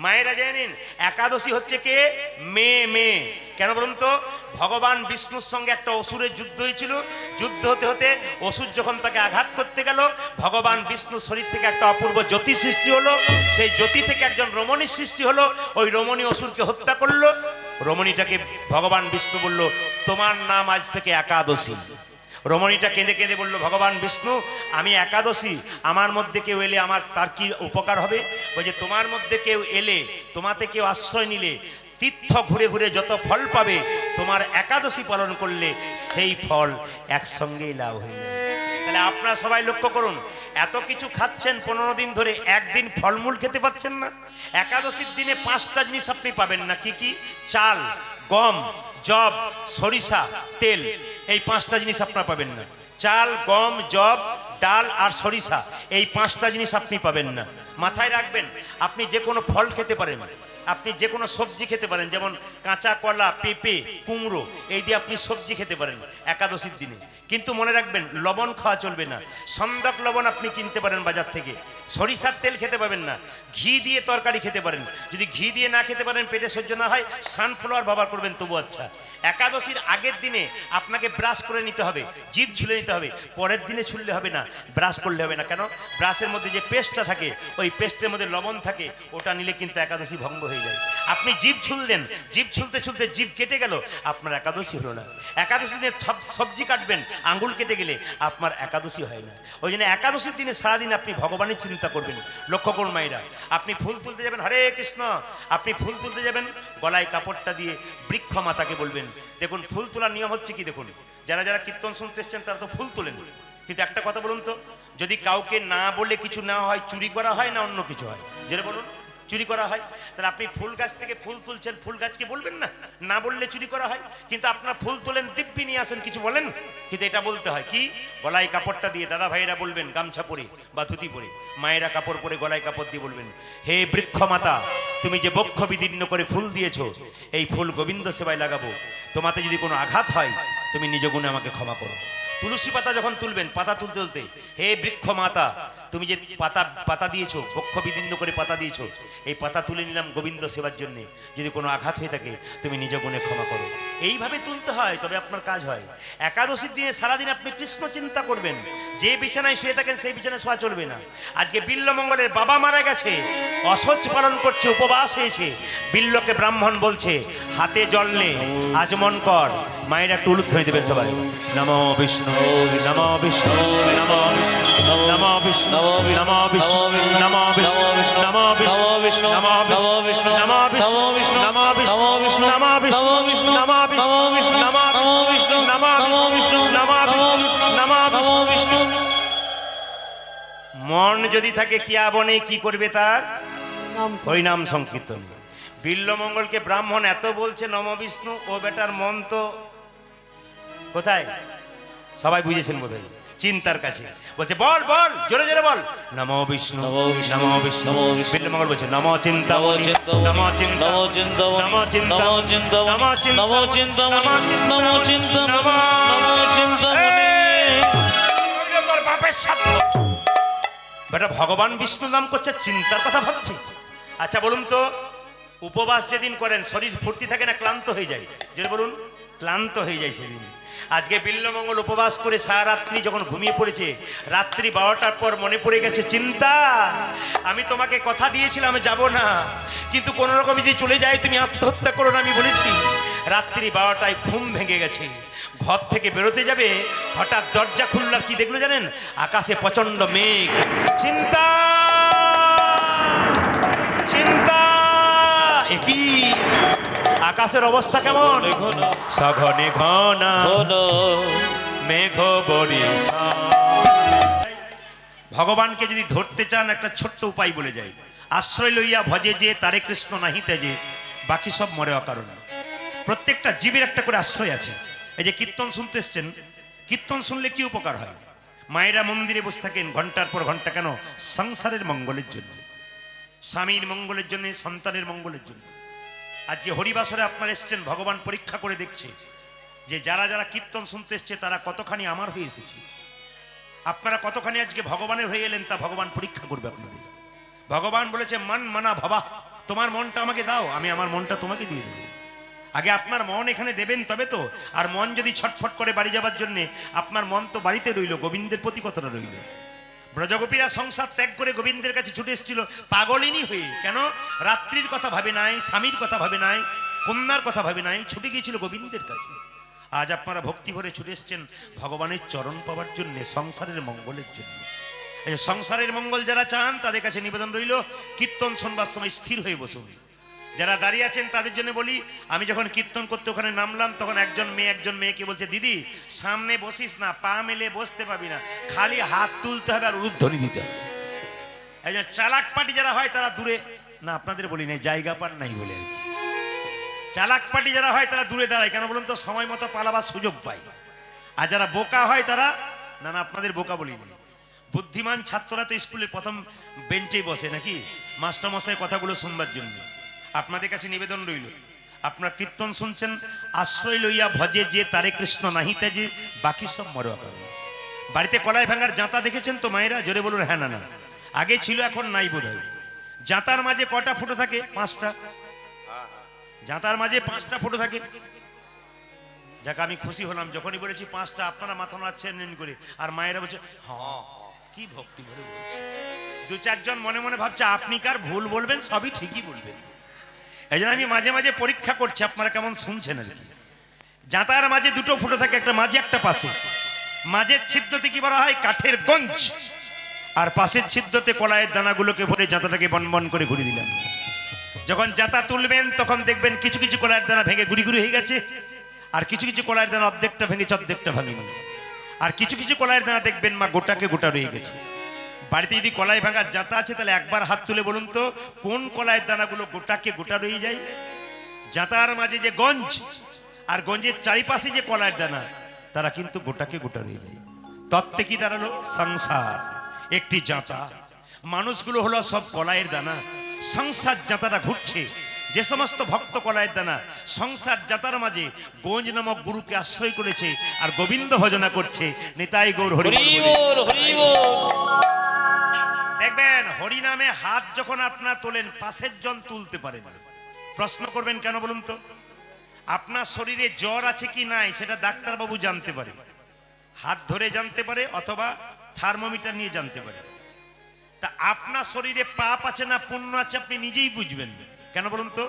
মায়েরা জেনে নিন, একাদশী হচ্ছে কে? মেয়ে। মেয়ে কেন বলুন তো? ভগবান বিষ্ণুর সঙ্গে একটা অসুরের যুদ্ধ হয়েছিল। যুদ্ধ হতে হতে অসুর যখন তাকে আঘাত করতে গেল, ভগবান বিষ্ণুর শরীর থেকে একটা অপূর্ব জ্যোতি সৃষ্টি হলো। সেই জ্যোতি থেকে একজন রমণীর সৃষ্টি হলো। ওই রমণী অসুরকে হত্যা করলো। রমণীটাকে ভগবান বিষ্ণু বলল, তোমার নাম আজ থেকে একাদশী। রমণীটা কেঁদে কেঁদে বলল, ভগবান বিষ্ণু, আমি একাদশী, আমার মধ্যে কেউ এলে আমার তার কি উপকার হবে? বলছে, তোমার মধ্যে কেউ এলে, তোমাতে কেউ আশ্রয় নিলে, তীর্থ ঘুরে ঘুরে যত ফল পাবে, তোমার একাদশী পালন করলে সেই ফল একসঙ্গেই লাভ হয়ে যাবে। তাহলে আপনারা সবাই লক্ষ্য করুন, এত কিছু খাচ্ছেন 15 দিন ধরে, একদিন ফলমূল খেতে পাচ্ছেন না। একাদশীর দিনে 5টা জিনিস আপনি পাবেন না। কি কি? চাল, গম, জব, সরিষা, তেল। এই 5টা জিনিস আপনারা পাবেন না। চাল, গম, জব, ডাল আর সরিষা, এই 5টা জিনিস আপনি পাবেন না। মাথায় রাখবেন, আপনি যে কোনো ফল খেতে পারেন, আপনি যে কোনো সবজি খেতে পারেন, যেমন কাঁচা কলা, পেঁপে, কুমড়ো, এই দিয়ে আপনি সবজি খেতে পারেন একাদশীর দিনে। কিন্তু মনে রাখবেন, লবণ খাওয়া চলবে না। সন্দক লবণ আপনি কিনতে পারেন বাজার থেকে। সরিষার তেল খেতে পাবেন না। ঘি দিয়ে তরকারি খেতে পারেন। যদি ঘি দিয়ে না খেতে পারেন, পেটে সহ্য না হয়, সানফ্লাওয়ার ব্যবহার করবেন, তবু আচ্ছা। একাদশীর আগের দিনে আপনাকে ব্রাশ করে নিতে হবে, জিভ ছুলে নিতে হবে। পরের দিনে ছুললে হবে না, ব্রাশ করলে হবে না। কেন? ব্রাশের মধ্যে যে পেস্টটা থাকে, ওই পেস্টের মধ্যে লবণ থাকে, ওটা নিলে কিন্তু একাদশী ভঙ্গ হয়ে যায়। আপনি জিভ ছুললেন, জিভ ছুলতে ছুলতে জিভ কেটে গেল, আপনার একাদশী হলো না। একাদশী দিনে সবজি কাটবেন, আঙ্গুল কেটে গেলে আপনার একাদশী হয় না। ওই জন্য একাদশীর দিনে সারাদিন আপনি ভগবানের চিন্তা করবেন। লক্ষ্য করুন মায়েরা, আপনি ফুল তুলতে যাবেন, হরে কৃষ্ণ, আপনি ফুল তুলতে যাবেন, গলায় কাপড়টা দিয়ে বৃক্ষ মাতাকে বলবেন। দেখুন, ফুল তোলার নিয়ম হচ্ছে কি দেখুন, যারা যারা কীর্তন শুনতে এসছেন তারা তো ফুল তোলেন, কিন্তু একটা কথা বলুন তো, যদি কাউকে না বলে কিছু না হয়, চুরি করা হয় না অন্য কিছু হয়? যেটা বলুন, চুরি করা হয়। তাহলে আপনি ফুল গাছ থেকে ফুল তুলছেন, ফুল গাছকে বলবেন না? না বললে চুরি করা হয়। কিন্তু আপনারা ফুল তোলেন, দিব্যি নিয়ে আসেন, কিছু বলেন? কিন্তু এটা বলতে হয় কি, গলায় কাপড়টা দিয়ে দাদা ভাইরা বলবেন, গামছা পরে বা ধুতি পরে, মায়েরা কাপড় পরে গলায় কাপড় দিয়ে বলবেন, হে বৃক্ষ মাতা, তুমি যে বক্ষ বিদীর্ণ করে ফুল দিয়েছো, এই ফুল গোবিন্দ সেবায় লাগাবো। তোমাতে যদি কোনো আঘাত হয়, তুমি নিজ গুণে আমাকে ক্ষমা করো। তুলসী পাতা যখন তুলবেন, পাতা তুলতে তুলতে, হে বৃক্ষ মাতা, তুমি যে পাতা দিয়েছো, বক্ষ বিদীর্ণ করে পাতা দিয়েছো, এই পাতা তুলে নিলাম গোবিন্দ সেবার জন্যে, যদি কোনো আঘাত হয়ে থাকে তুমি নিজ গুণে ক্ষমা করো। এইভাবে তুলতে হয়, তবে আপনার কাজ হয়। একাদশীর দিনে সারাদিন আপনি কৃষ্ণ চিন্তা করবেন। যে বিছানায় শুয়ে থাকেন সেই বিছানায় শোয়া চলবে না। আজকে বিল্লমঙ্গলের বাবা মারা গেছে, অসহ্য পালন করছে, উপবাস হয়েছে। বিল্লকে ব্রাহ্মণ বলছে, হাতে জল নে, আচমন কর। মায়েরা একটু উলুধ্বনি দেবেন সবাই, নমো বিষ্ণু, নমো বিষ্ণু, নমো বিষ্ণু, নমো বিষ্ণু, নমো বিষ্ণু, নমো বিষ্ণু, নমো বিষ্ণু, নমো বিষ্ণু, নমো বিষ্ণু, নমো বিষ্ণু, নমো বিষ্ণু, নমো বিষ্ণু, নমো বিষ্ণু, নমো বিষ্ণু, নমো বিষ্ণু, নমো বিষ্ণু। মন যদি থাকে কিয়া বনে, কি করবে তার? ওই নাম সংকীর্তন। বিল্লমঙ্গলকে ব্রাহ্মণ এত বলছে নমো বিষ্ণু, ও বেটার মন তো কোথায়? সবাই বুঝেছেন বোধহয়, চিন্তার কাছে। বলছে বল বল, জোরে জোরে বল, নমো বিষ্ণু, নমো বিষ্ণু। বিল্লমঙ্গল বলছে নমো চিন্তা, নমো চিন্তা, নমো চিন্তা, নমো চিন্তা, নমো চিন্তা, নমো চিন্তা, নমো চিন্তা, নমো চিন্তা। তোর বাপের সাথে বেটা ভগবান বিষ্ণু নাম করছে, চিন্তার কথা ভাবছে। আচ্ছা বলুন তো, উপবাস যেদিন করেন শরীর ফুর্তি থাকে না ক্লান্ত হয়ে যায়? যে বলুন, ক্লান্ত হয়ে যায় সেদিন। আজকে বিল্লমঙ্গল উপবাস করে সারা রাত্রি যখন ঘুমিয়ে পড়েছে, রাত্রি 12টার পর মনে পড়ে গেছে চিন্তা, আমি তোমাকে কথা দিয়েছিলাম যাব না, কিন্তু কোনো রকম যদি চলে যায় তুমি আত্মহত্যা করো না, আমি বলেছি। রাত্রি 12টায় ঘুম ভেঙে গেছে, ঘর থেকে বেরোতে যাবে, হঠাৎ দরজা খুললার কি দেখলো জানেন? আকাশে প্রচন্ড মেঘ। চিন্তা, চিন্তা, একই আকাশের অবস্থা কেমন? সঘনে ঘন মেঘ বরিশা। ভগবানকে যদি ধরতে চান, একটা ছোট্ট উপায় বলে যায়, আশ্রয় লইয়া ভজে যে তারে কৃষ্ণ নাহি তেজে, বাকি সব মরে অকারণ। প্রত্যেকটা জীবের একটা করে আশ্রয় আছে। এই যে কীর্তন শুনতে এসছেন, কীর্তন শুনলে কি উপকার হয়? মায়েরা মন্দিরে বসে থাকেন ঘন্টার পর ঘন্টা, কেন? সংসারের মঙ্গলের জন্য, স্বামীর মঙ্গলের জন্য, সন্তানের মঙ্গলের জন্য। আজকে হরিবাসরে আপনারা এসছেন, ভগবান পরীক্ষা করে দেখছে যে যারা যারা কীর্তন শুনতে এসছে তারা কতখানি আমার হয়ে এসেছে, আপনারা কতখানি আজকে ভগবানের হয়ে এলেন, তা ভগবান পরীক্ষা করবে আপনাদের। ভগবান বলেছে মান মানা ভাবা, তোমার মনটা আমাকে দাও, আমি আমার মনটা তোমাকে দিয়ে দেবো। আগে আপনার মন এখানে দেবেন তবে তো। আর মন যদি ছটফট করে বাড়ি যাবার জন্যে, আপনার মন তো বাড়িতে রইল, গোবিন্দের প্রতি কতটা রইল? ব্রজগোপীরা সংসার ত্যাগ করে গোবিন্দের কাছে ছুটে এসেছিল পাগলিনী হয়ে। কেন? রাত্রির কথা ভাবে নাই, স্বামীর কথা ভাবে নাই, কন্যার কথা ভাবে নাই, ছুটে গিয়েছিল গোবিন্দের কাছে। আজ আপনারা ভক্তি ভরে ছুটে এসেছেন ভগবানের চরণ পাওয়ার জন্য, সংসারের মঙ্গলের জন্য। এই সংসারের মঙ্গল যারা চান তাদের কাছে নিবেদন রইল, কীর্তন শোনবার সময় স্থির হয়ে বসুন। যারা দাঁড়িয়ে আছেন তাদের জন্য বলি, আমি যখন কীর্তন করতে ওখানে নামলাম তখন একজন মেয়েকে বলছে, দিদি সামনে বসিস না, পা মেলে বসতে পাবি না, খালি হাত তুলতে হবে আর উলুধ্বনি দিতে হবে। একজন চালাক পাটি যারা হয় তারা দূরে, না আপনাদের বলি নাই, জায়গা পান নাই বলে আর কি। চালাক পাটি যারা হয় তারা দূরে দাঁড়ায়, কেন বলুন তো? সময় মতো পালাবার সুযোগ পায়। আর যারা বোকা হয় তারা, না না আপনাদের বোকা বলিনি, বুদ্ধিমান ছাত্ররা তো স্কুলের প্রথম বেঞ্চেই বসে নাকি, মাস্টারমশাই কথাগুলো শুনবার জন্য। আপনাদের কাছে নিবেদন রইল, আপনার কীর্তন শুনছেন, আশ্রয় লইয়া ভজে যে তারে কৃষ্ণ নাহি তেজে, বাকি সব মরে অকাল। বাড়িতে কলাই ভাঙার জাঁতা দেখেছেন তো মায়েরা? জোরে বলুন হ্যাঁ না না। আগে ছিল, এখন নাই বোধ হয়। জাঁতার মাঝে কটা ফুটো থাকে? 5টা। জাঁতার মাঝে 5টা ফুটো থাকে। যাকে আমি খুশি হলাম যখনই বলেছি 5টা, আপনারা মাথা নাড়ছেন করে, আর মায়েরা বলছে হ্যাঁ, কি ভক্তি ভরে বলছে। 2-4 জন মনে মনে ভাবছে আপনি কার ভুল বলবেন, সবই ঠিকই বলবেন। এই জন্য আমি মাঝে মাঝে পরীক্ষা করছি আপনারা কেমন শুনছেন আর কি। জাঁতার মাঝে 2টো ফুটো থাকে, একটা মাঝে একটা পাশে। মাঝের ছিদ্রতে কি বলা হয়? কাঠের গঞ্জ। আর পাশের ছিদ্রতে কলাইয়ের দানাগুলোকে ভরে জাঁতাটাকে বনবন করে ঘুরিয়ে দিলাম। যখন জাঁতা তুলবেন তখন দেখবেন কিছু কিছু কলাইয়ের দানা ভেঙে গুড়ি গুড়ি হয়ে গেছে, আর কিছু কিছু কলাইয়ের দানা অর্ধেকটা ভেঙেছে, অর্ধেকটা ভাঙেনি। আর কিছু কিছু কলাইয়ের দানা দেখবেন মা গোটাকে গোটা রয়ে গেছে। বাড়িতে যদি কলাই ভাঙার জাঁতা আছে তাহলে একবার হাত তুলে বলুন তো, কোন কলাইয়ের দানাগুলো গোটাকে গোটা রয়ে যায়? জাঁতার মাঝে যে গঞ্জ আর গঞ্জের চারিপাশে যে কলাইয়ের দানা, তারা কিন্তু গোটাকে গোটা রয়ে যায়। তত্ত্বে কি দাঁড়ালো? সংসার একটি জাঁতা, মানুষগুলো হলো সব কলাইয়ের দানা। সংসার জাঁতাটা ঘুরছে। যে সমস্ত ভক্ত কলাইয়ের দানা সংসার জাতার মাঝে গঞ্জ নামক গুরুকে আশ্রয় করেছে আর গোবিন্দ ভজনা করছে, নিতাই গৌর হরি বল, হরি বল। দেখবেন হরি নামে হাত যখন আপনারা তোলেন, পাশের জন তুলতে পারে না। প্রশ্ন করবেন কেন বলুন তো? আপনার শরীরে জ্বর আছে কি নাই সেটা ডাক্তারবাবু জানতে পারে, হাত ধরে জানতে পারে, অথবা থার্মোমিটার নিয়ে জানতে পারে। তা আপনার শরীরে পাপ আছে না পুণ্য আছে আপনি নিজেই বুঝবেন। কেন বলুন তো?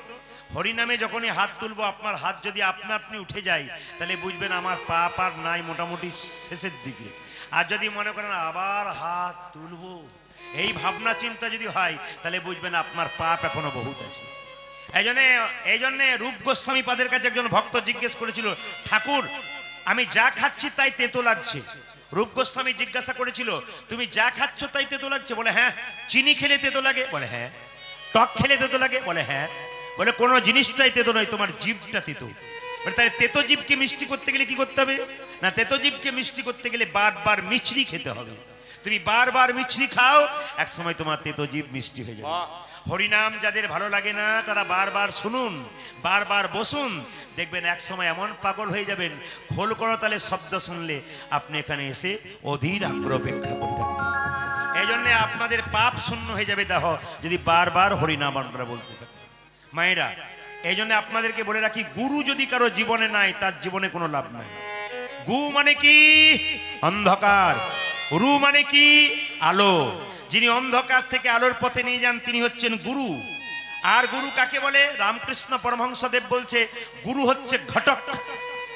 হরিনামে যখনই হাত তুলবো, আপনার হাত যদি আপনা আপনি উঠে যায় তাহলে বুঝবেন আমার পাপ আর নাই, মোটামুটি শেষের দিকে। আর যদি মনে করেন আবার হাত তুলবো, এই ভাবনা চিন্তা যদি হয় তাহলে বুঝবেন আপনার পাপ এখনো বহুত আছে। এই জন্যে রূপ গোস্বামী পাদের কাছে একজন ভক্ত জিজ্ঞেস করেছিল, ঠাকুর আমি যা খাচ্ছি তাই তেতো লাগছে। রূপ গোস্বামী জিজ্ঞাসা করেছিল, তুমি যা খাচ্ছ তাই তেতো লাগছে? বলে হ্যাঁ। চিনি খেলে তেতো লাগে? বলে হ্যাঁ। টক খেলে তেতো লাগে? বলে হ্যাঁ। বলে কোনো জিনিসটাই তেতো নয়, তোমার জিভটা তেতো। বলে তাই তেতো জিভকে মিষ্টি করতে গেলে কি করতে হবে? না, তেতো জিভকে মিষ্টি করতে গেলে বারবার মিছরি খেতে হবে। তুমি বারবার মিছরি খাও, এক সময় তোমার তেতো জিভ মিষ্টি হয়ে যাবে। হরিনাম যাদের ভালো লাগে না তারা বারবার শুনুন, বারবার বসুন, দেখবেন এক সময় এমন পাগল হয়ে যাবেন, খোল করতালে শব্দ শুনলে আপনি এখানে এসে অধীর আগ্রহ অপেক্ষা করে থাকবেন। এই জন্যে আপনাদের পাপ শূন্য হয়ে যাবে দেহ যদি বারবার হরিনাম আপনারা বলতে থাকেন। মায়েরা, এই জন্য আপনাদেরকে বলে রাখি, গুরু যদি কারো জীবনে নাই তার জীবনে কোনো লাভ নাই। গু মানে কি? অন্ধকার। রু মানে কি? আলো। যিনি অন্ধকার থেকে আলোর পথে নিয়ে যান তিনি হচ্ছেন গুরু। আর গুরু কাকে বলে? রামকৃষ্ণ পরমহংসদেব বলছে গুরু হচ্ছে ঘটক।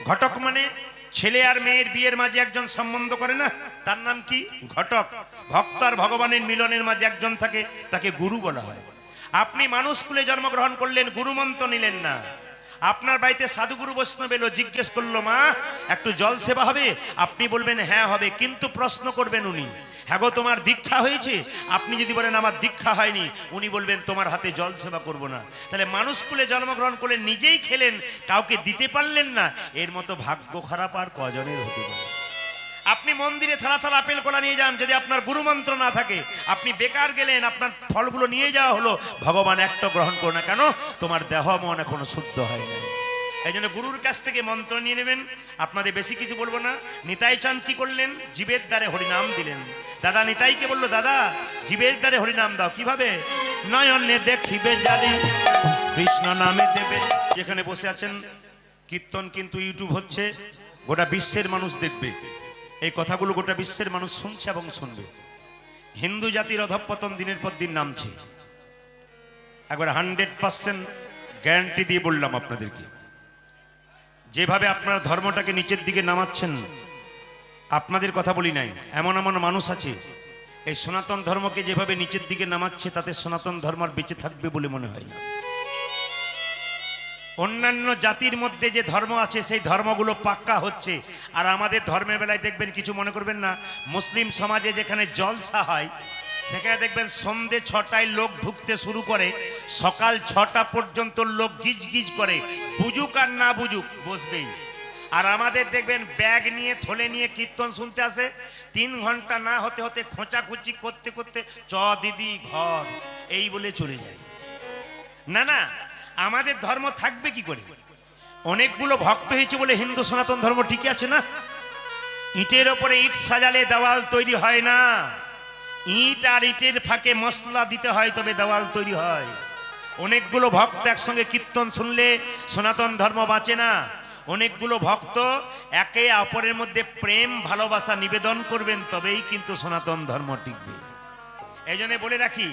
ঘটক মানে ছেলে আর মেয়ের বিয়ের মাঝে একজন সম্বন্ধ করে না, তার নাম কি? ঘটক। ভক্ত আর ভগবানের মিলনের মাঝে একজন থাকে, তাকে গুরু বলা হয়। আপনি মানুষ কুলে জন্মগ্রহণ করলেন, গুরুমন্ত্র নিলেন না। আপনার বাড়িতে সাধুগুরু বৈষ্ণব এলো, জিজ্ঞেস করলো মা একটু জল সেবা হবে? আপনি বলবেন হ্যাঁ হবে, কিন্তু প্রশ্ন করবেন উনি, হ্যাঁ গো তোমার দীক্ষা হয়েছে? আপনি যদি বলেন আমার দীক্ষা হয়নি, উনি বলবেন তোমার হাতে জল সেবা করবো না। তাহলে মানুষ কুলে জন্মগ্রহণ করলেন, নিজেই খেলেন, কাউকে দিতে পারলেন না। এর মতো ভাগ্য খারাপ আর কজনের হতে পারে? আপনি মন্দিরে থালা থালা আপেল কলা নিয়ে যান, যদি আপনার গুরুমন্ত্র না থাকে আপনি বেকার গেলেন, আপনার ফলগুলো নিয়ে যাওয়া হলো, ভগবান একটা গ্রহণ করো না কেন? তোমার দেহ মন এখনো শুদ্ধ হয় না। এই জন্য গুরুর কাছ থেকে মন্ত্র নিয়ে নেবেন। আপনাদের বেশি কিছু বলবো না। নিতাই চাঁদ কি করলেন? জীবের দ্বারে হরিনাম দিলেন। দাদা নিতাইকে বললো, দাদা জীবের দ্বারে হরিনাম দাও। কিভাবে? নয়নে দেখিবে জানি, কৃষ্ণ নামে দেবে। যেখানে বসে আছেন কীর্তন কিন্তু ইউটিউব হচ্ছে, গোটা বিশ্বের মানুষ দেখবে এই কথাগুলো, গোটা বিশ্বের মানুষ শুনছে এবং শুনবে। হিন্দু জাতির অধঃপতন দিনের পর দিন নামছে, একবার 100% গ্যারান্টি দিয়ে বললাম আপনাদেরকে। যেভাবে আপনারা ধর্মটাকে নিচের দিকে নামাচ্ছেন, আপনাদের কথা বলি নাই, এমন এমন মানুষ আছে এই সনাতন ধর্মকে যেভাবে নিচের দিকে নামাচ্ছে, তাতে সনাতন ধর্ম আর বেঁচে থাকবে বলে মনে হয় না। অন্যান্য জাতির মধ্যে যে ধর্ম আছে সেই ধর্মগুলো পাক্কা হচ্ছে, আর আমাদের ধর্মের বেলায় দেখবেন, কিছু মনে করবেন না, মুসলিম সমাজে যেখানে জলসা হয় সেখানে দেখবেন সন্ধে 6টায় লোক ঢুকতে শুরু করে, সকাল 6টা পর্যন্ত লোক গিজ গিজ করে, বুঝুক আর না বুঝুক বসবেই। আর আমাদের দেখবেন ব্যাগ নিয়ে থলে নিয়ে কীর্তন শুনতে আসে, 3 ঘন্টা না হতে হতে খোঁচাখুচি করতে করতে চ দিদি ঘর এই বলে চলে যায়। না না, আমাদের ধর্ম থাকবে কি করে? অনেকগুলো ভক্ত হয়েছে বলে হিন্দু সনাতন ধর্ম টিকে আছে না। ইটের ওপরে ইট সাজালে দেওয়াল তৈরি হয় না, ইট আর ইটের ফাঁকে মশলা দিতে হয় তবে দেওয়াল তৈরি হয়। অনেকগুলো ভক্ত একসঙ্গে কীর্তন শুনলে সনাতন ধর্ম বাঁচে না। অনেকগুলো ভক্ত একে অপরের মধ্যে প্রেম ভালোবাসা নিবেদন করবেন, তবেই কিন্তু সনাতন ধর্ম টিকবে। এই জন্য বলে রাখি,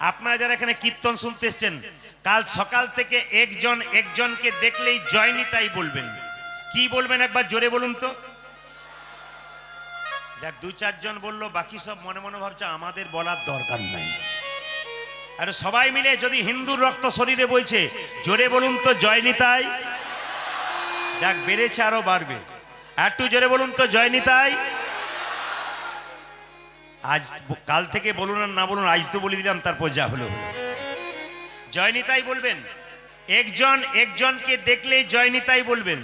আপনারা যারা এখানে কীর্তন শুনতে এসছেন, কাল সকাল থেকে একজন একজনকে দেখলেই জয় নিতাই বলবেন। কি বলবেন একবার জোরে বলুন তো। যাক 2-4 জন বললো, বাকি সব মনে মনে ভাবছে আমাদের বলার দরকার নাই। আর সবাই মিলে যদি হিন্দুর রক্ত শরীরে বইছে, জোরে বলুন তো জয় নিতাই। যাক বেড়েছে, আরো বাড়বে, একটু জোরে বলুন তো জয় নিতাই। আজ কাল থেকে বলুন আর না বলুন, আজ তো বলে দিলাম, তারপর যা হলো হলো। জয় নিতাই বলবেন, একজন একজনকে দেখলেই জয় নিতাই বলবেন।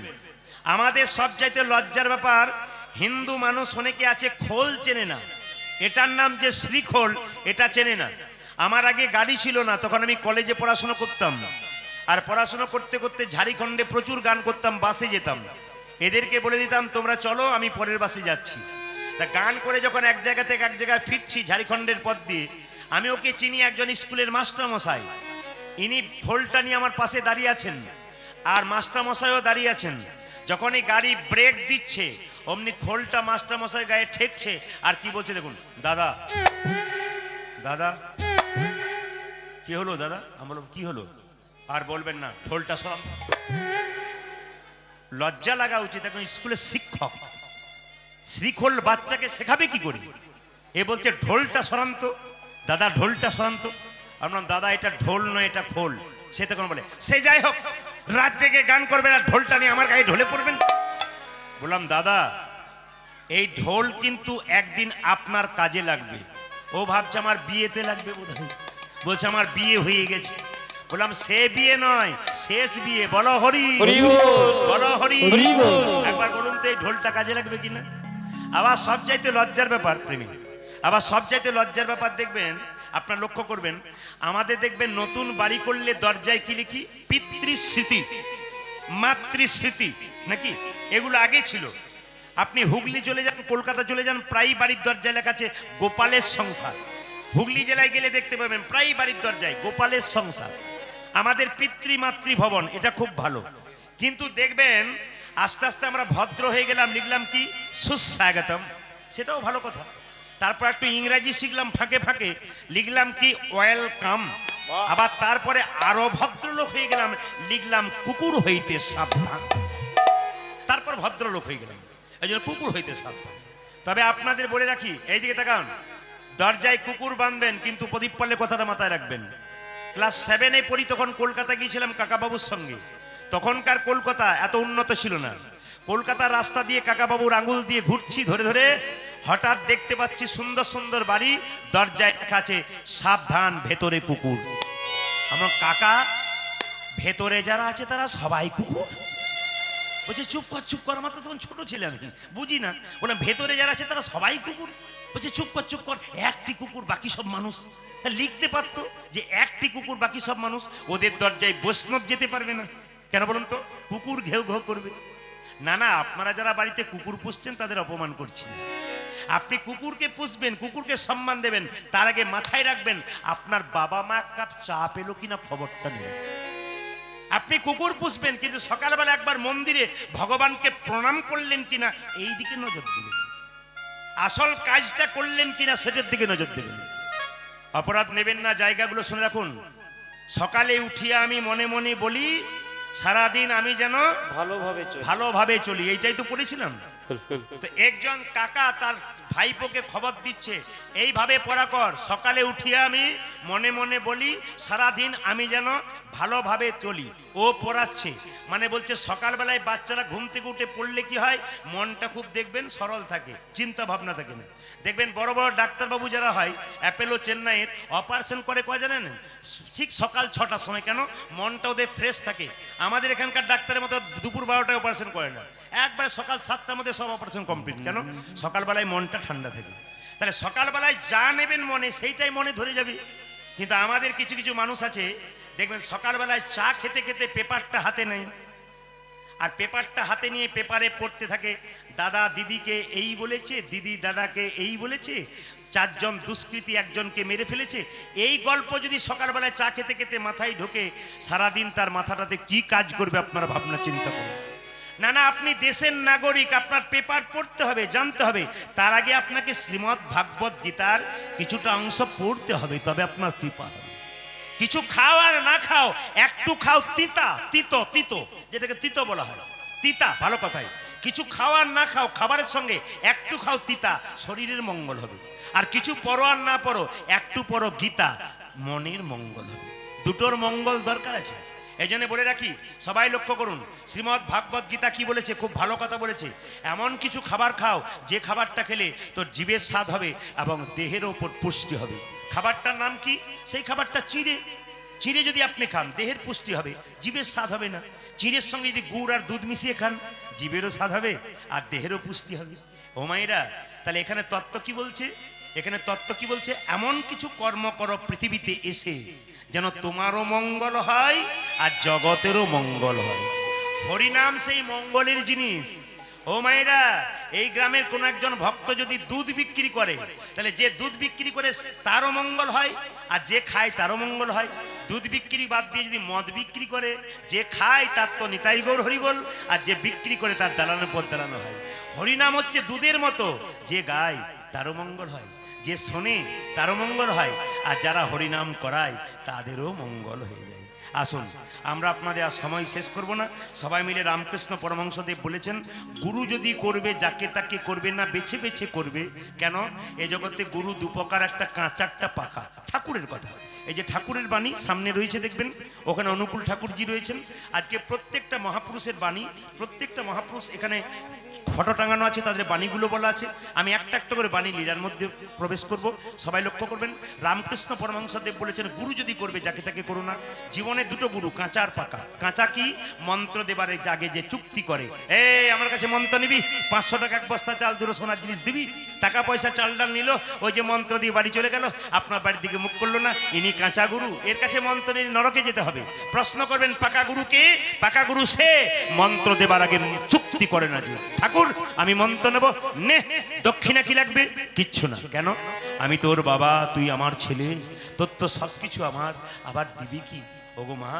আমাদের সবচাইতে লজ্জার ব্যাপার, হিন্দু মানুষ অনেকে আছে খোল চেনে না, এটার নাম যে শ্রীখোল এটা চেনে না। আমার আগে গাড়ি ছিল না, তখন আমি কলেজে পড়াশোনা করতাম, আর পড়াশোনা করতে করতে ঝাড়খণ্ডে প্রচুর গান করতাম, বাসে যেতাম। এদেরকে বলে দিতাম তোমরা চলো, আমি পরের বাসে যাচ্ছি। তা গান করে যখন এক জায়গা থেকে এক জায়গায় ফিরছি ঝাড়খণ্ডের পথ দিয়ে, আমি ওকে চিনি, একজন স্কুলের মাস্টার মশাই। ইনি খোলটা নিয়ে আমার পাশে দাঁড়িয়ে আছেন, আর মাস্টার মশাইও দাঁড়িয়ে আছেন। যখন এই গাড়ি ব্রেক দিচ্ছে, অমনি খোলটা মাস্টার মশাই গায়ে ঠেকছে, আর কি বলছে দেখুন, দাদা দাদা কি হলো দাদা? আমি বললাম কি হলো? আর বলবেন না, ঢোলটা সরান। লজ্জা লাগা উচিত, এখন স্কুলের শিক্ষক শ্রীখোল বাচ্চাকে শেখাবে কি করে? এ বলছে ঢোলটা সরান্ত দাদা, ঢোলটা সরান্ত। আমরা দাদা এটা ঢোল নয়, এটা খোল। সে তখন বলে সে যাই হোক, রাত জেগে গান করবেন আর ঢোলটা নিয়ে আমার গায়ে ঢলে পড়বেন। বললাম দাদা, এই ঢোল কিন্তু একদিন আপনার কাজে লাগবে। ও ভাবছে আমার বিয়েতে লাগবে বোধহয়, বলছে আমার বিয়ে হয়ে গেছে। বললাম সে বিয়ে নয়, শেষ বিয়ে। বলো হরি বলো হরি। একবার বলুন তো এই ঢোলটা কাজে লাগবে কিনা। আবার সবচাইতে লজ্জার ব্যাপার প্রেমী, আবার সবচাইতে লজ্জার ব্যাপার দেখবেন, আপনার লক্ষ্য করবেন, আমাদের দেখবেন নতুন বাড়ি করলে দরজায় কি লিখি? পিতৃস্মৃতি, মাতৃস্মৃতি, নাকি? এগুলো আগে ছিল। আপনি হুগলি চলে যান, কলকাতা চলে যান, প্রায় বাড়ির দরজায় লেখা আছে গোপালের সংসার। হুগলি জেলায় গেলে দেখতে পাবেন প্রায় বাড়ির দরজায় গোপালের সংসার। আমাদের পিতৃ মাতৃ ভবন, এটা খুব ভালো। কিন্তু দেখবেন আস্তে আস্তে আমরা ভদ্র হয়ে গেলাম, লিখলাম কি সুস্বাগতম, সেটাও ভালো কথা। তারপর একটু ইংরাজি শিখলাম ফাঁকে ফাঁকে, লিখলাম কি ওয়েলকাম। আবার তারপরে আরো ভদ্রলোক হয়ে গেলাম, লিখলাম কুকুর হইতে সাবধান। তারপর ভদ্রলোক হয়ে গেলাম, এই জন্য কুকুর হইতে সাবধান। তবে আপনাদের বলে রাখি, এইদিকে তাকান, দরজায় কুকুর বাঁধবেন, কিন্তু প্রদীপ পাল্লে কথাটা মাথায় রাখবেন। ক্লাস 7-এ পড়ি, তখন কলকাতা গিয়েছিলাম কাকাবাবুর সঙ্গে। তখনকার কলকাতা এত উন্নত ছিল না। কলকাতার রাস্তা দিয়ে কাকাবাবুর আঙুল দিয়ে ঘুরছি ধরে ধরে, হঠাৎ দেখতে পাচ্ছি সুন্দর সুন্দর বাড়ি, দরজায় লেখা আছে সাবধান ভেতরে কুকুর। আমার কাকা, ভেতরে যারা আছে তারা সবাই কুকুর? বলছে চুপ কর চুপ কর, আমার তো তখন ছোট ছেলে, আমি বুঝি না। বললাম ভেতরে যারা আছে তারা সবাই কুকুর? বলছে চুপ কর চুপ কর, একটি কুকুর বাকি সব মানুষ। লিখতে পারতো যে একটি কুকুর বাকি সব মানুষ। ওদের দরজায় বৈষ্ণব যেতে পারবে না কেন বলুন তো? কুকুর ঘেউ ঘেউ করবে। না না, আপনারা যারা বাড়িতে কুকুর পুষছেন তাদের অপমান করছি না। আপনি কুকুরকে পুষবেন, কুকুরকে সম্মান দেবেন, তার আগে মাথায় রাখবেন আপনার বাবা মা এক কাপ চা পেলো কিনা খবরটা নেবেন। আপনি কুকুর পুষবেন কিন্তু সকালবেলা একবার মন্দিরে ভগবানকে প্রণাম করলেন কিনা এই দিকে নজর দেবেন, আসল কাজটা করলেন কিনা সেটার দিকে নজর দেবেন। অপরাধ নেবেন না, জায়গাগুলো শুনে রাখুন। সকালে উঠিয়ে আমি মনে মনে বলি সারাদিন আমি যেন ভালোভাবে চলি, এইটাই তো পড়েছিলাম। তো একজন কাকা তার ভাইপোকে খবর দিচ্ছে এইভাবে পড়া কর, সকালে উঠিয়ে আমি মনে মনে বলি সারাদিন আমি যেন ভালোভাবে চলি। ও পড়াচ্ছে মানে বলছে সকালবেলায় বাচ্চারা ঘুম থেকে উঠে পড়লে কি হয়, মনটা খুব দেখবেন সরল থাকে, চিন্তা ভাবনা থাকে না। দেখবেন বড় বড় ডাক্তারবাবু যারা হয় অ্যাপেলো চেন্নাইয়ের, অপারেশন করে কয় জানেন, ঠিক সকাল 6টার সময়। কেন? মনটা ওদের ফ্রেশ থাকে। আমাদের এখানকার ডাক্তারের মতো দুপুর 12টায় অপারেশন করে না, একবারে সকাল 7টার মধ্যে সব অপারেশন কমপ্লিট। কেন? সকালবেলায় মনটা ঠান্ডা থাকে। তাহলে সকালবেলায় যা নেবেন মনে, সেইটাই মনে ধরে যাবে। কিন্তু আমাদের কিছু কিছু মানুষ আছে দেখবেন সকালবেলায় চা খেতে খেতে পেপারটা হাতে নেই, আর পেপারটা হাতে নিয়ে পেপারে পড়তে থাকে দাদা দিদিকে এই বলেছে, দিদি দাদাকে এই বলেছে, 4 জন দুষ্কৃতী একজনকে মেরে ফেলেছে। এই গল্প যদি সকালবেলায় চা খেতে খেতে মাথায় ঢোকে, সারাদিন তার মাথাটাতে কি কাজ করবে আপনারা ভাবনা চিন্তা করুন। না না, আপনি দেশের নাগরিক, আপনার পেপার পড়তে হবে, জানতে হবে। তার আগে আপনাকে শ্রীমদ্ ভাগবত গীতার কিছুটা অংশ পড়তে হবে, তবে আপনার কৃপা হবে। কিছু খাও আর না খাও, একটু খাও তিতা, তিতো তিতো যেটাকে তিতো বলা হয়, তিতা ভালো কথাই। কিছু খাও আর না খাও, খাবারের সঙ্গে একটু খাও তিতা, শরীরের মঙ্গল হবে। আর কিছু পড়ো আর না পড়ো, একটু পড়ো গীতা, মনের মঙ্গল হবে। দুটোর মঙ্গল দরকার আছে। এই জন্য বলে রাখি, সবাই লক্ষ্য করুন শ্রীমদ্ ভাগবত গীতা কি বলেছে, খুব ভালো কথা বলেছে। এমন কিছু খাবার খাও যে খাবারটা খেলে তোর জিভের স্বাদ হবে এবং দেহের ওপর পুষ্টি হবে। খাবারটার নাম কি? সেই খাবারটা চিড়ে। চিড়ে যদি আপনি খান দেহের পুষ্টি হবে, জিভের স্বাদ হবে না। চিড়ের সঙ্গে যদি গুড় আর দুধ মিশিয়ে খান, জিভেরও স্বাদ হবে আর দেহেরও পুষ্টি হবে। ও মায়েরা, তাহলে এখানে তত্ত্ব কি বলছে? এখানে তত্ত্ব কি বলছে? এমন কিছু কর্ম করো পৃথিবীতে এসে যেন তোমারও মঙ্গল হয় আর জগতেরও মঙ্গল হয়। হরিনাম সেই মঙ্গলের জিনিস। ও মায়েরা, এই গ্রামের কোন একজন ভক্ত যদি দুধ বিক্রি করে, তাহলে যে দুধ বিক্রি করে তারও মঙ্গল হয় আর যে খায় তারও মঙ্গল হয়। দুধ বিক্রি বাদ দিয়ে যদি মদ বিক্রি করে, যে খায় তার তো নিতাই গৌর হরিবল, আর যে বিক্রি করে তার দালানের পর দালানো হয়। হরিনাম হচ্ছে দুধের মতো, যে গায় তারও মঙ্গল হয়, যে শোনে তারও মঙ্গল হয়, আর যারা হরিনাম করায় তাদেরও মঙ্গল হয়ে যায়। আসুন, আমরা আপনাদের আর সময় শেষ করব না। সবাই মিলে রামকৃষ্ণ পরমহংসদেব বলেছেন, গুরু যদি করবে যাকে তাকে করবে না, বেছে বেছে করবে। কেন? এ জগতে গুরু দুপ্রকার, একটা কাঁচা একটা পাকা। ঠাকুরের কথা, এই যে ঠাকুরের বাণী সামনে রয়েছে দেখবেন, ওখানে অনুকূল ঠাকুরজি রয়েছেন। আজকে প্রত্যেকটা মহাপুরুষের বাণী, প্রত্যেকটা মহাপুরুষ এখানে ফটো টাঙানো আছে, তাদের বাণীগুলো বলা আছে। আমি একটা একটা করে বাণী লীলার মধ্যে প্রবেশ করব, সবাই লক্ষ্য করবেন। রামকৃষ্ণ পরমহংসদেব বলেছেন, গুরু যদি করবে যাকে তাকে করো না। জীবনে দুটো গুরু, কাঁচা আর পাকা। কাঁচা কি? মন্ত্র দেবারে জাগে যে চুক্তি করে, এই আমার কাছে মন্ত্র নিবি, 500 টাকা এক বস্তা চাল, দুটো সোনার জিনিস দিবি, টাকা পয়সা চাল ডাল নিল, ওই যে মন্ত্র দিয়ে বাড়ি চলে গেল, আপনার বাড়ির দিকে মুখ করলো না, ইনি কাঁচা গুরু। এর কাছে মন্ত্র নিয়ে নরকে যেতে হবে। প্রশ্ন করবেন পাকা গুরু কে? পাকা গুরু সে মন্ত্র দেবার আগে চুক্তি করে না যে ঠাকুর আমি মন্ত্র নেব, নে দক্ষিণা কি লাগবে? কিচ্ছু না। কেন? আমি তোর বাবা, তুই আমার ছেলে, তোর তো সবকিছু আমার, আবার দিবি কি? ওগো মা,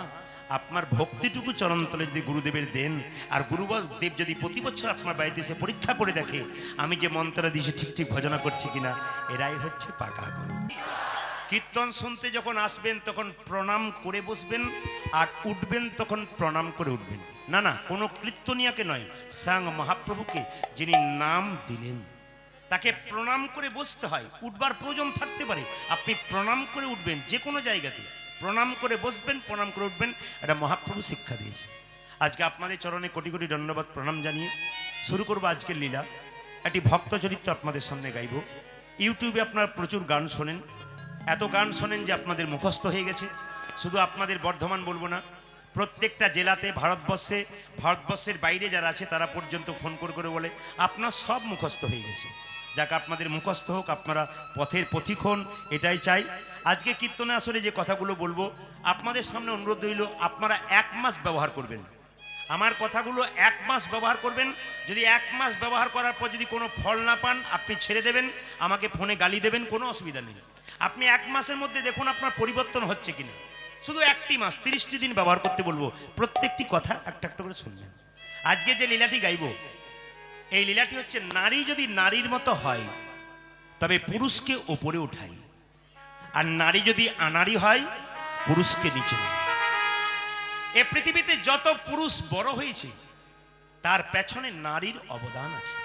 আপনার ভক্তিটুকু চরণতলে যদি গুরুদেবের দেন, আর গুরুদেব যদি প্রতি বছর আপনার বাড়িতে এসে পরীক্ষা করে দেখে আমি যে মন্ত্রটা দিয়েছি ঠিক ঠিক ভজনা করছি কিনা, এরাই হচ্ছে পাকা গুরু। কীর্তন শুনতে যখন আসবেন তখন প্রণাম করে বসবেন, আর উঠবেন তখন প্রণাম করে উঠবেন। না না, কোনো কীর্তনিয়াকে নয়, স্বয়ং মহাপ্রভুকে যিনি নাম দিলেন তাকে প্রণাম করে বসতে হয়। উঠবার প্রয়োজন থাকতে পারে, আপনি প্রণাম করে উঠবেন। যে কোনো জায়গাতে প্রণাম করে বসবেন, প্রণাম করে উঠবেন, এটা মহাপ্রভু শিক্ষা দিয়েছে। আজকে আপনাদের চরণে কোটি কোটি ধন্যবাদ প্রণাম জানিয়ে শুরু করবো আজকের লীলা। একটি ভক্ত চরিত্র আপনাদের সামনে গাইব। ইউটিউবে আপনারা প্রচুর গান শোনেন, এত গান শোনেন যে আপনাদের মুখস্থ হয়ে গেছে। শুধু আপনাদের বর্ধমান বলবো না, প্রত্যেকটা জেলাতে ভারতবর্ষের বাইরে যারা আছে তারা পর্যন্ত ফোন করে বলে আপনার সব মুখস্থ হয়ে গেছে। যাকে আপনাদের মুখস্থ হোক, আপনারা পথের পথিক হন, এটাই চাই। আজকে কীর্তনে আসলে যে কথাগুলো বলবো আপনাদের সামনে অনুরোধ রইল, আপনারা 1 মাস ব্যবহার করবেন। আমার কথাগুলো 1 মাস ব্যবহার করবেন। যদি 1 মাস ব্যবহার করার পর যদি কোনো ফল না পান, আপনি ছেড়ে দেবেন, আমাকে ফোনে গালি দেবেন, কোনো অসুবিধা নেই। আপনি 1 মাসের মধ্যে দেখুন আপনার পরিবর্তন হচ্ছে কিনা। শুধু 1টি মাস 30টি দিন ব্যবহার করতে বলবো। প্রত্যেকটি কথা একটা একটা করে শুনবেন। আজকে যে লীলাটি গাইব, এই লীলাটি হচ্ছে নারী যদি নারীর মতো হয় তবে পুরুষকে ওপরে উঠাই, আর নারী যদি আনাড়ি হয় পুরুষকে নিচে নামায়। এ পৃথিবীতে যত পুরুষ বড় হয়েছে তার পেছনে নারীর অবদান আছে।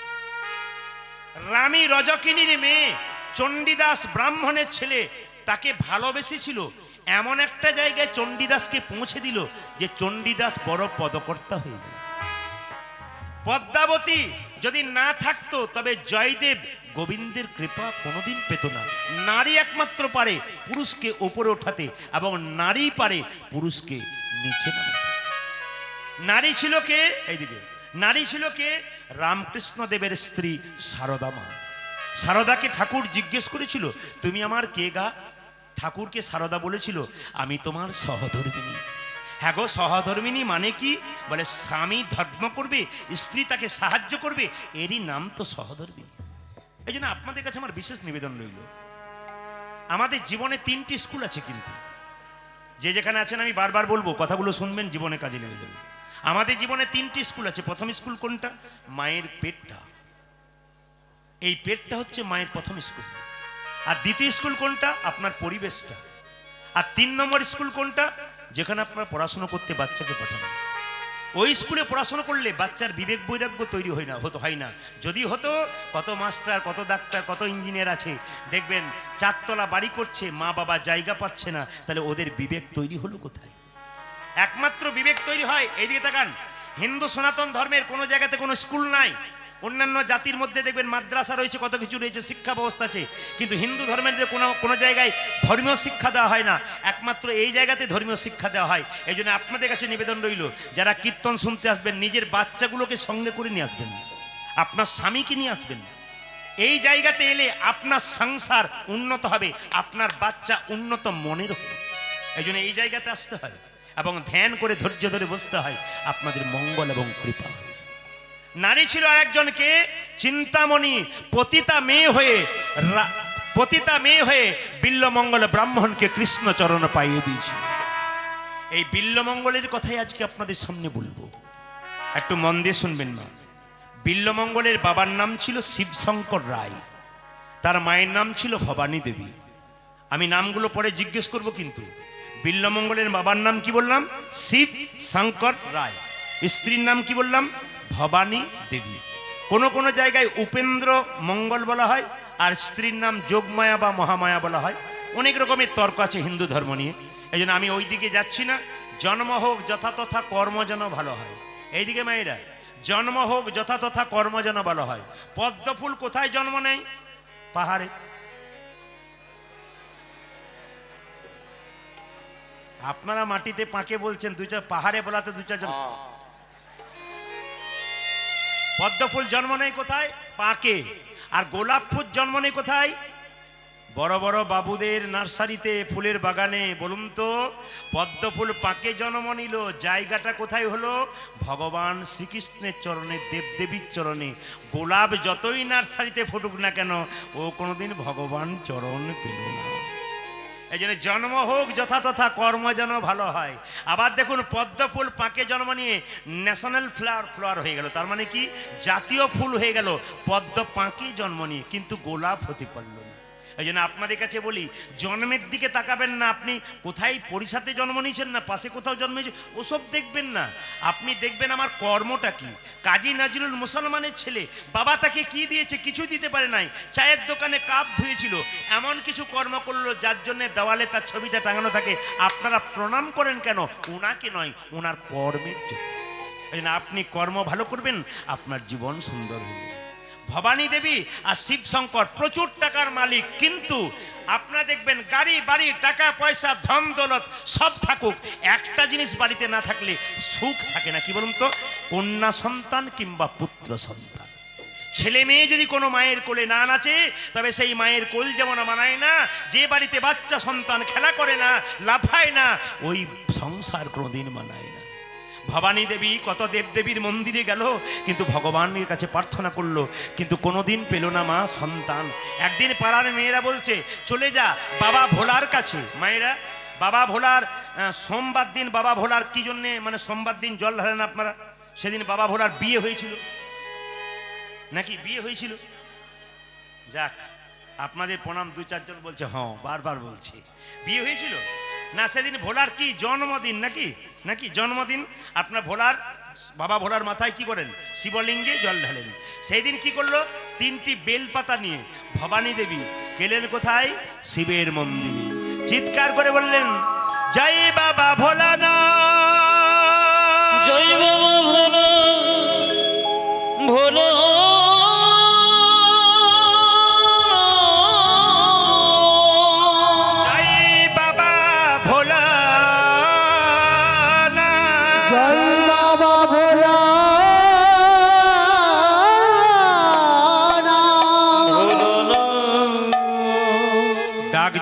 রানী রজকিনীর মেয়ে চণ্ডীদাস ব্রাহ্মণের ছেলে তাকে ভালোবেসেছিল, এমন একটা জায়গায় চণ্ডীদাসকে পৌঁছে দিল যে চণ্ডীদাস বড় পদকর্তা হয়ে গেল। পদ্মাবতী যদি না থাকতো তবে জয়দেব গোবিন্দের কৃপা কোনোদিন পেত না। নারী একমাত্র পারে পুরুষকে ওপরে ওঠাতে এবং নারী পারে পুরুষকে নিচে নামাতে। নারী ছিল কে? এইদিকে নারী ছিল কে? রামকৃষ্ণ দেবের স্ত্রী সারদা মা। সারদাকে ঠাকুর জিজ্ঞেস করেছিল, তুমি আমার কে গা? ঠাকুরকে সারদা বলেছিল, আমি তোমার সহধর্মিনী। হ্যাঁ গো, সহধর্মিনী মানে কি? বলে স্বামী ধর্ম করবে, স্ত্রী তাকে সাহায্য করবে, এরই নাম তো সহধর্মিনী। এই জন্য আপনাদের কাছে আমার বিশেষ নিবেদন রইল, আমাদের জীবনে 3টি স্কুল আছে, কিন্তু যে যেখানে আছেন আমি বারবার বলবো, কথাগুলো শুনবেন, জীবনে কাজে লেগে যাবে। আমাদের জীবনে 3টি স্কুল আছে। প্রথম স্কুল কোনটা? মায়ের পেটটা। এই পেটটা হচ্ছে মায়ের প্রথম স্কুল। আর দ্বিতীয় স্কুল কোনটা? আপনার পরিবেশটা। আর 3 নম্বর স্কুল কোনটা? যেখানে আপনার পড়াশোনা করতে বাচ্চাকে পাঠানো। ওই স্কুলে পড়াশোনা করলে বাচ্চার বিবেক বৈরাগ্য তৈরি হয় না। যদি হতো, কত মাস্টার, কত ডাক্তার, কত ইঞ্জিনিয়ার আছে, দেখবেন 4 তলা বাড়ি করছে, মা বাবা জায়গা পাচ্ছে না, তাহলে ওদের বিবেক তৈরি হলো কোথায়? একমাত্র বিবেক তৈরি হয়, এইদিকে তাকান, হিন্দু সনাতন ধর্মের কোনো জায়গাতে কোনো স্কুল নাই। অন্যান্য জাতির মধ্যে দেখবেন মাদ্রাসা রয়েছে, কত কিছু রয়েছে, শিক্ষা ব্যবস্থা আছে, কিন্তু হিন্দু ধর্মের যে কোনো জায়গায় ধর্মীয় শিক্ষা দেওয়া হয় না। একমাত্র এই জায়গাতে ধর্মীয় শিক্ষা দেওয়া হয়। এই জন্য আপনাদের কাছে নিবেদন রইল, যারা কীর্তন শুনতে আসবেন, নিজের বাচ্চাগুলোকে সঙ্গে করে নিয়ে আসবেন, আপনার স্বামীকে নিয়ে আসবেন। এই জায়গাতে এলে আপনার সংসার উন্নত হবে, আপনার বাচ্চা উন্নত মনের হবে। এই জন্য এই জায়গাতে আসতে হয় এবং ধ্যান করে ধৈর্য ধরে বসতে হয়, আপনাদের মঙ্গল এবং কৃপা হয়। নারী ছিল আরেকজনকে চিন্তামণি, পতিতা মেয়ে হয়ে বিল্লমঙ্গল ব্রাহ্মণকে কৃষ্ণচরণ পাইয়ে দিয়েছিল। এই বিল্লমঙ্গলের কথাই আজকে আপনাদের সামনে বলবো, একটু মন দিয়ে শুনবেন না। বিল্লমঙ্গলের বাবার নাম ছিল শিবশঙ্কর রায়, তার মায়ের নাম ছিল ভবানী দেবী। আমি নামগুলো পরে জিজ্ঞেস করব, কিন্তু বিল্লমঙ্গলের বাবার নাম কি বললাম? শিব শঙ্কর রায়। স্ত্রীর নাম কি বললাম? ভবানী দেবী। কোন জায়গায় উপেন্দ্র মঙ্গল বলা হয়, আর স্ত্রীর নাম যোগমায়া বা মহামায়া বলা হয়। অনেক রকমের তর্ক আছে হিন্দু ধর্ম নিয়ে, এই জন্য আমি ওই দিকে যাচ্ছি না। জন্ম হোক যথাতথা কর্ম যেন ভালো হয়। এইদিকে মায়েরা, জন্ম হোক যথাতথা কর্ম যেন ভালো হয়। পদ্ম ফুল কোথায় জন্ম নেয়? পাহাড়ে। আপনারা মাটিতে পাকে বলছেন, 2-4 পাহাড়ে বলাতে 2-4 জন। পদ্ম ফুল জন্ম নেয় কোথায়? পাকে। আর গোলাপ ফুল জন্ম নেয় কোথায়? বড় বড় বাবুদের নার্সারিতে, ফুলের বাগানে। বলুন তো, পদ্ম ফুল পাকে জন্ম নিল, জায়গাটা কোথায় হলো? ভগবান শ্রীকৃষ্ণের চরণে, দেবদেবীর চরণে। গোলাপ যতই নার্সারিতে ফুটুক না কেন, ও কোনোদিন ভগবান চরণ পেল না। এই জন্য জন্ম হোক যথাতথা কর্ম যেন ভালো হয়। আবার দেখুন, পদ্ম ফুল পাকে জন্ম নিয়ে ন্যাশনাল ফ্লাওয়ার হয়ে গেল, তার মানে কি? জাতীয় ফুল হয়ে গেল পদ্ম পাকে জন্ম নিয়ে, কিন্তু গোলাপ হতে পারল না। এই জন্য আপনাদের কাছে বলি, জন্মের দিকে তাকাবেন না। আপনি কোথায় পরিষাতে জন্ম নিয়েছেন না পাশে কোথাও জন্ম নিয়েছে, ওসব দেখবেন না। আপনি দেখবেন আমার কর্মটা কি। কাজী নজরুল মুসলমানের ছেলে, বাবা তাকে কি দিয়েছে? কিছু দিতে পারে নাই। চায়ের দোকানে কাপ ধুয়েছিল, এমন কিছু কর্ম করলো যার জন্য দেওয়ালে তার ছবিটা টাঙানো থাকে। আপনারা প্রণাম করেন কেন? ওনাকে নয়, ওনার কর্মের জন্য। এই জন্য আপনি কর্ম ভালো করবেন, আপনার জীবন সুন্দর হবে। ভবানী দেবী আর শিবশঙ্কর প্রচুর টাকার মালিক, কিন্তু আপনারা দেখবেন গাড়ি বাড়ি, টাকা পয়সা, ধন দৌলত সব থাকুক, একটা জিনিস বাড়িতে না থাকলে সুখ থাকে না। কি বলুন তো? কন্যা সন্তান কিংবা পুত্র সন্তান। ছেলে মেয়ে যদি কোনো মায়ের কোলে না নাচে, তবে সেই মায়ের কোল যেমন মানায় না। যে বাড়িতে বাচ্চা সন্তান খেলা করে না, লাফায় না, ওই সংসার কোনোদিন মানায় না। ভবানী দেবী কত দেবদেবীর মন্দিরে গেল, কিন্তু ভগবানের কাছে প্রার্থনা করলো, কিন্তু কোনোদিন পেল না মা সন্তান। একদিন পাড়ার মেয়েরা বলছে চলে যা বাবা ভোলার কাছে। মায়েরা, বাবা ভোলার সোমবার দিন, বাবা ভোলার কি জন্যে মানে সোমবার দিন জল ঢালেন আপনারা? সেদিন বাবা ভোলার বিয়ে হয়েছিল নাকি? বিয়ে হয়েছিল। যাক, আপনাদের প্রণাম। দু চারজন বলছে হ্যাঁ, বারবার বলছে বিয়ে হয়েছিল না। সেদিন ভোলার কি জন্মদিন নাকি? নাকি জন্মদিন? আপনার ভোলার বাবা ভোলার মাথায় কি করেন? শিবলিঙ্গে জল ঢালেন। সেই দিন কি করলো? 3টি বেলপাতা নিয়ে ভবানী দেবী গেলেন কোথায়? শিবের মন্দিরে। চিৎকার করে বললেন জয় বাবা ভোলানাথ, জয় বাবা ভোলা ভোলা।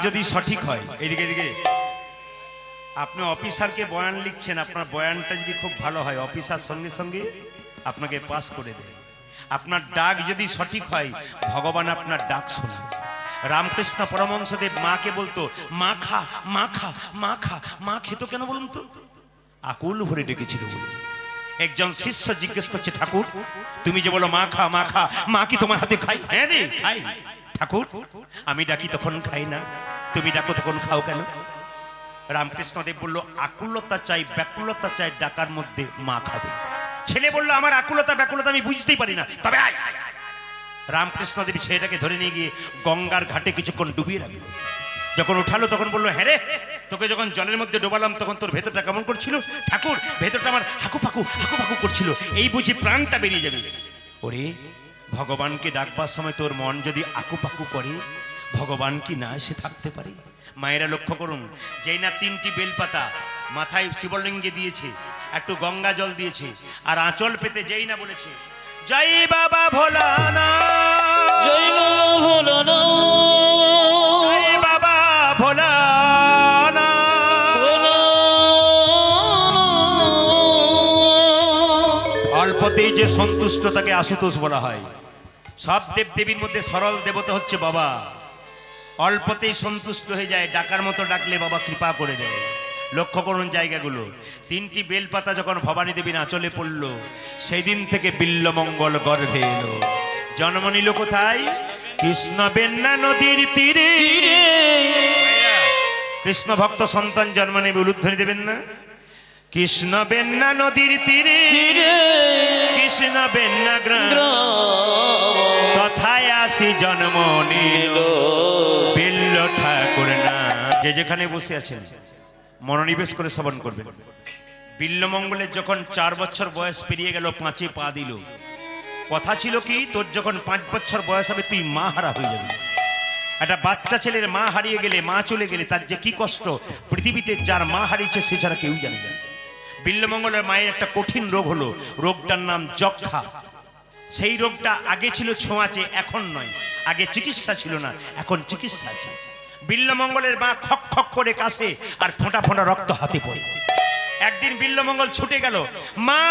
যদি সঠিক হয়, এদিকে এদিকে আপনি অফিসারকে বয়ান লিখছেন, আপনার বয়ানটা যদি খুব ভালো হয় অফিসার সঙ্গে সঙ্গে আপনাকে পাস করে দেবে। আপনার ডাক যদি সঠিক হয় ভগবান আপনার ডাক শোনে। রামকৃষ্ণ পরমহংসদেব মাকে বলতো মা খা, মা খা, মা খা। মা খেতো কেন বলুন তো? আকুল ভরে ডেকেছিল বলে। একজন শিষ্য জিজ্ঞেস করছে ঠাকুর তুমি যে বলো মা খা, মা খা, মা কি তোমার হাতে খাই? হ্যাঁ রে খাই। ঠাকুর আমি ডাকি তখন খাই না, তুমি ডাকো তখন খাও কেন? রামকৃষ্ণদেব বলল আকুলতা চাই, ব্যাকুলতা চাই, ডাকার মধ্যে মা খাবে। ছেলে বলল আমার আকুলতা ব্যাকুলতা আমি বুঝতেই পারি না, তবে আয়। রামকৃষ্ণদেব ছেলেটাকে ধরে নিয়ে গিয়ে গঙ্গার ঘাটে কিছুক্ষণ ডুবিয়ে রাখলো। যখন উঠালো তখন বললো হ্যাঁ রে, তোকে যখন জলের মধ্যে ডোবালাম তখন তোর ভেতরটা কেমন করছিল? ঠাকুর ভেতরটা আমার হাকুপাকু হাকুপাকু করছিল, এই বুঝি প্রাণটা বেরিয়ে যাবে। ওরে, ভগবানকে ডাকবার সময় তোর মন যদি আকুপাকু করে ভগবান কি না এসে থাকতে পারে? মায়েরা লক্ষ্য করুন, যেই না 3টি বেলপাতা মাথায় শিবলিঙ্গে দিয়েছে, একটু গঙ্গা জল দিয়েছে, আর আঁচল পেতে যেই না বলেছে জয় বাবা ভোলানাথ, জয় বাবা ভোলানাথ, জয় বাবা ভোলানাথ। অল্পতেই যে সন্তুষ্ট তাকে আশুতোষ বলা হয়। সব দেবদেবীর মধ্যে সরল দেবতা হচ্ছে বাবা। অল্পতেই সন্তুষ্ট হয়ে যায়, ডাকার মতো ডাকলে বাবা কৃপা করে দেয়। লক্ষ্য করুন জায়গাগুলো। 3টি বেলপাতা যখন ভবানী দেবীর আঁচলে পড়ল সেই দিন থেকে বিল্লমঙ্গল গর্ভে এলো। জন্ম নিল কোথায়? কৃষ্ণ বেন্না নদীর তীরে। কৃষ্ণ ভক্ত সন্তান জন্ম নেবে, উলুধ্বনি দেবেন না? কৃষ্ণ বেন্না নদীর তীরে, কৃষ্ণ বেন্না গ্রাম, তথায় আসি জন্ম নিল বিল্ল ঠাকুর না। যে যেখানে বসে আছেন মনোনিবেশ করে শ্রবণ করবেন। বিল্লমঙ্গলের যখন 4 বছর বয়স পেরিয়ে গেল, 5-এ পা দিল। কথা ছিল কি, তোর যখন 5 বছর বয়স হবে তুই মা হারা হয়ে যাবি। একটা বাচ্চা ছেলের মা হারিয়ে গেলে, মা চলে গেলে তার যে কি কষ্ট, পৃথিবীতে যার মা হারিয়েছে সে ছাড়া কেউ জানে না। বিল্লমঙ্গলের মায়ের একটা কঠিন রোগ হলো, রোগটার নাম যক্ষা। সেই রোগটা আগে ছিল ছোঁয়াচে, এখন নয়। আগে চিকিৎসা ছিল না, এখন চিকিৎসা আছে। বিল্লমঙ্গলের মা খক খক করে কাশে আর ফোঁটা ফোঁটা রক্ত হাতে পড়ে। একদিন বিল্লমঙ্গল ছুটে গেল, মা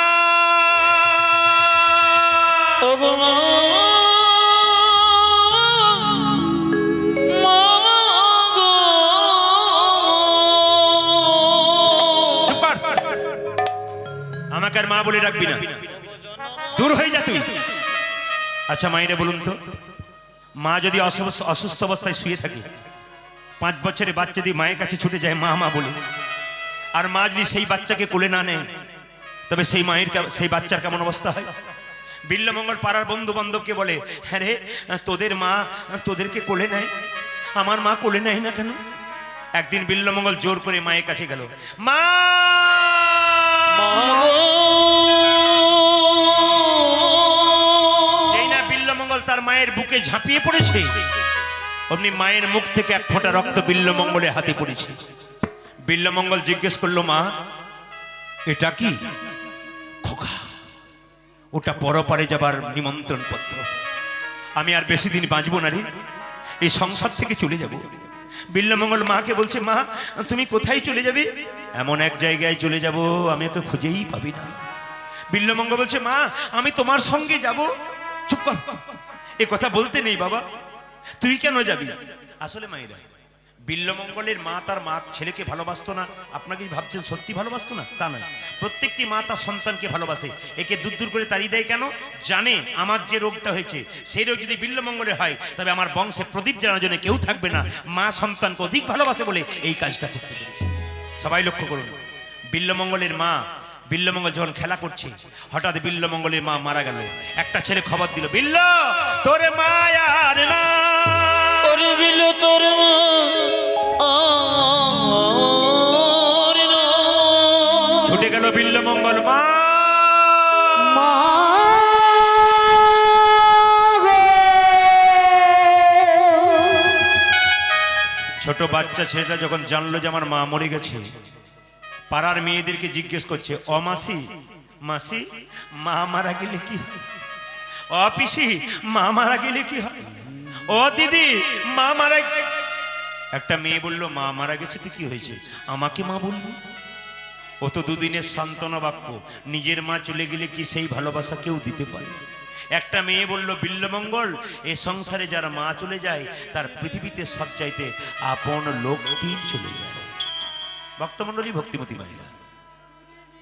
আমাকে আর মা বলে ডাকবি না, দূর হয়ে যা তুই। আচ্ছা মায়েরা বলুন তো, মা যদি অসুস্থ অবস্থায় শুয়ে থাকে, 5 বছরের বাচ্চা যদি মায়ের কাছে ছুটে যায় মা মা বলে, আর মা যদি সেই বাচ্চাকে কোলে না নেয় তবে সেই মায়ের সেই বাচ্চার কেমন অবস্থা হয়? বিল্লমঙ্গল পাড়ার বন্ধু বান্ধবকে বলে হ্যাঁ রে, তোদের মা তোদেরকে কোলে নেয়, আমার মা কোলে নেয় না কেন? একদিন বিল্লমঙ্গল জোর করে মায়ের কাছে গেল, মা যেই না বিল্লমঙ্গল তার মায়ের বুকে ঝাঁপিয়ে পড়েছে, অমনি মায়ের মুখ থেকে 1 ফোঁটা রক্ত বিল্লমঙ্গলের হাতে পড়েছে। বিল্লমঙ্গল জিজ্ঞেস করলো, মা এটা কি? খোকা, ওটা পরপারে যাবার নিমন্ত্রণ পত্র। আমি আর বেশি দিন বাঁচবো না রে, এই সংসার থেকে চলে যাব। বিল্লমঙ্গল মাকে বলছে, মা তুমি কোথায় চলে যাবে? এমন এক জায়গায় চলে যাব আমি ওকে খুঁজেই পাবি না। বিল্বমঙ্গল বলছে, মা আমি তোমার সঙ্গে যাব। চুপ কর, এ কথা বলতে নেই বাবা, তুই কেন যাবি? আসলে মায়েরা, বিল্বমঙ্গলের মা তার মা ছেলেকে ভালোবাসতো না। আপনাকে ভাবছেন সত্যি ভালোবাসতো না? তা নয়, প্রত্যেকটি মা তার সন্তানকে ভালোবাসে। একে দূর দূর করে তাড়িয়ে দেয় কেন? জানে আমার যে রোগটা হয়েছে সেই রোগ যদি বিল্বমঙ্গলে হয় তবে আমার বংশে প্রদীপ জ্বালানোর জন্য কেউ থাকবে না। মা সন্তানকে অধিক ভালোবাসে বলে এই কাজটা করতে পেরেছে। সবাই লক্ষ্য করুন, বিল্বমঙ্গলের মা, বিল্বমঙ্গল যখন খেলা করছে হঠাৎ বিল্বমঙ্গলের মা মারা গেল। একটা ছেলে খবর দিল, বিল্ল তোর মা আর না। ওরে বিল তোর মা আর না। ছুটে গেল বিল্বমঙ্গল, মা ছোট বাচ্চা ছেলেটা যখন জানলো যে আমার মা মরে গেছে, পাড়ার মেয়েদেরকে জিজ্ঞেস করছে, অ মাসি, মাসি মা মারা গেলে কি হয়? অ পিসি মা মারা গেলে কি হয়? ও দিদি মা মারা। একটা মেয়ে বলল, মা মারা গেছে তো কি হয়েছে, আমাকে মা বলবো? ও তো দুদিনের সান্ত্বনা বাক্য, নিজের মা চলে গেলে কি সেই ভালোবাসা কেউ দিতে পারে? একটা মেয়ে বলল, বিল্বমঙ্গল এ সংসারে যার মা চলে যায় তার পৃথিবীতে সবচাইতে আপন লোকটি চলে যায়। ভক্তমণ্ডলী, ভক্তিমতী মায়েরা,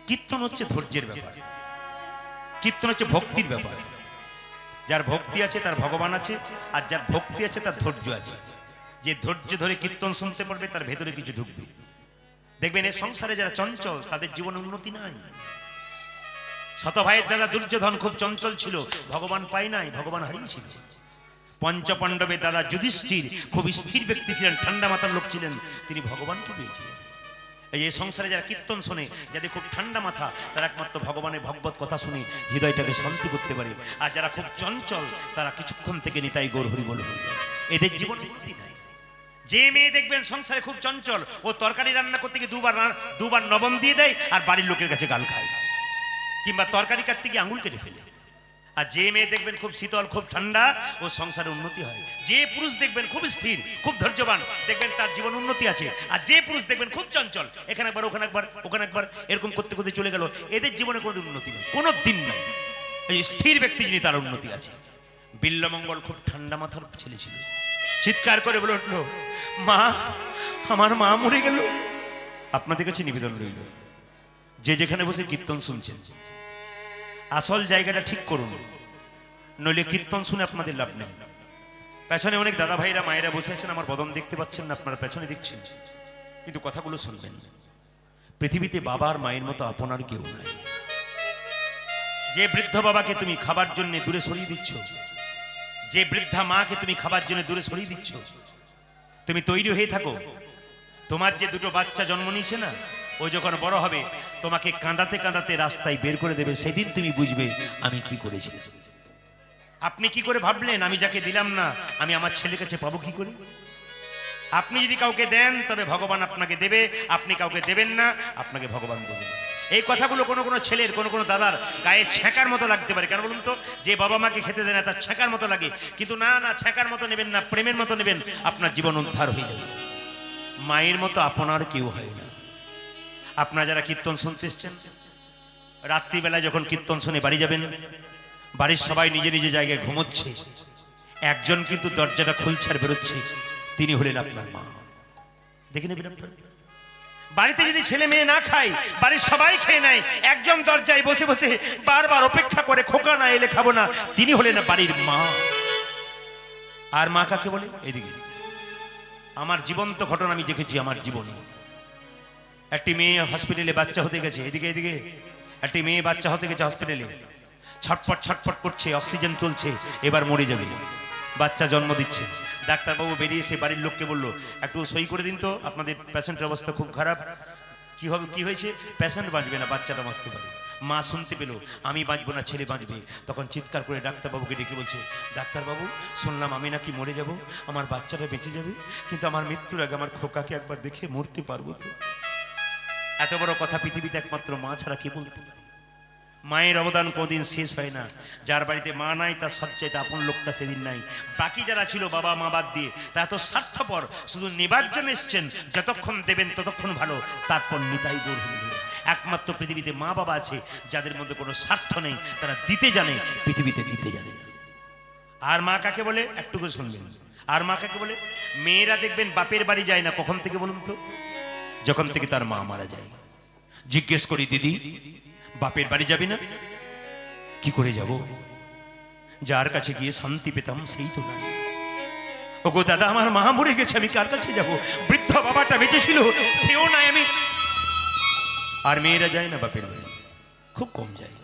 কীর্তন হচ্ছে ধৈর্যের ব্যাপার, কীর্তন হচ্ছে ভক্তির ব্যাপার। যার ভক্তি আছে তার ভগবান আছে, আর যার ভক্তি আছে তার ধৈর্য আছে। যে ধৈর্য ধরে কীর্তন শুনতে পারবে তার ভেতরে কিছু ঢুকবে। দেখবেন এই সংসারে যারা চঞ্চল তাদের জীবনে উন্নতি নাই। শত ভাইয়ের দাদা দুর্যোধন খুব চঞ্চল ছিল, ভগবান পায় নাই, ভগবান হারিয়েছিল। পঞ্চপাণ্ডবের দাদা যুধিষ্ঠির খুব স্থির ব্যক্তি ছিলেন, ঠান্ডা মাথার লোক ছিলেন, তিনি ভগবানকে পেয়েছিলেন। এই সংসারে যারা কীর্তন শোনে, যাদের খুব ঠান্ডা মাথা, তারা একমাত্র ভগবানের ভগবত কথা শুনে হৃদয়টাকে শান্তি করতে পারে। আর যারা খুব চঞ্চল তারা কিছুক্ষণ থেকে নিতাই গৌর হরি বল হয়ে যায়, এদের জীবনে উন্নতি নাই। যে মেয়ে দেখবেন সংসারে খুব চঞ্চল, ও তরকারি রান্না করতে গিয়ে দুবার লবণ দিয়ে দেয় আর বাড়ির লোকের কাছে গাল খায়, কিংবা তরকারি কাটতে গিয়ে আঙুল কেটে ফেলে। আর যে মেয়ে দেখবেন খুব শীতল, খুব ঠান্ডা, ও সংসারে উন্নতি হয়। যে পুরুষ দেখবেন খুব স্থির, খুব ধৈর্যবান, দেখবেন তার জীবন উন্নতি আছে। আর যে পুরুষ দেখবেন খুব চঞ্চল, এখানে একবার ওখানে একবার ওখানে একবার এরকম করতে করতে চলে গেল, এদের জীবনে কোনো উন্নতি নেই, কোনো দিন নেই। এই স্থির ব্যক্তি যিনি, তার উন্নতি আছে। বিল্বমঙ্গল খুব ঠান্ডা মাথার ছেলে ছিল, চিৎকার করে বলে উঠলো, মা আমার মা মরে গেল। আপনাদের কাছে নিবেদন রইল, যে যেখানে বসে কীর্তন শুনছেন আসল জায়গাটা ঠিক করুন, নইলে কীর্তন শুনে আপনাদের লাভ নেই। পেছনে অনেক দাদা ভাইরা মায়েরা বসে আছেন, আমার বদন দেখতে পাচ্ছেন না, আপনারা পেছনে দেখছেন, কিন্তু কথাগুলো শুনবেন। পৃথিবীতে বাবার মায়ের মতো আপনার কেউ নাই। যে বৃদ্ধ বাবাকে তুমি খাবার জন্য দূরে সরিয়ে দিচ্ছ, যে বৃদ্ধা মাকে তুমি খাবার জন্য দূরে সরিয়ে দিচ্ছ, তুমি তৈরি হয়ে থাকো। তোমার যে দুটো বাচ্চা জন্ম নিয়েছে না, ও যখন বড় হবে তোমাকে কাঁদাতে কাঁদাতে রাস্তায় বের করে দেবে, সেদিন তুমি বুঝবে আমি কি করেছি। আপনি কি করে ভাবলেন আমি যাকে দিলাম না আমি আমার ছেলের কাছে পাবো কি করে? আপনি যদি কাউকে দেন তবে ভগবান আপনাকে দেবে, আপনি কাউকে দেবেন না আপনাকে ভগবান দেবে। এই কথাগুলো কোনো কোনো ছেলের, কোনো কোনো দাদার গায়ে ছ্যাঁকার মতো লাগতে পারে। কেন বলুন তো? যে বাবা মাকে খেতে দেয় না তার ছ্যাঁকার মতো লাগে, কিন্তু না না, ছ্যাঁকার মতো নেবেন না, প্রেমের মতো নেবেন, আপনার জীবন উদ্ধার হয়ে যাবে। মায়ের মতো আপনার কেউ হয় না। আপনারা যারা কীর্তন শুনতে এসছেন, রাত্রিবেলায় যখন কীর্তন শুনে বাড়ি যাবেন, বাড়ির সবাই নিজে নিজে জায়গায় ঘুমোচ্ছে, একজন কিন্তু দরজাটা খুলছে আর বেরোচ্ছে, তিনি হলেন আপনার মা। দেখে নেবেন আপনার বাড়িতে যদি ছেলে মেয়ে না খায়, বাড়ির সবাই খেয়ে নেয়, একজন দরজায় বসে বসে বারবার অপেক্ষা করে, খোকা না এলে খাবো না, তিনি হলেন বাড়ির মা। আর মা কাকে বলে? এদিকে আমার জীবন্ত ঘটনা আমি দেখেছি আমার জীবনে। একটি মেয়ে হসপিটালে বাচ্চা হতে গেছে, এদিকে এদিকে একটি মেয়ে বাচ্চা হতে গেছে হসপিটালে, ছটফট ছটফট করছে, অক্সিজেন চলছে, এবার মরে যাবে, বাচ্চা জন্ম দিচ্ছে। ডাক্তারবাবু বেরিয়ে এসে বাড়ির লোককে বললো, একটু সই করে দিন তো, আপনাদের পেশেন্টের অবস্থা খুব খারাপ। কি হবে, কি হয়েছে? পেশেন্ট বাঁচবে না, বাচ্চাটা বাঁচতে পারে। মা শুনতে পেল আমি বাঁচবো না, ছেলে বাঁচবে, তখন চিৎকার করে ডাক্তারবাবুকে ডেকে বলছে, ডাক্তারবাবু শুনলাম আমি নাকি মরে যাব, আমার বাচ্চাটা বেঁচে যাবে, কিন্তু আমার মৃত্যুর আগে আমার খোকাকে একবার দেখে মরতে পারবো তো? এত বড় কথা পৃথিবীতে একমাত্র মা ছাড়া কে বলতে পারে? মায়ের অবদান কোনোদিন শেষ হয় না। যার বাড়িতে মা নাই তার সবচাইতে আপন লোকটা সেদিন নাই। বাকি যারা ছিল বাবা মা বাদ দিয়ে তারা তো স্বার্থপর, শুধু নেবার জন্য এসছেন, যতক্ষণ দেবেন ততক্ষণ ভালো, তারপর নিতাই গৌর হইবে। একমাত্র পৃথিবীতে মা বাবা আছে যাদের মধ্যে কোনো স্বার্থ নেই, তারা দিতে জানে, পৃথিবীতে দিতে জানে। আর মা কাকে বলে একটু করে শুনবেন। আর মা কাকে বলে? মেয়েরা দেখবেন বাপের বাড়ি যায় না, কখন থেকে বলুন তো? যখন থেকে তার মা মারা যায়। জিজ্ঞেস করি, দিদি বাপের বাড়ি যাবি না? কি করে যাব? যার কাছে গিয়ে শান্তি পেতাম সেই তো নাই। ওগো দাদা, আমার মা মরে গেছে, আমি কার কাছে যাব? বৃদ্ধ বাবাটা বেঁচে ছিল, সেও নাই, আমি। আর মেয়েরা যায় না বাপের বাড়ি, খুব কম যায়।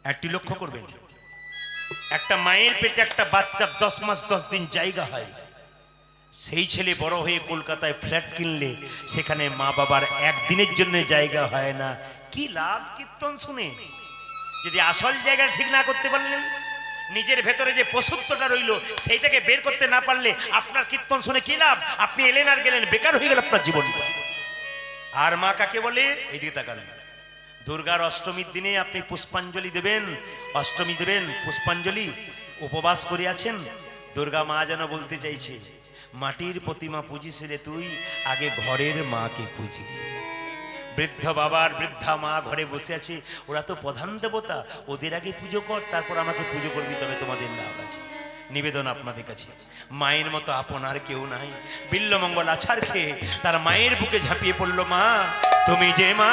একটি লক্ষ্য করবেন, একটা মায়ের পেটে একটা বাচ্চা 10 মাস 10 দিন জায়গা হয়, সেই ছেলে বড় হয়ে কলকাতায় ফ্ল্যাট কিনলে সেখানে মা বাবার একদিনের জন্য জায়গা হয় না। কি লাভ কীর্তন শুনে? যদি আসল জায়গা ঠিক না করতে পারলেন, নিজের ভেতরে যে পশুত্বটা রইল সেইটাকে বের করতে না পারলে আপনার কীর্তন শুনে কি লাভ? আপনি এলেন আর গেলেন, বেকার হয়ে গেল আপনার জীবনটা। আর মা কাকে বলে? এইদিকে তাকান। দুর্গার অষ্টমীর দিনে আপনি পুষ্পাঞ্জলি দেবেন, অষ্টমী দেবেন পুষ্পাঞ্জলি, উপবাস করে আছেন। দুর্গা মা যেন বলতে চাইছে, মাটির প্রতিমা পুজিস রে তুই, আগে ঘরের মাকে পুজি। বৃদ্ধ বাবার বৃদ্ধা মা ঘরে বসে আছে, ওরা তো প্রধান দেবতা, ওদের আগে পুজো কর, তারপর আমাকে পুজো করবি, তবে তোমাদের লাভ আছে। নিবেদন আপনাদের কাছে, মায়ের মতো আপন আর কেউ নাই। বিল্লমঙ্গল আছাড় খেয়ে তার মায়ের বুকে ঝাঁপিয়ে পড়লো, মা তুমি যে মা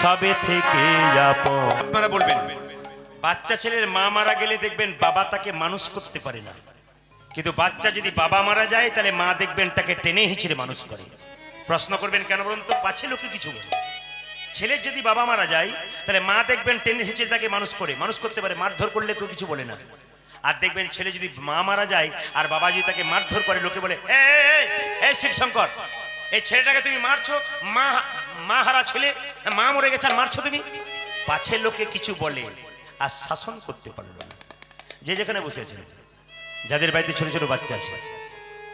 সবে থেকে আপন। আপনারা বলবেন, বাচ্চা ছেলের মা মারা গেলে দেখবেন বাবা তাকে মানুষ করতে পারে না, কিন্তু বাচ্চা যদি বাবা মারা যায় তাহলে মা দেখবেন তাকে টেনে হিঁচড়ে মানুষ করে। প্রশ্ন করবেন কেন বলুন তো? পাছে লোকে কিছু বলে। ছেলের যদি বাবা মারা যায় তাহলে মা দেখবেন টেনে হিঁচড়ে তাকে মানুষ করে, মানুষ করতে পারে, মারধর করলে কেউ কিছু বলে না। আর দেখবেন ছেলে যদি মা মারা যায় আর বাবা যদি তাকে মারধর করে, লোকে বলে, এই শিবশঙ্কর, এই ছেলেটাকে তুমি মারছো, মা হারা ছেলে, মা মরে গেছে আর মারছো তুমি। পাছে লোকে কিছু বলে আর শাসন করতে পারলো না। যে যেখানে বসে আছেন, যাদের বাড়িতে ছোট ছোট বাচ্চা আছে,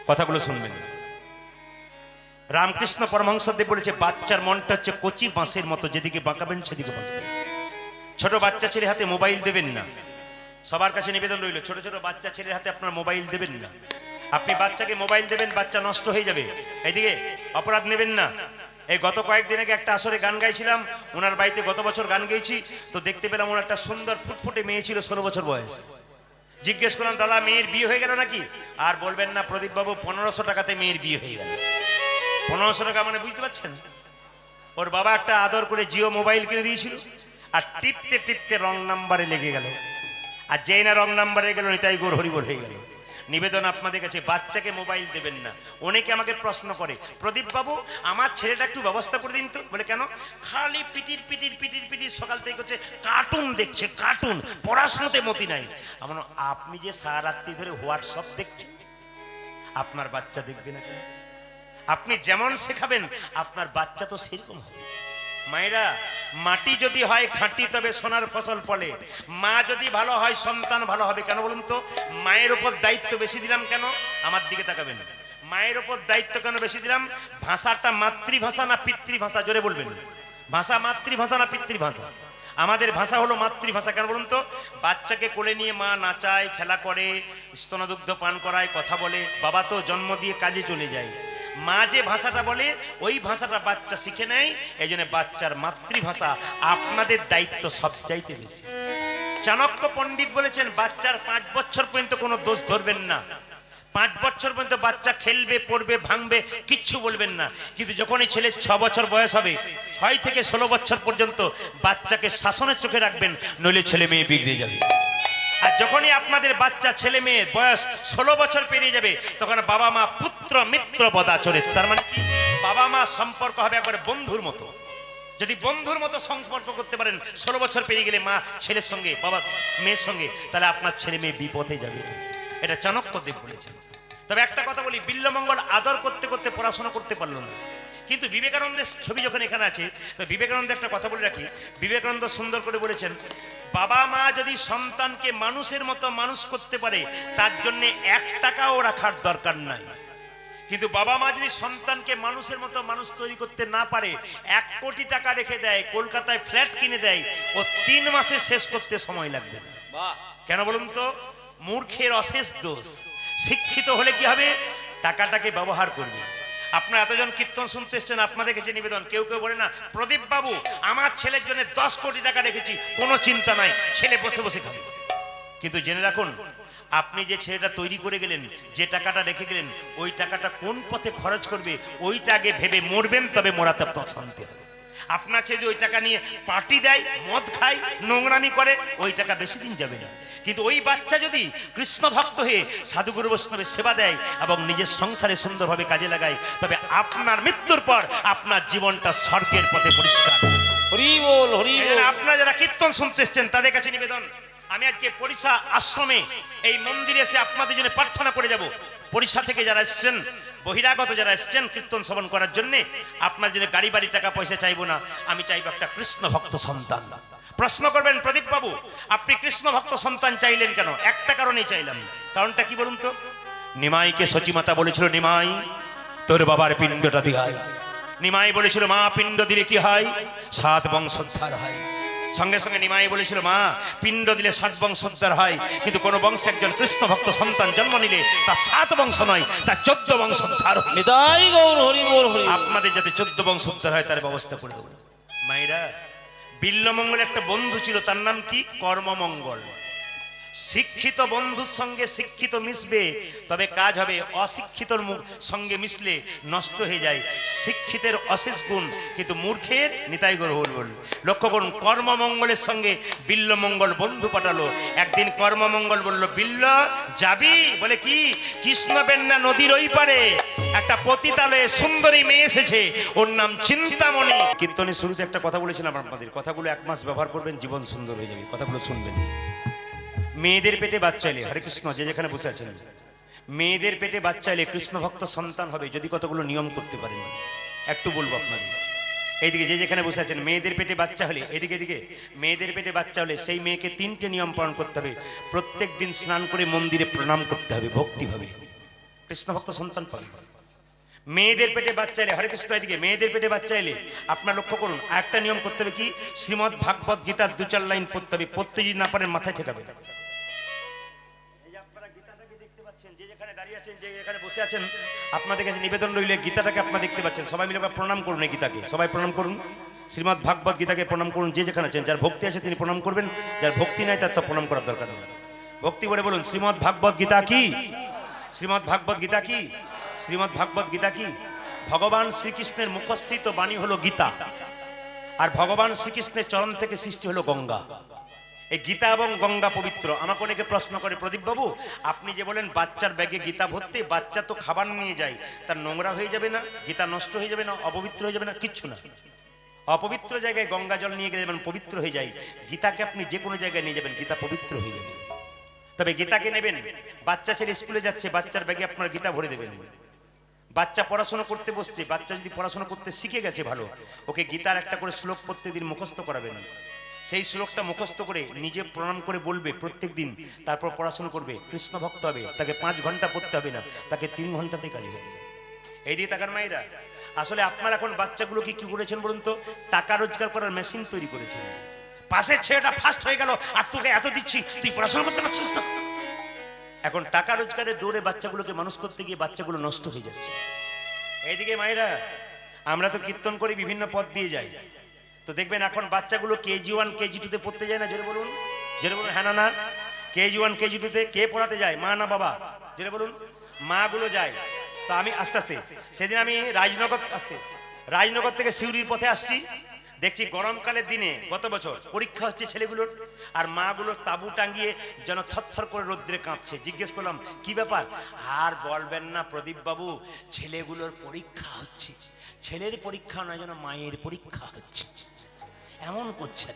কথাগুলো শুনবেন। রামকৃষ্ণ পরমহংসদেব বলেছে, বাচ্চার মনটা হচ্ছে কচি বাঁশের মতো, যেদিকে বাঁকাবেন সেদিকে বাঁকবে। ছোট বাচ্চা ছেলের হাতে মোবাইল দেবেন না। সবার কাছে নিবেদন রইল, ছোট ছোট বাচ্চা ছেলের হাতে আপনার মোবাইল দেবেন না। আপনি বাচ্চাকে মোবাইল দেবেন, বাচ্চা নষ্ট হয়ে যাবে। এইদিকে অপরাধ নেবেন না। এই গত কয়েকদিন আগে একটা আসরে গান গাইছিলাম, ওনার বাড়িতে গত বছর গান গেয়েছি, তো দেখতে পেলাম ওনার একটা সুন্দর ফুটফুটে মেয়ে ছিল, 16 বছর বয়স। জিজ্ঞেস করলাম, দাদা মেয়ের বিয়ে হয়ে গেল নাকি? আর বলবেন না প্রদীপ বাবু, 1500 টাকাতে মেয়ের বিয়ে হয়ে গেল। 1500 টাকা মানে বুঝতে পারছেন? ওর বাবা একটা আদর করে জিও মোবাইল কিনে দিয়েছিল, আর টিপতে টিপতে রং নাম্বারে লেগে গেল, আর যেই না রং নাম্বারে গেল নিতাই গৌর হরিবোল হয়ে গেল। নিবেদন আপনাদের কাছে, বাচ্চাকে মোবাইল দেবেন না। অনেকে আমাকে প্রশ্ন করে, প্রদীপ বাবু আমার ছেলেটা একটু ব্যবস্থা করে দিন তো। বলে কেন? খালি পিটির পিটির পিটির পিটির সকাল থেকে হচ্ছে, কার্টুন দেখছে, কার্টুন, পড়াশোনাতে মতি নাই। আমার, আপনি যে সারা রাত্রি ধরে হোয়াটসঅ্যাপ দেখছেন, আপনার বাচ্চা দেখবে না কেন? আপনি যেমন শেখাবেন আপনার বাচ্চা তো সেরকম হবে। মায়েরা, মাটি যদি হয় খাঁটি তবে সোনার ফসল ফলে। মা যদি ভালো হয় সন্তান ভালো হবে। কেন বলুন তো? মায়ের উপর দায়িত্ব বেশি দিলাম কেন? আমার দিকে তাকাবেন। মায়ের উপর দায়িত্ব কেন বেশি দিলাম? ভাষাটা মাতৃভাষা না পিতৃভাষা? জোরে বলবেন। ভাষা মাতৃভাষা না পিতৃভাষা? আমাদের ভাষা হলো মাতৃভাষা। কেন বলুন তো? বাচ্চাকে কোলে নিয়ে মা নাচায়, খেলা করে, স্তনদুগ্ধ পান করায়, কথা বলে। বাবা তো জন্ম দিয়ে কাজে চলে যায়। মা যে ভাষাটা বলে ওই ভাষাটা বাচ্চা শিখে নেয়। এই জন্য বাচ্চার মাতৃভাষা আপনাদের দায়িত্ব সবচাইতে বেশি। চাণক্য পণ্ডিত বলেছেন, বাচ্চার 5 বছর পর্যন্ত কোনো দোষ ধরবেন না। 5 বছর পর্যন্ত বাচ্চা খেলবে, পড়বে, ভাঙবে, কিচ্ছু বলবেন না। কিন্তু যখনই ছেলে 6 বছর বয়স হবে, 6 থেকে 16 বছর পর্যন্ত বাচ্চাকে শাসনের চোখে রাখবেন, নইলে ছেলে মেয়ে বিগড়ে যাবে। আর যখনই আপনাদের বাচ্চা ছেলে মেয়ের বয়স 16 বছর পেরিয়ে যাবে, তখন বাবা মা পুত্র মিত্র বদাচরে। তার মানে কি? বাবা মা সম্পর্ক হবে একবারে বন্ধুর মতো। যদি বন্ধুর মতো সম্পর্ক করতে পারেন 16 বছর পেরিয়ে গেলে মা ছেলের সঙ্গে, বাবা মেয়ের সঙ্গে, তাহলে আপনার ছেলে মেয়ে বিপথে যাবে। এটা চাণক্যদেব বলেছেন। তবে একটা কথা বলি, বিল্লমঙ্গল আদর করতে করতে পড়াশোনা করতে পারলো না, কিন্তু বিবেকানন্দের ছবি যখন এখানে আছে, তো বিবেকানন্দ একটা কথা বলে রাখি। বিবেকানন্দ সুন্দর করে বলেছেন, বাবা মা যদি সন্তানকে মানুষের মতো মানুষ করতে পারে, তার জন্য 1 টাকাও রাখার দরকার নাই। কিন্তু বাবা মা যদি সন্তানকে মানুষের মতো মানুষ তৈরি করতে না পারে, 1 কোটি টাকা রেখে দেয়, কলকাতায় ফ্ল্যাট কিনে দেয়, ও 3 মাসে শেষ করতে সময় লাগবে না। কেন বলুন তো? মূর্খের অশেষ দোষ। শিক্ষিত হলে কি হবে? টাকাটাকে ব্যবহার করবে। আপনারা এতজন কীর্তন শুনতে এসছেন, আপনাদের কাছে নিবেদন, কেউ কেউ বলে না প্রদীপ বাবু আমার ছেলের জন্য 10 কোটি টাকা রেখেছি, কোনো চিন্তা নাই, ছেলে বসে বসে খাবে। কিন্তু জেনে রাখুন, আপনি যে ছেলেটা তৈরি করে গেলেন, যে টাকাটা রেখে গেলেন, ওই টাকাটা কোন পথে খরচ করবে ওইটা আগে ভেবে মরবেন, তবে মরাতে আপনার শান্তি হবে। আপনার ছেলে যদি ওই টাকা নিয়ে পার্টি দেয়, মদ খায়, নোংরামি করে, ওই টাকা বেশি দিন যাবে না। কিন্তু ওই বাচ্চা যদি কৃষ্ণ ভক্ত হয়ে সাধুগুরু বৈষ্ণবের সেবা দেয় এবং নিজের সংসারে সুন্দরভাবে কাজে লাগায়, তবে আপনার মৃত্যুর পর আপনার জীবনটা স্বর্গের পথে পরিষ্কার। হরি বল, হরি বল। আপনারা যারা কীর্তন শুনতে এসছেন তাদের কাছে নিবেদন, আমি আজকে পরিষা আশ্রমে এই মন্দিরে এসে আপনাদের জন্য প্রার্থনা করে যাব। পরিষা থেকে যারা এসছেন, বহিরাগত যারা এসছেন কীর্তন শ্রবণ করার জন্য, আপনার জন্য গাড়ি বাড়ি টাকা পয়সা চাইবো না, আমি চাইবো একটা কৃষ্ণ ভক্ত সন্তান। প্রশ্ন করবেন, প্রদীপ বাবু আপনি কৃষ্ণ ভক্ত সন্তান চাইলেন কেন? একটা কারণেই চাইলাম। কারণটা কি বলুন তো? নিমাইকে সচিমাতা বলেছিল, নিমাই তোর বাবার পিণ্ডটা দিহাই। নিমাই বলেছিল, মা পিণ্ড দিলে কি হয়? 7 বংশোদ্ধার হয়। সঙ্গে সঙ্গে নিমাই বলেছিল, মা পিণ্ড দিলে 7 বংশোদ্ধার হয়, কিন্তু কোন বংশে একজন কৃষ্ণ ভক্ত সন্তান জন্ম নিলে তার 7 বংশ নয়, তার 14 বংশোদ্ধার হয়। নিতাই গৌর, হরি বল, হরি বল। আপনাদের যাতে 14 বংশোদ্ধার হয় তার ব্যবস্থা করে দেবো। মায়েরা, বিল্লমঙ্গল একটা বন্ধু ছিল, তার নাম কি? কর্মমঙ্গল। শিক্ষিত বন্ধুর সঙ্গে শিক্ষিত মিশবে তবে কাজ হবে, অশিক্ষিতর সঙ্গে মিশলে নষ্ট হয়ে যায়। শিক্ষিতের অশেষ গুণ, কিন্তু মূর্খের নিতাই গৌর বল। লক্ষ্য করুন, কর্মমঙ্গলের সঙ্গে বিল্লমঙ্গল বন্ধু পাঠালো। একদিন কর্মমঙ্গল বলল, বিল্ল যাবি? বলে কি? কৃষ্ণবেন্না নদীর ওই পারে একটা পতিতালয়ে সুন্দরী মেয়ে এসেছে, ওর নাম চিন্তামণি। কীর্তনের শুরুতে একটা কথা বলেছিলাম আপনাদের, কথাগুলো 1 মাস ব্যবহার করবেন, জীবন সুন্দর হয়ে যাবে। কথাগুলো শুনবেন। মেয়েদের পেটে বাচ্চা এলে, হরে কৃষ্ণ যে যেখানে বসে আছেন, মেয়েদের পেটে বাচ্চা এলে কৃষ্ণ ভক্ত সন্তান হবে যদি কতগুলো নিয়ম করতে পারেন। একটু বলবো আপনাদের। এইদিকে যে যেখানে বসে আছেন, মেয়েদের পেটে বাচ্চা হলে, এদিকে মেয়েদের পেটে বাচ্চা হলে সেই মেয়েকে 3টে নিয়ম পালন করতে হবে। প্রত্যেক দিন স্নান করে মন্দিরে প্রণাম করতে হবে ভক্তিভাবে, কৃষ্ণ ভক্ত সন্তান পাবে। মেয়েদের পেটে বাচ্চা এলে, হরে কৃষ্ণ এদিকে, মেয়েদের পেটে বাচ্চা এলে আপনার লক্ষ্য করুন, আরেকটা নিয়ম করতে হবে কি? শ্রীমদ্ ভাগবত গীতার 2-4 লাইন পড়তে হবে। পড়তে যদি না পারেন মাথায় ঠেকাবে। যে যেখানে দাঁড়িয়ে আছেন, যে এখানে বসে আছেন, আপনাদের কাছে নিবেদন রইলে গীতাটাকে আপনারা দেখতে পাচ্ছেন, সবাই মিলে প্রণাম করুন। এই গীতাকে সবাই প্রণাম করুন, শ্রীমদ্ ভাগবত গীতাকে প্রণাম করুন। যে যেখানে আছেন, যার ভক্তি আছে তিনি প্রণাম করবেন, যার ভক্তি নাই তার তো প্রণাম করার দরকার নেই। ভক্তি বলে বলুন, শ্রীমদ্ ভাগবত গীতা কি? শ্রীমদ্ ভাগবত গীতা কি? শ্রীমদ্ ভাগবত গীতা কি? ভগবান শ্রীকৃষ্ণের মুখস্থিত বাণী হলো গীতা, আর ভগবান শ্রীকৃষ্ণের চরণ থেকে সৃষ্টি হলো গঙ্গা। এই গীতা এবং গঙ্গা পবিত্র। আমাকে অনেকে প্রশ্ন করে, প্রদীপ বাবু আপনি যে বলেন বাচ্চার ব্যাগে গীতা ভর্তি, বাচ্চা তো খাবার নিয়ে যায়, তার নোংরা হয়ে যাবে না? গীতা নষ্ট হয়ে যাবে না? অপবিত্র হয়ে যাবে না? কিচ্ছু না। অপবিত্র জায়গায় গঙ্গা জল নিয়ে গেলে যেমন পবিত্র হয়ে যায়, গীতাকে আপনি যে কোনো জায়গায় নিয়ে যাবেন, গীতা পবিত্র হয়ে যাবে। তবে গীতাকে নেবেন, বাচ্চা ছেলে স্কুলে যাচ্ছে, বাচ্চার ব্যাগে আপনার গীতা ভরে দেবেন। বাচ্চা পড়াশোনা করতে বসছে, বাচ্চা যদি পড়াশোনা করতে শিখে গেছে ভালো, ওকে গীতার একটা করে শ্লোক প্রত্যেকদিন মুখস্থ করাবেন। সেই শ্লোকটা মুখস্থ করে নিজে প্রণাম করে বলবে প্রত্যেক দিন, তারপর পড়াশোনা করবে, কৃষ্ণ ভক্ত হবে। তাকে 5 ঘন্টা পড়তে হবে না, তাকে 3 ঘন্টাতেই কাজ হবে। এই দিকে তাকান মায়েরা। আসলে আপনারা এখন বাচ্চাগুলোকে কি করেছেন বলুন তো? টাকা রোজগার করার মেশিন তৈরি করেছেন। পাশের ছেলেটা ফার্স্ট হয়ে গেল আর তোকে এত দিচ্ছি, তুই পড়াশোনা করতে পারছিস না। এখন টাকা রোজগারের দৌড়ে বাচ্চাগুলোকে মানুষ করতে গিয়ে বাচ্চাগুলো নষ্ট হয়ে যাচ্ছে। এইদিকে মায়েরা, আমরা তো কীর্তন করে বিভিন্ন পথ দিয়ে যাই, তো দেখবেন এখন বাচ্চাগুলো KG 1 KG 2 তে পড়তে যায় না? জোরে বলুন, জোরে বলুন। হ্যাঁ না? KG 1 KG 2 তে কে পড়াতে যায়? মা না বাবা? জোরে বলুন। মা গুলো যায়। তো আমি আস্তে আস্তে সেদিন আমি রাজনগর থেকে সিউড়ির পথে আসছি, দেখছি গরমকালের দিনে গত বছর পরীক্ষা হচ্ছে ছেলেগুলোর, আর মাগুলোর তাবু টাঙ্গিয়ে যেন থরথর করে রোদ্রে কাঁপছে। জিজ্ঞেস করলাম কি ব্যাপার? আর বলবেন না প্রদীপ বাবু, ছেলেগুলোর পরীক্ষা হচ্ছে। ছেলের পরীক্ষা নয়, যেন মায়ের পরীক্ষা হচ্ছে, এমন করছে।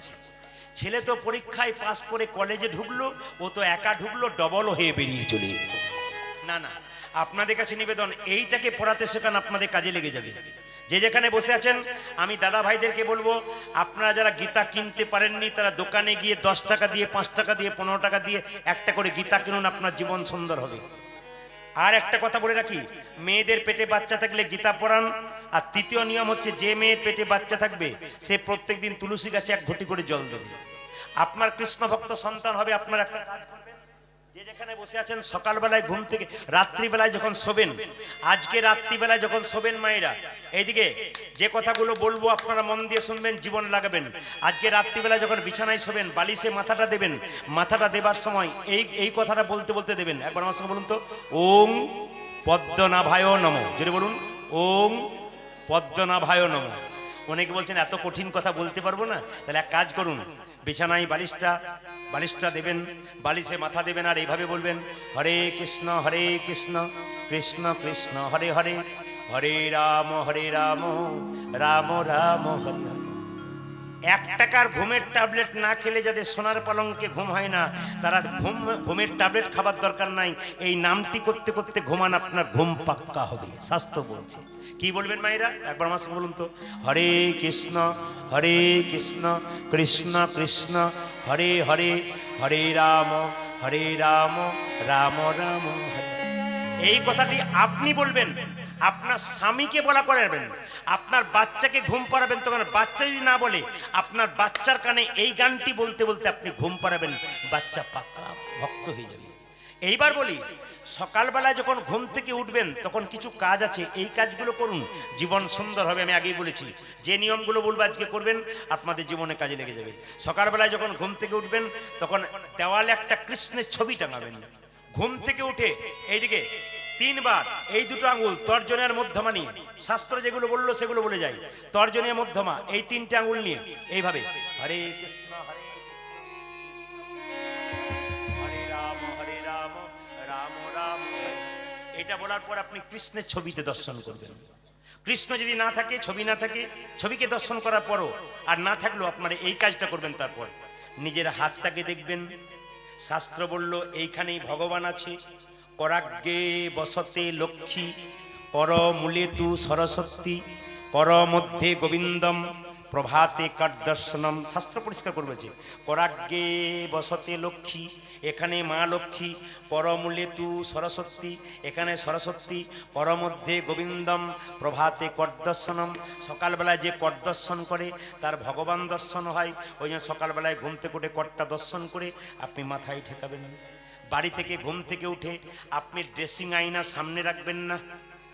ছেলে তো পরীক্ষায় পাস করে কলেজে ঢুকলো, ও তো একা ঢুকলো, ডবল হয়ে বেরিয়ে চলে। না না, আপনাদের কাছে নিবেদন, এইটাকে পড়াতে শেখান, আপনাদের কাজে লেগে যাবে। যে যেখানে বসে আছেন, আমি দাদা ভাইদেরকে বলবো, আপনারা যারা গীতা কিনতে পারেননি তারা দোকানে গিয়ে 10 টাকা দিয়ে, 5 টাকা দিয়ে, 15 টাকা দিয়ে একটা করে গীতা কিনুন, আপনার জীবন সুন্দর হবে। আর একটা কথা বলে রাখি, মেয়েদের পেটে বাচ্চা থাকলে গীতা পড়ান। আর তৃতীয় নিয়ম হচ্ছে, যে মেয়ের পেটে বাচ্চা থাকবে সে প্রত্যেকদিন তুলসী গাছে এক ঘটি করে জল দেবে। আপনার কৃষ্ণ ভক্ত সন্তান হবে, আপনার একটা কাজ করবেন, যে যেখানে বসে আছেন সকালবেলায় ঘুম থেকে, রাত্রিবেলায় যখন শোবেন, আজকে রাত্রিবেলায় যখন শোবেন মায়েরা, এইদিকে যে কথাগুলো বলবো আপনারা মন দিয়ে শুনবেন, জীবন লাগাবেন। আজকে রাত্রিবেলায় যখন বিছানায় শোবেন, বালিশে মাথাটা দেবেন, মাথাটা দেবার সময় এই কথাটা বলতে বলতে দেবেন। একবার আমার সঙ্গে বলুন তো, ওং পদ্মনাভায় নমঃ। যদি বলুন, ওং পদ্মনাভায় নমঃ। অনেকে বলছেন এত কঠিন কথা বলতে পারবো না, তাহলে এক কাজ করুন, বিছানায় বালিশটা দেবেন, বালিশে মাথা দেবেন, আর এইভাবে বলবেন, হরে কৃষ্ণ কৃষ্ণ কৃষ্ণ হরে হরে, হরে রাম রাম রাম হরে হরে। 1 টাকার ঘুমের ট্যাবলেট না খেলে যাদের সোনার পালঙ্কে ঘুম হয় না, তারা ঘুমের ট্যাবলেট খাবার দরকার নাই, এই নামটি করতে করতে ঘুমান, আপনার ঘুম পাক্কা হবে, শাস্ত্র বলছে। কি বলবেন মায়েরা, একবার আমার সঙ্গে বলুন তো, হরে কৃষ্ণ কৃষ্ণ কৃষ্ণ হরে হরে, হরে রাম রাম রাম হরে। এই কথাটি আপনি বলবেন, আপনার স্বামীকে বলা করাবেন, আপনার বাচ্চাকে ঘুম পাড়াবেন। তখন বাচ্চা যদি না বলে, আপনার বাচ্চার কানে এই গানটি বলতে বলতে আপনি ঘুম পাড়াবেন, বাচ্চা পাক্কা ভক্ত হয়ে যাবে। এইবার বলি, সকালবেলায় যখন ঘুম থেকে উঠবেন তখন কিছু কাজ আছে, এই কাজগুলো করুন, জীবন সুন্দর হবে। আমি আগেই বলেছি, যে নিয়মগুলো বলবো আজকে করবেন, আপনাদের জীবনে কাজে লেগে যাবে। সকালবেলায় যখন ঘুম থেকে উঠবেন তখন দেওয়ালে একটা কৃষ্ণের ছবি টাঙাবেন। ঘুম থেকে উঠে এইদিকে 3 বার এই দুটো আঙুল তর্জনের মধ্যমা নিয়ে, শাস্ত্র যেগুলো বললো সেগুলো বলে যায়, তর্জনের মধ্যমা এই 3টে আঙুল নিয়ে এইভাবে, হরে কৃষ্ণ হরে রাম রাম রাম হরে। এটা বলার পর আপনি কৃষ্ণের ছবিতে দর্শন করবেন। কৃষ্ণ যদি না থাকে, ছবি না থাকে, ছবিকে দর্শন করার পরও আর না থাকলেও আপনারা এই কাজটা করবেন। তারপর নিজের হাতটাকে দেখবেন, শাস্ত্র বলল এইখানেই ভগবান আছে। করাগ্গে বসতে লক্ষ্মী, কর মূলে তু সরস্বতী, কর মধ্যে গোবিন্দম, প্রভাতে কার্দর্শনম। শাস্ত্র পরিষ্কার করবেছে, করাগ্গে বসতে লক্ষ্মী, এখানে মা লক্ষ্মী, করমূলে তু সরস্বতী, এখানে সরস্বতী, কর মধ্যে গোবিন্দম, প্রভাতে করদর্শনম। সকালবেলায় যে করদর্শন করে তার ভগবান দর্শন হয়। ওই জন্য সকালবেলায় ঘুম থেকে উঠে করটা দর্শন করে আপনি মাথায় ঠেকাবেন। বাড়ি থেকে ঘুম থেকে উঠে আপনি ড্রেসিং আয়না সামনে রাখবেন না।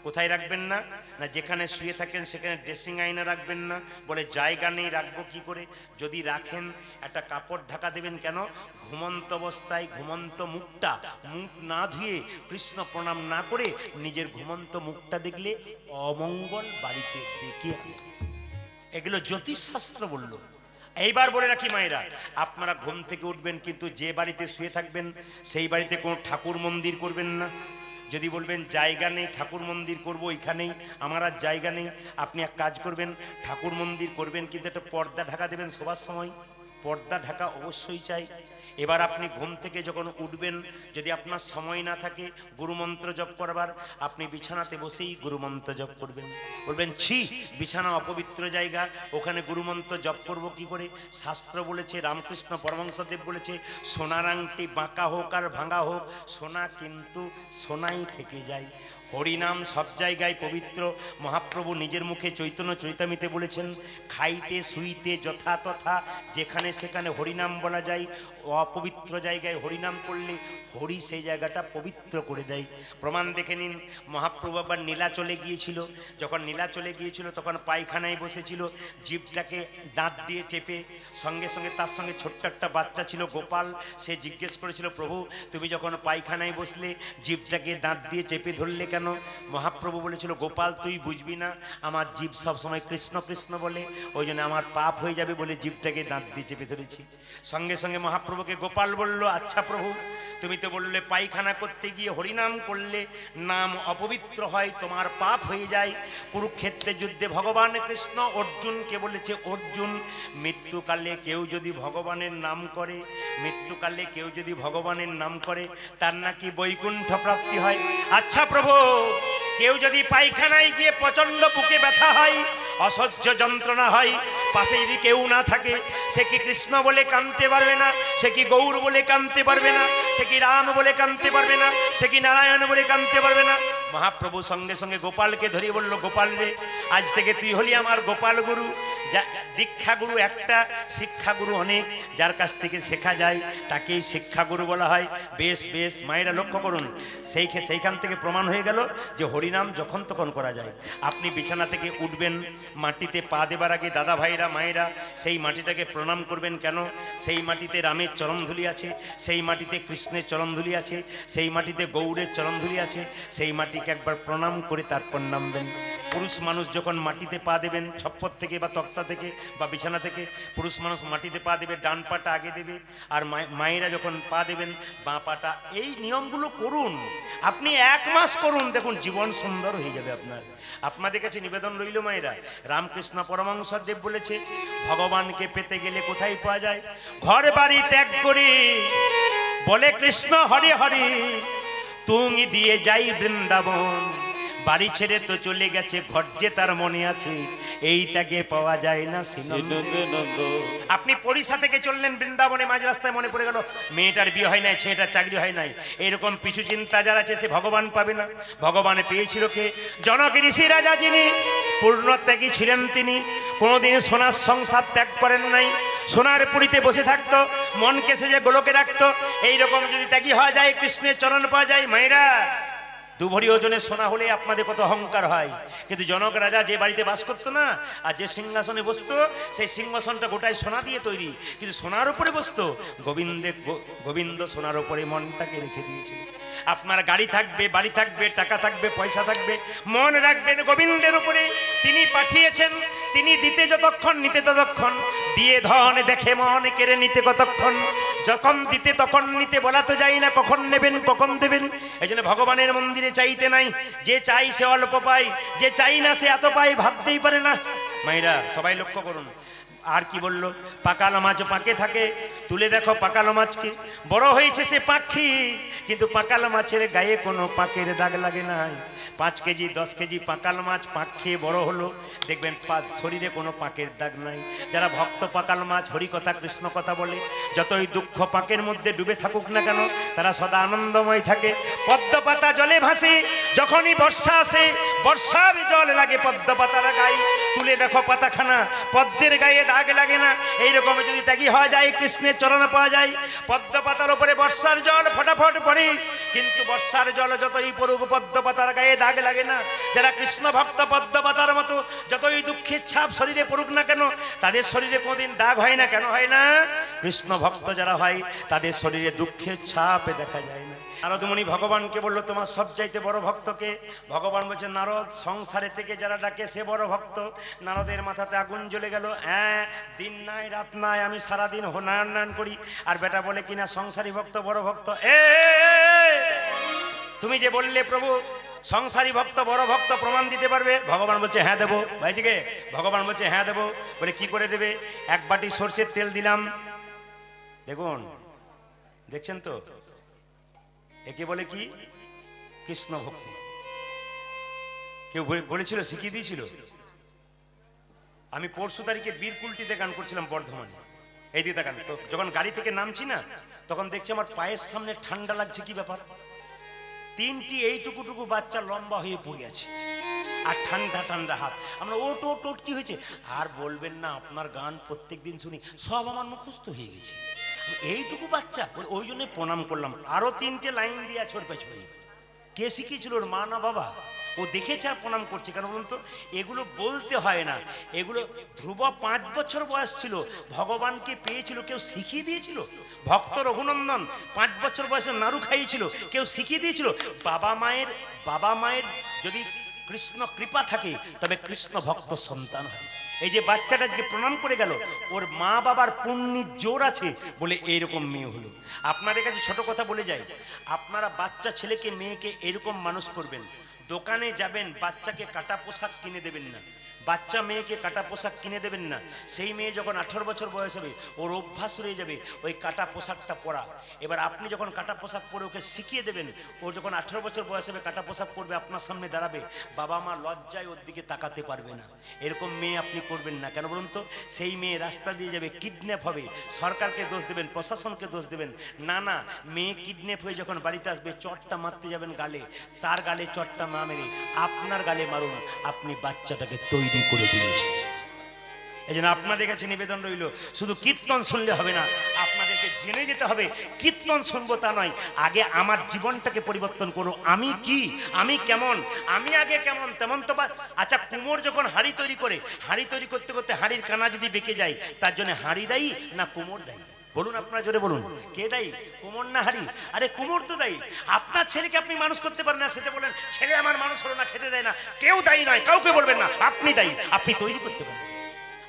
কোথায় রাখবেন না? না যেখানে শুয়ে থাকেন সেখানে ড্রেসিং আয়না রাখবেন না। বলে জায়গা নেই, রাখবো কি করে? যদি রাখেন একটা কাপড় ঢাকা দেবেন। কেন? ঘুমন্ত অবস্থায় ঘুমন্ত মুখটা, মুখ না ধুয়ে কৃষ্ণ প্রণাম না করে নিজের ঘুমন্ত মুখটা দেখলে অমঙ্গল বাড়িতে ডেকে আনে। এগুলো জ্যোতিষশাস্ত্র বলল। এইবার বলে রাখি মায়েরা, আপনারা ঘুম থেকে উঠবেন, কিন্তু যে বাড়িতে শুয়ে থাকবেন সেই বাড়িতে কোনো ঠাকুর মন্দির করবেন না। যদি বলবেন জায়গা নেই ঠাকুর মন্দির করবো এখানেই, আমার আর জায়গা নেই, আপনি এক কাজ করবেন, ঠাকুর মন্দির করবেন কিন্তু একটা পর্দা ঢাকা দেবেন। শোবার সময় পর্দা ঢাকা অবশ্যই চাই। এবার আপনি ঘুম থেকে যখন উঠবেন, যদি আপনার সময় না থাকে গুরুমন্ত্র জপ করবার, আপনি বিছানাতে বসেই গুরুমন্ত্র জপ করবেন। বলবেন ছি বিছানা অপবিত্র জায়গা, ওখানে গুরুমন্ত্র জপ করব কি করে? শাস্ত্র বলেছে, রামকৃষ্ণ পরমহংসদেব বলেছে, সোনার আংটি বাঁকা হোক আর ভাঙা হোক, সোনা কিন্তু সোনাই থেকে যায়। হরিনাম সব জায়গায় পবিত্র। মহাপ্রভু নিজের মুখে চৈতন্য চৈতামিতে বলেছেন, খাইতে শুইতে যথা তথা, যেখানে সেখানে হরিনাম বলা যায়। অপবিত্র জায়গায় হরিনাম করলে হরি সেই জায়গাটা পবিত্র করে দেয়। প্রমাণ দেখে নিন, মহাপ্রভু আবার নীলাচলে গিয়েছিল। যখন নীলাচলে গিয়েছিল তখন পায়খানায় বসেছিল, জিভটাকে দাঁত দিয়ে চেপে, সঙ্গে সঙ্গে তার সঙ্গে ছোট্ট একটা বাচ্চা ছিল গোপাল, সে জিজ্ঞেস করেছিল, প্রভু তুমি যখন পায়খানায় বসলে জিভটাকে দাঁত দিয়ে চেপে ধরলে কেন? মহাপ্রভু বলেছিল, গোপাল তুই বুঝবি না, আমার জিভ সবসময় কৃষ্ণ কৃষ্ণ বলে, ওই জন্য আমার পাপ হয়ে যাবে বলে জিভটাকে দাঁত দিয়ে চেপে ধরেছি। সঙ্গে সঙ্গে মহাপ্রভুকে গোপাল বলল, আচ্ছা প্রভু তুমি তো বললে পায়খানা করতে গিয়ে হরিনাম করলে নাম অপবিত্র হয়, তোমার পাপ হয়ে যায়। কুরুক্ষেত্রের যুদ্ধে ভগবান কৃষ্ণ অর্জুনকে বলেছে, অর্জুন মৃত্যুকালে কেউ যদি ভগবানের নাম করে, মৃত্যুকালে কেউ যদি ভগবানের নাম করে তার নাকি বৈকুণ্ঠ প্রাপ্তি হয়। আচ্ছা প্রভু কেউ যদি পায়খানায় গিয়ে প্রচন্ড বুকে ব্যথা হয়, অসহ্য যন্ত্রণা হয়, পাশে যদি কেউ না থাকে, সে কি কৃষ্ণ বলে কাঁদতে পারবে না, সে কি গৌর বলে কাঁদতে পারবে না, সে কি রাম বলে কাঁদতে পারবে না, সে কি নারায়ণ বলে কাঁদতে পারবে না। মহাপ্রভু সঙ্গে সঙ্গে গোপালকে ধরিয়ে বলল, গোপাল রে, আজ থেকে তুই হলি আমার গোপাল গুরু। দীক্ষাগুরু একটা, শিক্ষাগুরু অনেক, যার কাছ থেকে শেখা যায় তাকেই শিক্ষাগুরু বলা হয়। বেশ বেশ মায়েরা লক্ষ্য করুন, সেইখান থেকে প্রমাণ হয়ে গেল যে হরিনাম যখন তখন করা যায়। আপনি বিছানা থেকে উঠবেন, মাটিতে পা দেবার আগে দাদা ভাইরা মায়েরা সেই মাটিটাকে প্রণাম করবেন। কেন? সেই মাটিতে রামের চরণধুলি আছে, সেই মাটিতে কৃষ্ণের চরণধুলি আছে, সেই মাটিতে গৌড়ের চরণধুলি আছে। সেই মাটিকে একবার প্রণাম করে তারপর নামবেন। পুরুষ মানুষ যখন মাটিতে পা দেবেন, ছপ্পর থেকে বা তক্তা থেকে বা বিছানা থেকে, পুরুষ মানুষ মাটিতে পা দেবে, ডান পাটা আগে দেবে, আর মায়েরা যখন পা দেবেন বাঁ পাটা। এই নিয়মগুলো করুন, আপনি 1 মাস করুন, দেখুন জীবন সুন্দর হয়ে যাবে আপনার। আপনাদের কাছে নিবেদন রইল মায়েরা, রামকৃষ্ণ পরমহংসদেব বলেছে, ভগবানকে পেতে গেলে কোথায় পাওয়া যায়? ঘর বাড়ি ত্যাগ করে বলে কৃষ্ণ হরে হরে, তুমি দিয়ে যাই বৃন্দাবন। বাড়ি ছেড়ে তো চলে গেছে, ঘর যে তার মনে আছে, এই তাকে পাওয়া যায় না শ্রীনন্দ। আপনি পরিষা থেকে চললেন বৃন্দাবনে, মাঝ রাস্তায় মনে পড়ে গেল মেয়েটার বিয়ে হয় নাই, ছেলেটার চাকরি হয় নাই। এইরকম পিছু চিন্তা যারা আছে সে ভগবান পাবে না। ভগবান পেয়েছিল কে? জনক ঋষি রাজা, যিনি পূর্ণ ত্যাগী ছিলেন, তিনি কোনোদিন সোনার সংসার ত্যাগ করেন নাই। সোনার পুরীতে বসে থাকতো, মনকে সেজে গোলকে রাখতো। এইরকম যদি ত্যাগী হওয়া যায়, কৃষ্ণের চরণ পাওয়া যায়। মায়েরা, 2 ভরি ওজনের সোনা হলে আপনাদের কত অহংকার হয়। কিন্তু জনক রাজা যে বাড়িতে বাস করতো না, আর যে সিংহাসনে বসতো, সেই সিংহাসনটা গোটাই সোনা দিয়ে তৈরি, কিন্তু সোনার উপরে বসতো। গোবিন্দ সোনার উপরে মনটাকে রেখে দিয়েছিল। আপনার গাড়ি থাকবে, বাড়ি থাকবে, টাকা থাকবে, পয়সা থাকবে, মন রাখবেন গোবিন্দের উপরে। তিনি পাঠিয়েছেন, তিনি দিতে যতক্ষণ, নিতে ততক্ষণ। দিয়ে ধন দেখে মন কেড়ে নিতে কতক্ষণ। যখন দিতে তখন নিতে, বলা তো যায় না কখন নেবেন কখন দেবেন। এই জন্য ভগবানের মন্দিরে চাইতে নাই, যে চাই সে অল্প পায়, যে চাই না সে এত পায়, ভাবতেই পারে না। মায়েরা সবাই লক্ষ্য করুন। আর কি বললো? পাকালো মাছ পাকে থাকে, তুলে দেখো পাকালো মাছকে। বড় হয়েছে সে পাখি, কিন্তু পাকালো মাছের গায়ে কোনো পাকের দাগ লাগে নাই। 5 কেজি 10 কেজি পাকাল মাছ পাক খেয়ে বড় হলো, দেখবেন শরীরে কোনো পাকের দাগ নাই। যারা ভক্ত পাকাল মাছ হরি কথা কৃষ্ণ কথা বলে, যতই দুঃখ পাকের মধ্যে ডুবে থাকুক না কেন, তারা সদা আনন্দময় থাকে। পদ্ম পাতা জলে ভাসে, যখনই বর্ষা আসে, বর্ষার জল লাগে পদ্ম পাতার গায়ে। তুলে দেখো পাতাখানা, পদ্মের গায়ে দাগ লাগে না। এইরকম যদি ত্যাগী হওয়া যায়, কৃষ্ণের চরণ পাওয়া যায়। পদ্ম পাতার উপরে বর্ষার জল ফটাফট পড়ে, কিন্তু বর্ষার জল যতই পড়ুক পদ্ম পাতার গায়ে দাগ লাগে না। যারা কৃষ্ণ ভক্ত, পদ্ম পাতার মতো যতই দুঃখের ছাপ শরীরে পড়ুক না কেন, তাদের শরীরে কোনদিন দাগ হয় না। কেন হয় না? কৃষ্ণ ভক্ত যারা হয়, তাদের শরীরে দুঃখের ছাপ দেখা যায় না। নারদমুনি ভগবানকে বললো, তোমার সবচাইতে বড় ভক্তকে? ভগবান বলছে, নারদ। সংসারে থেকে যারা ডাকে সে বড় ভক্ত। নারদের মাথাতে আগুন জ্বলে গেল। হ্যাঁ, দিন নাই রাত নাই আমি সারাদিন হনায়ন করি, আর বেটা বলে কিনা সংসারী ভক্ত বড় ভক্ত। তুমি যে বললে প্রভু সংসারী ভক্ত বড় ভক্ত, প্রমাণ দিতে পারবে? ভগবান বলছে হ্যাঁ দেবো। ভাইজিকে ভগবান বলছে হ্যাঁ দেবো। বলে কি করে দেবে? 1 বাটি সর্ষের তেল দিলাম। দেখুন, দেখছেন তো, একে বলে কি? কৃষ্ণ ভক্তি। কেউ বলেছিল, শিখিয়ে দিয়েছিল। আমি পরশু তারিখে বীরকুলটিতে গান করছিলাম বর্ধমানে। এই দিকে গান, তো যখন গাড়ি থেকে নামছি না, তখন দেখছি আমার পায়ের সামনে ঠান্ডা লাগছে। কি ব্যাপার? 3টি এইটুকুটুকু বাচ্চা লম্বা হয়ে পড়ে আছে, আর ঠান্ডা ঠান্ডা হাত। আমরা ওট ওট ওট, কি হয়েছে? আর বলবেন না, আপনার গান প্রত্যেক দিন শুনি, সব আমার মুখস্থ হয়ে গেছে। এইটুকু বাচ্চা, ওই জন্য প্রণাম করলাম। আরো 3টে লাইন দিয়ে ছোট পেছনে। কে শিখিয়েছিল? ওর মা না বাবা? ও দেখেছে আর প্রণাম করছে। কেন বলুন তো? এগুলো বলতে হয় না। এগুলো ধ্রুব 5 বছর বয়স ছিল, ভগবানকে পেয়েছিল, কেউ শিখিয়ে দিয়েছিল? ভক্ত রঘুনন্দন 5 বছর বয়সে নাড়ু খাইয়েছিল, কেউ শিখিয়ে দিয়েছিল? বাবা মায়ের যদি কৃষ্ণ কৃপা থাকে, তবে কৃষ্ণ ভক্ত সন্তান হয়। এই যে বাচ্চাটা যে প্রণাম করে গেল, ওর মা বাবার পুণ্যের জোর আছে বলে এইরকম মেয়ে হলো। আপনাদের কাছে ছোট কথা বলে যাই, আপনারা বাচ্চা ছেলেকে মেয়েকে এরকম মানুষ করবেন। দোকানে যাবেন, বাচ্চাকে কাটা পোশাক কিনে দেবেন না। বাচ্চা মেয়েকে কাটা পোশাক কিনে দেবেন না। সেই মেয়ে যখন 18 বছর বয়স হবে ওর অভ্যাস হয়ে যাবে ওই কাটা পোশাকটা পরা। এবার আপনি যখন কাটা পোশাক পরে ওকে শিখিয়ে দেবেন, ও যখন 18 বছর বয়স হবে কাটা পোশাক পরবে, আপনার সামনে দাঁড়াবে, বাবা মা লজ্জায় ওর দিকে তাকাতে পারবে না। এরকম মেয়ে আপনি করবেন না। কেন বলুন তো? সেই মেয়ে রাস্তা দিয়ে যাবে, কিডন্যাপ হবে, সরকারকে দোষ দেবেন, প্রশাসনকে দোষ দেবেন। না না, মেয়ে কিডন্যাপ হয়ে যখন বাড়িতে আসবে চটটা মারতে যাবেন গালে, তার গালে চটটা না মেরে আপনার গালে মারুন, আপনি বাচ্চাটাকে তৈরি করে দিয়েছে। এই জন্য আপনাদের কাছে নিবেদন রইল, শুধু কীর্তন শুনলে হবে না, আপনাদেরকে জেনে যেতে হবে। কীর্তন শুনবো তা নয়, আগে আমার জীবনটাকে পরিবর্তন করো। আমি কি, আমি কেমন, আমি আগে কেমন তেমন তো আচ্ছা, কুমোর যখন হাঁড়ি তৈরি করে, হাঁড়ি তৈরি করতে করতে হাঁড়ির কানা যদি বেঁকে যায়, তার জন্য হাঁড়ি দায়ী না কুমোর দায়ী? বলুন, আপনারা জোরে বলুন, কে দায়ী? কুমোর না হাঁড়ি? আরে কুমোর তো দায়ী। আপনার ছেলেকে আপনি মানুষ করতে পারেন না, সেটা বলেন ছেলে আমার মানুষ হলো না, খেতে দেয় না, কেউ দায়ী নয়, কাউকে বলবেন না, আপনি দায়ী। আপনি তৈরি করতে পারেন।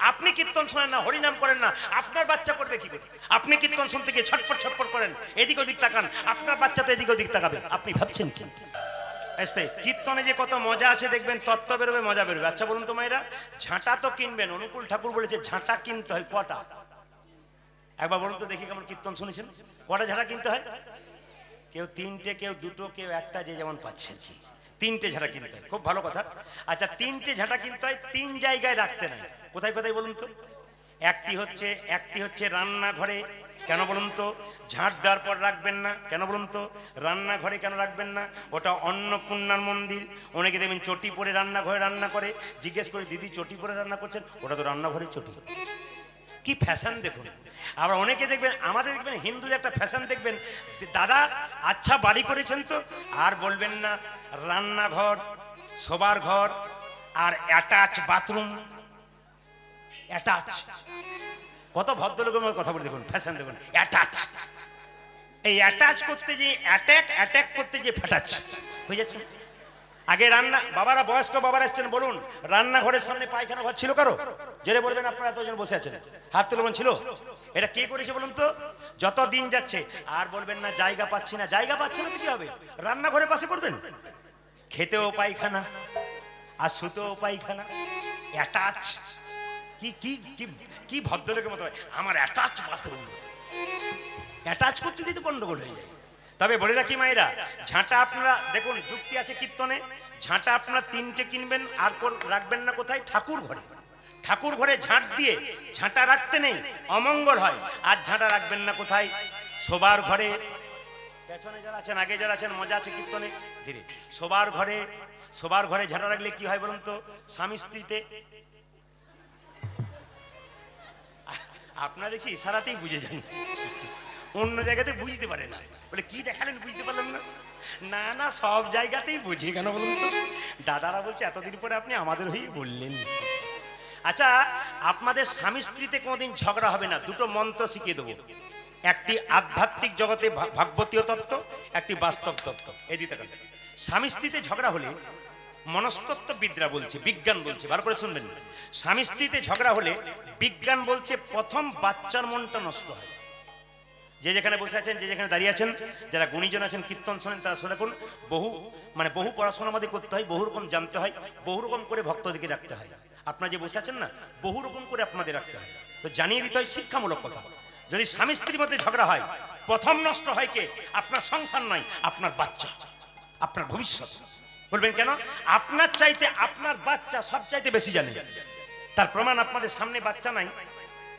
আপনি কীর্তন শোনেন না, হরিনাম করেন না, আপনার বাচ্চা করবে কি করে? আপনি কীর্তন শুনতে গিয়ে ছটফট ছটফট করেন, এদিক ওদিক তাকান, আপনার বাচ্চা তো এদিক ওদিক তাকাবে। আপনি ভাবছেন কি? কীর্তনে যে কত মজা আছে দেখবেন, তত্ত্ব বেরোবে, মজা বেরোবে। আচ্ছা বলুন তো মায়েরা, ঝাঁটা তো কিনবেন, অনুকূল ঠাকুর বলেছে ঝাঁটা কিনতে হয় কটা? একবার বলুন তো দেখি, কেমন কীর্তন শুনেছেন? কটা ঝাঁটা কিনতে হয়? কেউ 3টে, কেউ 2টো, কেউ 1টা, যে যেমন পাচ্ছেন। 3টে ঝাঁটা কিনতে হয়, খুব ভালো কথা। আচ্ছা, 3টে ঝাঁটা কিনতে হয়, 3 জায়গায় রাখতে নাই। কোথায় কোথায় বলুন তো? একটি হচ্ছে রান্নাঘরে। কেন বলুন তো? ঝাঁট দেওয়ার পর রাখবেন না। কেন বলুন তো? রান্নাঘরে কেন রাখবেন না? ওটা অন্নপূর্ণার মন্দির। অনেকে দেখবেন চটি পরে রান্নাঘরে রান্না করে, জিজ্ঞেস করে দিদি চটি পরে রান্না করছেন? ওটা তো রান্নাঘরে চটি। কি ফ্যাশন দেখুন। আবার অনেকে দেখবেন, আমাদের দেখবেন হিন্দুদের একটা ফ্যাশন দেখবেন, দাদা আচ্ছা বাড়ি করেছেন তো, আর বলবেন না রান্নাঘর, শোবার ঘর আর অ্যাটাচ বাথরুম। অ্যাটাচ, কত ভদ্রলোকের কথা বলে দেখুন, ফ্যাশন দেখুন, অ্যাটাচ। এই অ্যাটাচ করতে যে অ্যাটাক করতে যে ফ্যাটাচ হয়ে যাচ্ছে। আগে রান্না, বাবারা, বয়স্ক বাবারা এসছেন, বলুন রান্নাঘরের সামনে পায়খানা ঘর ছিল কারো? জেনে বলবেন, আপনারা এতজন বসে আছেন, হাত তুলবেন, ছিল? এটা কে করেছে বলুন তো? যত দিন যাচ্ছে আর বলবেন না জায়গা পাচ্ছি না। জায়গা পাচ্ছে না তো কি হবে? রান্নাঘরের পাশে পড়বেন, খেতেও পায়খানা আর শুতেও পায়খানা। অ্যাটাচ, কি কি কি কি ভদ্রলোকের মতো আমার অ্যাটাচ বাথরুম। অ্যাটাচ করতে দিতে গন্ডগোল হয়ে যায়। তবে বলে রাখি মায়েরা, ঝাঁটা আপনারা দেখুন, যুক্তি আছে কীর্তনে, ঝাঁটা আপনারা 3টে কিনবেন, আর রাখবেন না কোথায়? ঠাকুর ঘরে। ঠাকুর ঘরে ঝাঁট দিয়ে ঝাঁটা রাখতে নেই, অমঙ্গল হয়। আর ঝাঁটা রাখবেন না কোথায়? শোবার ঘরে। পেছনে যারা আছেন, আগে যারা আছেন, মজা আছে কীর্তনে, ধীরে। শোবার ঘরে, শোবার ঘরে ঝাঁটা রাখলে কি হয় বলুন তো? স্বামী স্ত্রীতে, আপনারা দেখছি ইশারাতেই বুঝে যান, অন্য জায়গাতে বুঝতে পারে না। বলে কি দেখালেন, বুঝতে পারলেন না? না না, সব জায়গাতেই বুঝি। কেন বলুন তো? দাদারা বলছে এতদিন পরে আপনি আমাদের হয়েই বললেন। আচ্ছা, আপনাদের স্বামী স্ত্রীতে কোনোদিন ঝগড়া হবে না। 2টো মন্ত্র শিখিয়ে দেবো, একটি আধ্যাত্মিক জগতে ভাগবতীয় তত্ত্ব, একটি বাস্তব তত্ত্ব। এই দিতে গেলে স্বামী স্ত্রীতে ঝগড়া হলে মনস্তত্ত্ববিদরা বলছে, বিজ্ঞান বলছে, ভালো করে শুনবেন, স্বামী স্ত্রীতে ঝগড়া হলে বিজ্ঞান বলছে প্রথম বাচ্চার মনটা নষ্ট হয়। যে যেখানে বসে আছেন, যে যেখানে দাঁড়িয়ে আছেন, যারা গুণীজন আছেন, কীর্তন শোনেন, তারা শুনে করুন। বহু পড়াশোনা আমাদের করতে হয়, বহু রকম জানতে হয়, বহু রকম করে ভক্তদেরকে রাখতে হয়। আপনারা যে বসে আছেন না, বহু রকম করে আপনাদের রাখতে হয়। তো জানিয়ে দিতে হয় শিক্ষামূলক কথা। যদি স্বামী স্ত্রীর মধ্যে ঝগড়া হয়, প্রথম নষ্ট হয় কে? আপনার সংসার নয়, আপনার বাচ্চা, আপনার ভবিষ্যৎ। বলবেন কেন? আপনার চাইতে আপনার বাচ্চা সব চাইতে বেশি জানে। তার প্রমাণ, আপনাদের সামনে বাচ্চা নাই,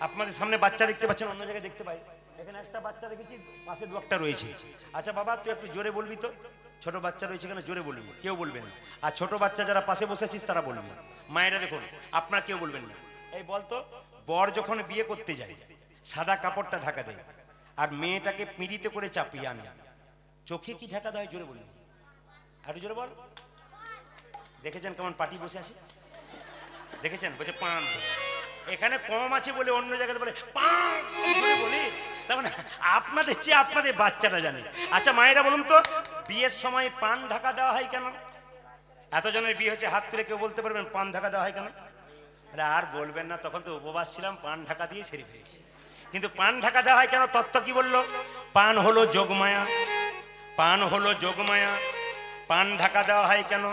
আপনাদের সামনে বাচ্চা দেখতে পাচ্ছেন, অন্য জায়গায় দেখতে পাই। এখানে একটা বাচ্চা দেখেছি, পাশে 2টা রয়েছে। আচ্ছা বাবা, তুই একটু জোরে বলবি তো, ছোট বাচ্চা রয়েছে এখানে, জোরে বলবি, কেউ বলবে না। আর ছোট বাচ্চা যারা পাশে বসেছিস তারা বলবি। মায়েরা দেখুন, আপনার কেউ বলবেন না। এই বলতো, বর যখন বিয়ে করতে যায় সাদা কাপড়টা ঢাকা দেয়, আর মেয়েটাকে পিঁড়িতে করে চাপিয়ে আনে, চোখে কি ঢাকা দেয়? জোরে বলবি, একটু জোরে বল। দেখেছেন কেমন পাটি বসে আছে? দেখেছেন? বলছে পান। এখানে কম আছে বলে অন্য জায়গাতে বলে পান বলি। তার মানে আপনাদের চেয়ে আপনাদের বাচ্চারা জানে। আচ্ছা মায়েরা বলুন তো, বিয়ের সময় পান ঢাকা দেওয়া হয় কেন? এতজনের বিয়ে হচ্ছে, হাত তুলে কেউ বলতে পারবেন পান ঢাকা দেওয়া হয় কেন? আর বলবেন না, তখন তো উপবাস ছিলাম, পান ঢাকা দিয়ে ছেড়ে ফেলেছি। কিন্তু পান ঢাকা দেওয়া হয় কেন? তত্ত্ব কি বললো? পান হলো যোগমায়া, পান হলো যোগমায়া। পান ঢাকা দেওয়া হয় কেন?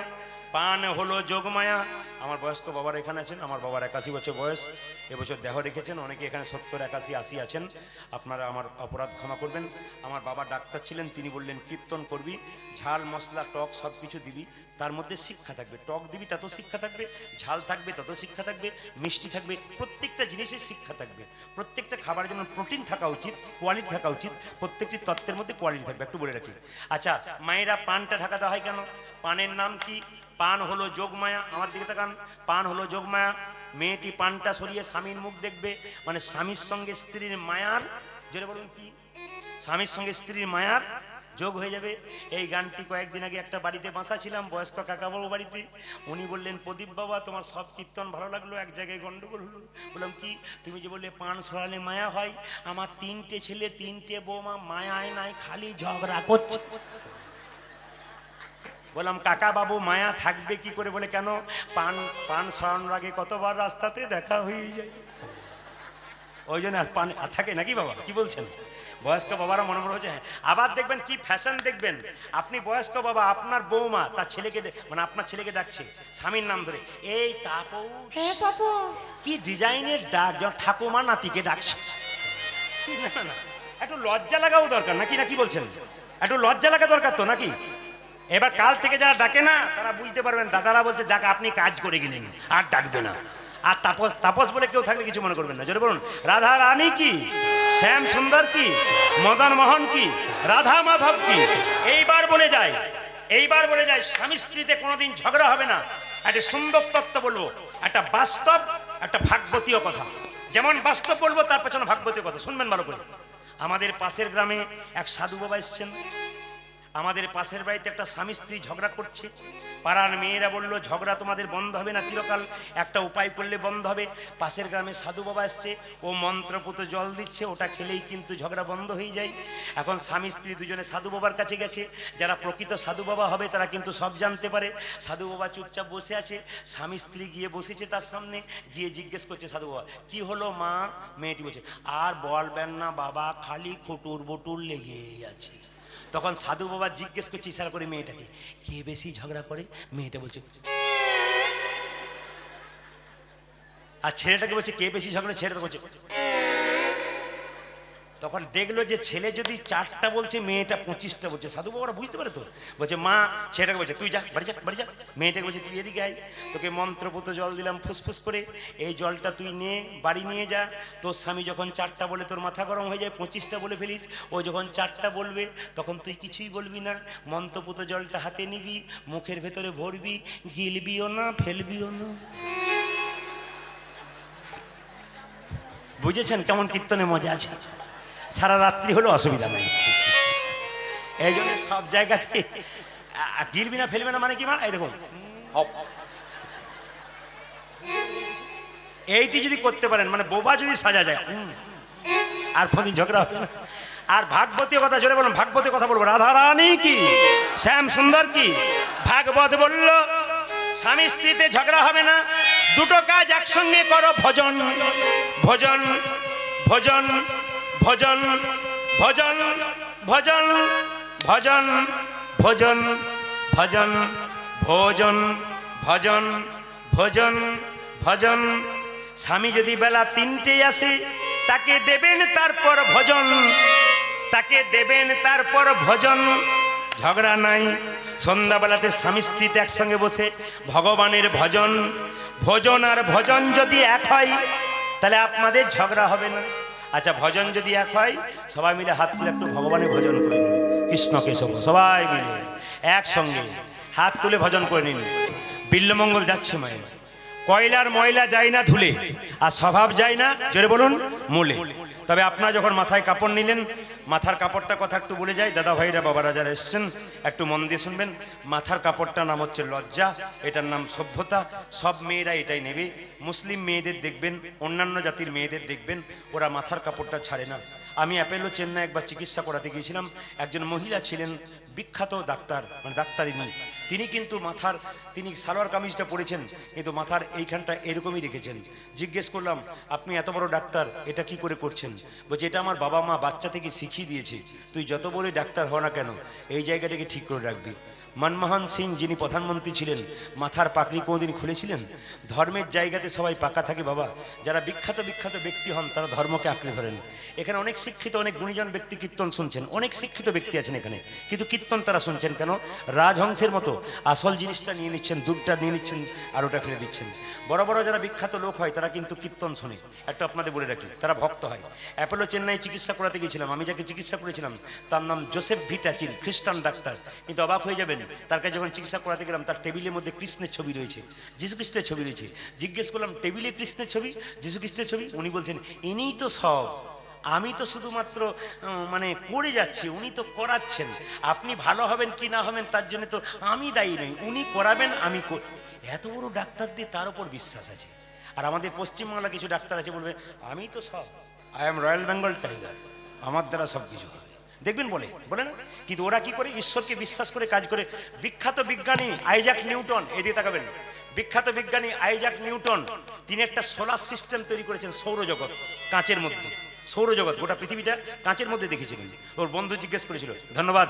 পান হলো যোগমায়া। আমার বয়স্ক বাবার এখানে আছেন, আমার বাবার 81 বছর বয়স, এবছর দেহ রেখেছেন। অনেকে এখানে 70, 81, 80 আছেন। আপনারা আমার অপরাধ ক্ষমা করবেন। আমার বাবা ডাক্তার ছিলেন, তিনি বললেন কীর্তন করবি, ঝাল মশলা টক সব কিছু দিবি, তার মধ্যে শিক্ষা থাকবে। টক দিবি তত শিক্ষা থাকবে, ঝাল থাকবে তত শিক্ষা থাকবে, মিষ্টি থাকবে, প্রত্যেকটা জিনিসের শিক্ষা থাকবে। প্রত্যেকটা খাবারের যেমন প্রোটিন থাকা উচিত, কোয়ালিটি থাকা উচিত, প্রত্যেকটি তত্ত্বের মধ্যে কোয়ালিটি থাকবে, একটু বলে রাখি। আচ্ছা, মায়েরা পানটা ঢাকা দেওয়া হয় কেন? পানের নাম কি? পান হলো যোগমায়া। আমার দিকে তাকান, পান হলো যোগমায়া। মেয়েটি পানটা সরিয়ে স্বামীর মুখ দেখবে, মানে স্বামীর সঙ্গে স্ত্রীর মায়ার, জোরে বলুন কি, স্বামীর সঙ্গে স্ত্রীর মায়ার যোগ হয়ে যাবে। এই গানটি কয়েকদিন আগে একটা বাড়িতে বাসা ছিলাম, বয়স্ক কাকাবাবু বাড়িতে। উনি বললেন, প্রদীপ বাবা তোমার সব কীর্তন ভালো লাগলো, এক জায়গায় গন্ডগোল হলো। বললাম কি? তুমি যে বললে পান সরালে মায়া হয়, আমার 3টে ছেলে 3টে বৌমা মায়ায় নাই, খালি ঝগড়া করছে। বললাম কাকা বাবু মায়া থাকবে কি করে? বলে কেন? পান সরানোর আগে কতবার রাস্তাতে দেখা হয়ে যায়, ওই জন্য আর পান আর থাকে নাকি বাবা? কি বলছেন? বয়স্ক বাবারা মনে মনে হচ্ছে। আবার দেখবেন কি ফ্যাশন, দেখবেন আপনি বয়স্ক বাবা, আপনার বৌমা তার ছেলেকে মানে আপনার ছেলেকে ডাকছে স্বামীর নাম ধরে, এই তাপস, কি ডিজাইনের ডাক, যেন ঠাকুমা নাতিকে ডাকছে। না না, একটু লজ্জা লাগাও দরকার নাকি, না কি বলছেন? একটু লজ্জা লাগা দরকার তো নাকি? এবার কাল থেকে যারা ডাকে না, তারা বুঝতে পারবেন দাদারা বলছে যাক আপনি কাজ করে গেলেন, আর ডাকবে না। আর তাপস, তাপস বলে কেউ থাকলে কিছু মনে করবেন না। জোরে বলুন, রাধা রানী কি, শ্যাম সুন্দর কি, মদন মোহন কি, রাধা মাধব কি। এইবার বলে যায়, এইবার বলে যায় স্বামী স্ত্রীতে কোনোদিন ঝগড়া হবে না। একটা সুন্দর তত্ত্ব বলবো, একটা বাস্তব, একটা ভাগবতীয় কথা। যেমন বাস্তব বলবো, তার পেছনে ভাগবতীয় কথা শুনবেন ভালো করে। আমাদের পাশের গ্রামে এক সাধু বাবা এসছেন। আমাদের পাশের বাড়িতে একটা স্বামী স্ত্রী ঝগড়া করছে। পাড়ার মেয়েরা বললো ঝগড়া তোমাদের বন্ধ হবে না চিরকাল, একটা উপায় করলে বন্ধ হবে। পাশের গ্রামে সাধু বাবা এসছে, ও মন্ত্রপুত জল দিচ্ছে, ওটা খেলেই কিন্তু ঝগড়া বন্ধ হয়ে যায়। এখন স্বামী স্ত্রী দুজনে সাধু বাবার কাছে গেছে। যারা প্রকৃত সাধু বাবা হবে তারা কিন্তু সব জানতে পারে। সাধু বাবা চুপচাপ বসে আছে, স্বামী স্ত্রী গিয়ে বসেছে তার সামনে, গিয়ে জিজ্ঞেস করছে সাধু বাবা, কি হলো মা? মেয়েটি বলছে, আর বলবেন না বাবা, খালি খুটুর বুটুর লেগেই আছে। তখন সাধু বাবা জিজ্ঞেস করছে ইশারা করে মেয়েটাকে, কে বেশি ঝগড়া করে? মেয়েটা বলছে, আর ছেলেটাকে বলছে কে বেশি ঝগড়া? ছেলেটা বলছে। তখন দেখলো যে ছেলে যদি 4টা বলছে, মেয়েটা 25টা বলছে। সাধু বাবারা বুঝতে পারে তো, বলছে মা, ছেলেটাকে বলছে তুই যা বাড়ি যা, বাড়ি যা। মেয়েটাকে বলছে তুই এদিকে আয়, তোকে মন্ত্রপুত জল দিলাম ফুসফুস করে, এই জলটা তুই নে বাড়ি নিয়ে যা। তোর স্বামী যখন 4টা বলে তোর মাথা গরম হয়ে যায়, 25টা বলে ফেলিস। ও যখন 4টা বলবে তখন তুই কিছুই বলবি না, মন্ত্রপুত জলটা হাতে নিবি, মুখের ভেতরে ভরবি, গিলবিও না ফেলবিও না। বুঝেছেন কেমন কীর্তনে মজা আছে? সারা রাত্রি হলো অসুবিধা নেই। এই জন্য সব জায়গাতে গিলবি না ফেলবে না মানে কি মা? এই দেখুন, এইটি যদি করতে পারেন, মানে বোবা যদি সাজা যায়, আর কোনদিন ঝগড়া হবে না। আর ভাগবতীয় কথা, জোরে বলুন, ভাগবতীয় কথা বলবো। রাধা রানী কি, শ্যাম সুন্দর কি। ভাগবত বলল স্বামী স্ত্রীতে ঝগড়া হবে না, দুটো কাজ একসঙ্গে করো, ভজন ভজন ভজন ভজন ভজন ভজন ভজন ভজন ভজন ভোজন ভজন ভজন ভজন। স্বামী যদি বেলা 3টে আসে, তাকে দেবেন তারপর ভজন, তাকে দেবেন তারপর ভজন। ঝগড়া নাই। সন্ধ্যাবেলাতে স্বামী স্ত্রীতে একসঙ্গে বসে ভগবানের ভজন, ভোজন আর ভজন যদি এক হয়, তাহলে আপনাদের ঝগড়া হবে না। আচ্ছা, ভজন যদি এক হয়, সবাই মিলে হাত তুলে একটু ভগবানের ভজন করে নিন। কৃষ্ণ কেশব সবাই মিলে একসঙ্গে হাত তুলে ভজন করে নিন। বিল্লমঙ্গল যাচ্ছে মায়ের। কয়লার ময়লা যায় না ধুলে, আর স্বভাব যায় না, জোরে বলুন, মূলে। তবে আপনারা যখন মাথায় কাপড় নিলেন, মাথার কাপড়টা কথা একটু বলে যায়। দাদা ভাইরা বাবারা যারা এসছেন একটু মন দিয়ে শুনবেন। মাথার কাপড়টার নাম হচ্ছে লজ্জা, এটার নাম সভ্যতা। সব মেয়েরা এটাই নেবে। মুসলিম মেয়েদের দেখবেন, অন্যান্য জাতির মেয়েদের দেখবেন, ওরা মাথার কাপড়টা ছাড়ে না। আমি অ্যাপেলো চেন্নাই একবার চিকিৎসা করাতে গিয়েছিলাম। একজন মহিলা ছিলেন, বিখ্যাত ডাক্তার, মানে ডাক্তারিনী। তিনি কিন্তু মাথার, তিনি সালোয়ার কামিজটা পরেছেন, কিন্তু মাথার এইখানটা এরকমই রেখেছেন। জিজ্ঞেস করলাম, আপনি এত বড় ডাক্তার, এটা কি করে করছেন? বলছে, এটা আমার বাবা মা বাচ্চা থেকে শিখিয়ে দিয়েছে, তুই যত বড় ডাক্তার হও না কেন, এই জায়গাটাকে ঠিক করে রাখবি। মনমোহন সিং যিনি প্রধানমন্ত্রী ছিলেন, মাথার পাগড়ি কোনোদিন খুলেছিলেন? ধর্মের জায়গাতে সবাই পাকা থাকে বাবা। যারা বিখ্যাত বিখ্যাত ব্যক্তি হন তারা ধর্মকে আঁকড়ে ধরেন। এখানে অনেক শিক্ষিত, অনেক গুণীজন ব্যক্তি কীর্তন শুনছেন, অনেক শিক্ষিত ব্যক্তি আছেন এখানে, কিন্তু কীর্তন তারা শুনছেন কেন? রাজহংসের মতো আসল জিনিসটা নিয়ে নিচ্ছেন, দুধটা নিয়ে নিচ্ছেন আর ওটা ফেলে দিচ্ছেন। বড় বড় যারা বিখ্যাত লোক হয় তারা কিন্তু কীর্তন শোনে। একটা আপনাদের বলে রাখি, তারা ভক্ত হয়। অ্যাপোলো চেন্নাই চিকিৎসা করাতে গিয়েছিলাম, আমি যাকে চিকিৎসা করেছিলাম তার নাম জোসেফ ভিটাচিল, খ্রিস্টান ডাক্তার। কিন্তু অবাক হয়ে যাবেন, তার কাছে যখন চিকিৎসা করাতে গেলাম তার টেবিলের মধ্যে কৃষ্ণের ছবি রয়েছে, যীশু খ্রিস্টের ছবি রয়েছে। জিজ্ঞেস করলাম, টেবিলে কৃষ্ণের ছবি, যীশু খ্রিস্টের ছবি? উনি বলছেন, ইনিই তো সব, আমি তো শুধুমাত্র মানে করে যাচ্ছি, উনি তো করাচ্ছেন। আপনি ভালো হবেন কি না হবেন তার জন্য তো আমি দায়ী নই, উনি করাবেন, আমি এত বড় ডাক্তার দিয়ে তার উপর বিশ্বাস আছে। আর আমাদের পশ্চিমবাংলা কিছু ডাক্তার আছে বলবে, আমি তো সব, I am royal Bengal tiger, আমার দ্বারা সব কিছু হবে, দেখবেন বলে না। কিন্তু ওরা কি করে? ঈশ্বরকে বিশ্বাস করে কাজ করে। বিখ্যাত বিজ্ঞানী আইজাক নিউটন, এদিকে তাকাবেন, বিখ্যাত বিজ্ঞানী আইজাক নিউটন, তিনি একটা সোলার সিস্টেম তৈরি করেছেন, সৌরজগৎ, কাঁচের মধ্যে। সৌরজগৎ, গোটা পৃথিবীটা কাঁচের মধ্যে দেখেছিলেন। ওর বন্ধু জিজ্ঞেস করেছিল, ধন্যবাদ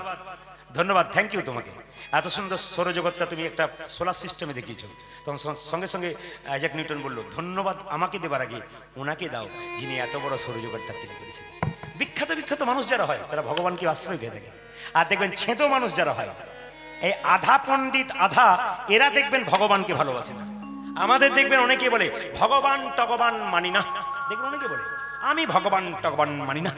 ধন্যবাদ, থ্যাংক ইউ তোমাকে, এত সুন্দর সৌরজগৎটা তুমি একটা সোলার সিস্টেমে দেখিয়েছো। তখন সঙ্গে সঙ্গে আইজাক নিউটন বলল, ধন্যবাদ আমাকে দেবার আগে ওনাকে দাও যিনি এত বড় সৌরজগৎটা তৈরি করেছেন। বিখ্যাত বিখ্যাত মানুষ যারা হয় তারা ভগবানকে আশ্রয় দিয়ে থাকে। আর দেখবেন ছেঁতো মানুষ যারা হয়, এই আধা পণ্ডিত আধা, এরা দেখবেন ভগবানকে ভালোবাসে না। আমাদের দেখবেন অনেকে বলে ভগবান টগবান মানি না, দেখবেন অনেকে বলে আমি ভগবান টগবান মানি না।